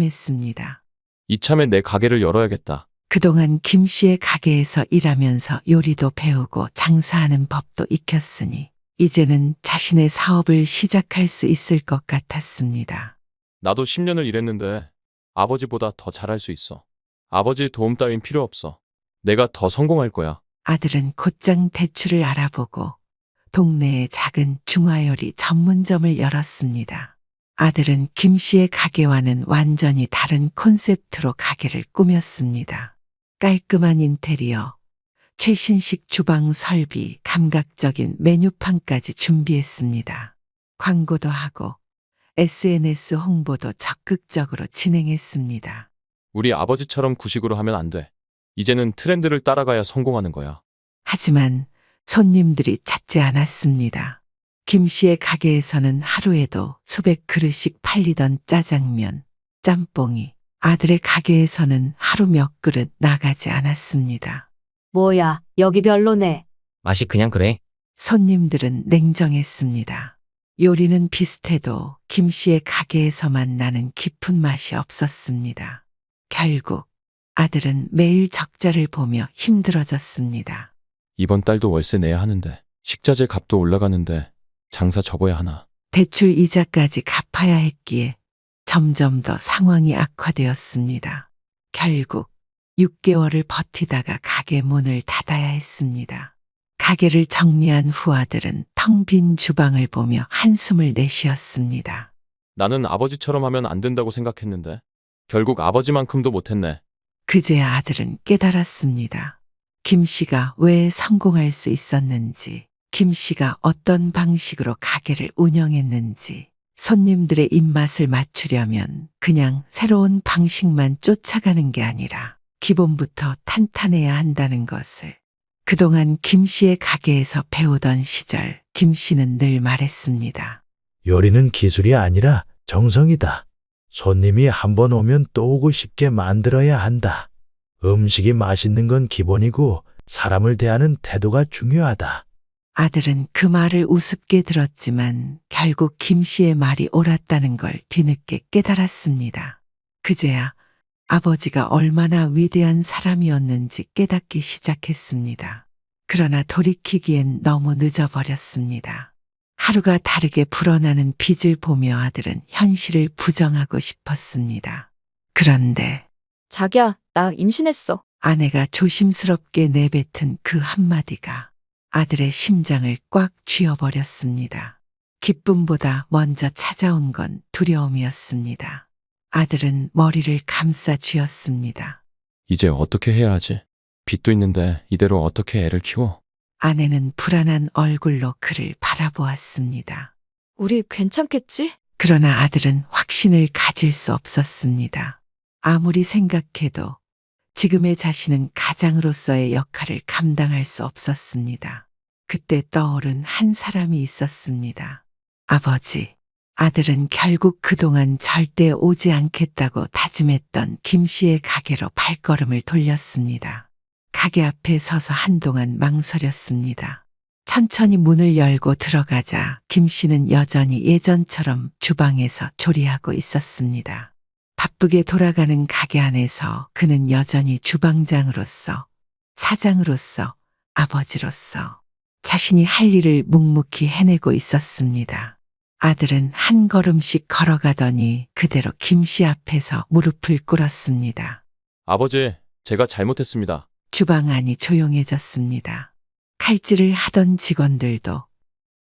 Speaker 3: 결심했습니다.
Speaker 1: 이참에 내 가게를 열어야겠다.
Speaker 3: 그동안 김씨의 가게에서 일하면서 요리도 배우고 장사하는 법도 익혔으니 이제는 자신의 사업을 시작할 수 있을 것 같았습니다.
Speaker 1: 나도 10년을 일했는데 아버지보다 더 잘할 수 있어. 아버지 도움 따윈 필요 없어. 내가 더 성공할 거야.
Speaker 3: 아들은 곧장 대출을 알아보고 동네에 작은 중화요리 전문점을 열었습니다. 아들은 김씨의 가게와는 완전히 다른 콘셉트로 가게를 꾸몄습니다. 깔끔한 인테리어, 최신식 주방 설비, 감각적인 메뉴판까지 준비했습니다. 광고도 하고 SNS 홍보도 적극적으로 진행했습니다.
Speaker 1: 우리 아버지처럼 구식으로 하면 안 돼. 이제는 트렌드를 따라가야 성공하는 거야.
Speaker 3: 하지만 손님들이 찾지 않았습니다. 김씨의 가게에서는 하루에도 수백 그릇씩 팔리던 짜장면, 짬뽕이 아들의 가게에서는 하루 몇 그릇 나가지 않았습니다.
Speaker 12: 뭐야, 여기 별로네.
Speaker 14: 맛이 그냥 그래.
Speaker 3: 손님들은 냉정했습니다. 요리는 비슷해도 김씨의 가게에서만 나는 깊은 맛이 없었습니다. 결국 아들은 매일 적자를 보며 힘들어졌습니다.
Speaker 1: 이번 달도 월세 내야 하는데 식자재 값도 올라가는데 장사 접어야 하나.
Speaker 3: 대출 이자까지 갚아야 했기에 점점 더 상황이 악화되었습니다. 결국 6개월을 버티다가 가게 문을 닫아야 했습니다. 가게를 정리한 후 아들은 텅 빈 주방을 보며 한숨을 내쉬었습니다.
Speaker 1: 나는 아버지처럼 하면 안 된다고 생각했는데 결국 아버지만큼도 못했네.
Speaker 3: 그제야 아들은 깨달았습니다. 김씨가 왜 성공할 수 있었는지, 김씨가 어떤 방식으로 가게를 운영했는지, 손님들의 입맛을 맞추려면 그냥 새로운 방식만 쫓아가는 게 아니라 기본부터 탄탄해야 한다는 것을 그동안 김씨의 가게에서 배우던 시절 김씨는 늘 말했습니다.
Speaker 2: 요리는 기술이 아니라 정성이다. 손님이 한 번 오면 또 오고 싶게 만들어야 한다. 음식이 맛있는 건 기본이고 사람을 대하는 태도가 중요하다.
Speaker 3: 아들은 그 말을 우습게 들었지만 결국 김씨의 말이 옳았다는 걸 뒤늦게 깨달았습니다. 그제야 아버지가 얼마나 위대한 사람이었는지 깨닫기 시작했습니다. 그러나 돌이키기엔 너무 늦어버렸습니다. 하루가 다르게 불어나는 빚을 보며 아들은 현실을 부정하고 싶었습니다. 그런데
Speaker 6: 자기야, 나 임신했어.
Speaker 3: 아내가 조심스럽게 내뱉은 그 한마디가 아들의 심장을 꽉 쥐어버렸습니다. 기쁨보다 먼저 찾아온 건 두려움이었습니다. 아들은 머리를 감싸 쥐었습니다.
Speaker 1: 이제 어떻게 해야 하지? 빚도 있는데 이대로 어떻게 애를 키워?
Speaker 3: 아내는 불안한 얼굴로 그를 바라보았습니다.
Speaker 6: 우리 괜찮겠지?
Speaker 3: 그러나 아들은 확신을 가질 수 없었습니다. 아무리 생각해도 지금의 자신은 가장으로서의 역할을 감당할 수 없었습니다. 그때 떠오른 한 사람이 있었습니다. 아버지. 아들은 결국 그동안 절대 오지 않겠다고 다짐했던 김 씨의 가게로 발걸음을 돌렸습니다. 가게 앞에 서서 한동안 망설였습니다. 천천히 문을 열고 들어가자 김 씨는 여전히 예전처럼 주방에서 조리하고 있었습니다. 바쁘게 돌아가는 가게 안에서 그는 여전히 주방장으로서, 사장으로서, 아버지로서 자신이 할 일을 묵묵히 해내고 있었습니다. 아들은 한 걸음씩 걸어가더니 그대로 김 씨 앞에서 무릎을 꿇었습니다.
Speaker 1: 아버지, 제가 잘못했습니다.
Speaker 3: 주방 안이 조용해졌습니다. 칼질을 하던 직원들도,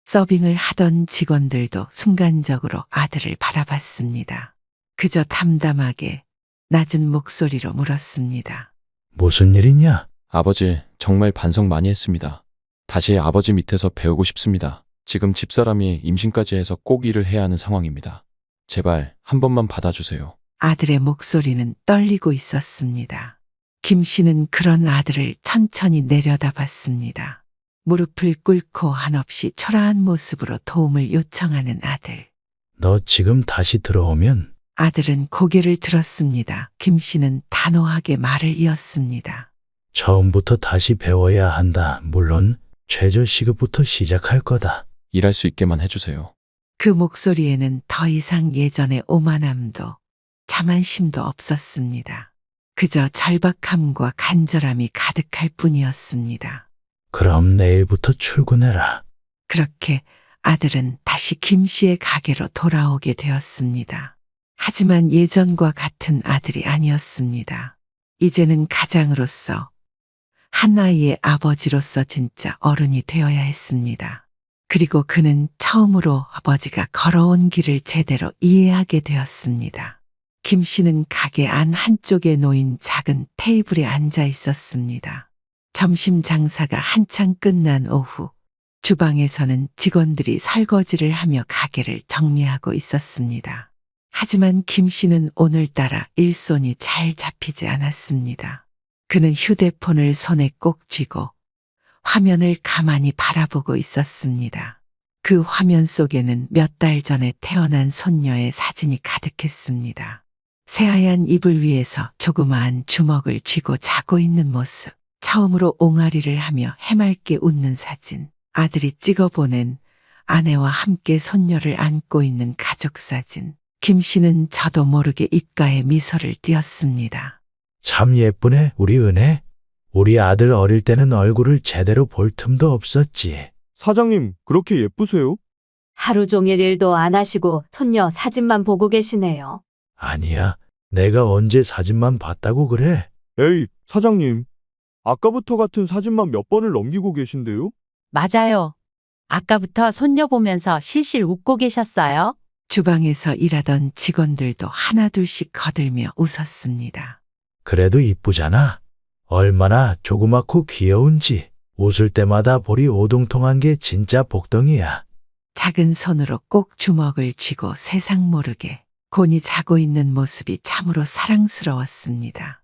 Speaker 3: 서빙을 하던 직원들도 순간적으로 아들을 바라봤습니다. 그저 담담하게 낮은 목소리로 물었습니다.
Speaker 2: 무슨 일이냐?
Speaker 1: 아버지, 정말 반성 많이 했습니다. 다시 아버지 밑에서 배우고 싶습니다. 지금 집사람이 임신까지 해서 꼭 일을 해야 하는 상황입니다. 제발 한 번만 받아주세요.
Speaker 3: 아들의 목소리는 떨리고 있었습니다. 김 씨는 그런 아들을 천천히 내려다봤습니다. 무릎을 꿇고 한없이 초라한 모습으로 도움을 요청하는 아들.
Speaker 2: 너 지금 다시 들어오면
Speaker 3: 아들은 고개를 들었습니다. 김 씨는 단호하게 말을 이었습니다.
Speaker 2: 처음부터 다시 배워야 한다. 물론 최저 시급부터 시작할 거다.
Speaker 1: 일할 수 있게만 해주세요.
Speaker 3: 그 목소리에는 더 이상 예전의 오만함도 자만심도 없었습니다. 그저 절박함과 간절함이 가득할 뿐이었습니다.
Speaker 2: 그럼 내일부터 출근해라.
Speaker 3: 그렇게 아들은 다시 김 씨의 가게로 돌아오게 되었습니다. 하지만 예전과 같은 아들이 아니었습니다. 이제는 가장으로서, 한 아이의 아버지로서 진짜 어른이 되어야 했습니다. 그리고 그는 처음으로 아버지가 걸어온 길을 제대로 이해하게 되었습니다. 김 씨는 가게 안 한쪽에 놓인 작은 테이블에 앉아 있었습니다. 점심 장사가 한창 끝난 오후, 주방에서는 직원들이 설거지를 하며 가게를 정리하고 있었습니다. 하지만 김 씨는 오늘따라 일손이 잘 잡히지 않았습니다. 그는 휴대폰을 손에 꼭 쥐고 화면을 가만히 바라보고 있었습니다. 그 화면 속에는 몇 달 전에 태어난 손녀의 사진이 가득했습니다. 새하얀 이불 위에서 조그마한 주먹을 쥐고 자고 있는 모습, 처음으로 옹알이를 하며 해맑게 웃는 사진, 아들이 찍어보낸 아내와 함께 손녀를 안고 있는 가족 사진. 김 씨는 저도 모르게 입가에 미소를 띄었습니다.
Speaker 2: 참 예쁘네, 우리 은혜. 우리 아들 어릴 때는 얼굴을 제대로 볼 틈도 없었지.
Speaker 16: 사장님, 그렇게 예쁘세요?
Speaker 7: 하루 종일 일도 안 하시고 손녀 사진만 보고 계시네요.
Speaker 2: 아니야, 내가 언제 사진만 봤다고 그래?
Speaker 16: 에이, 사장님. 아까부터 같은 사진만 몇 번을 넘기고 계신데요?
Speaker 12: 맞아요. 아까부터 손녀 보면서 실실 웃고 계셨어요.
Speaker 3: 주방에서 일하던 직원들도 하나둘씩 거들며 웃었습니다.
Speaker 2: 그래도 이쁘잖아. 얼마나 조그맣고 귀여운지. 웃을 때마다 볼이 오동통한 게 진짜 복덩이야.
Speaker 3: 작은 손으로 꼭 주먹을 쥐고 세상 모르게 곤히 자고 있는 모습이 참으로 사랑스러웠습니다.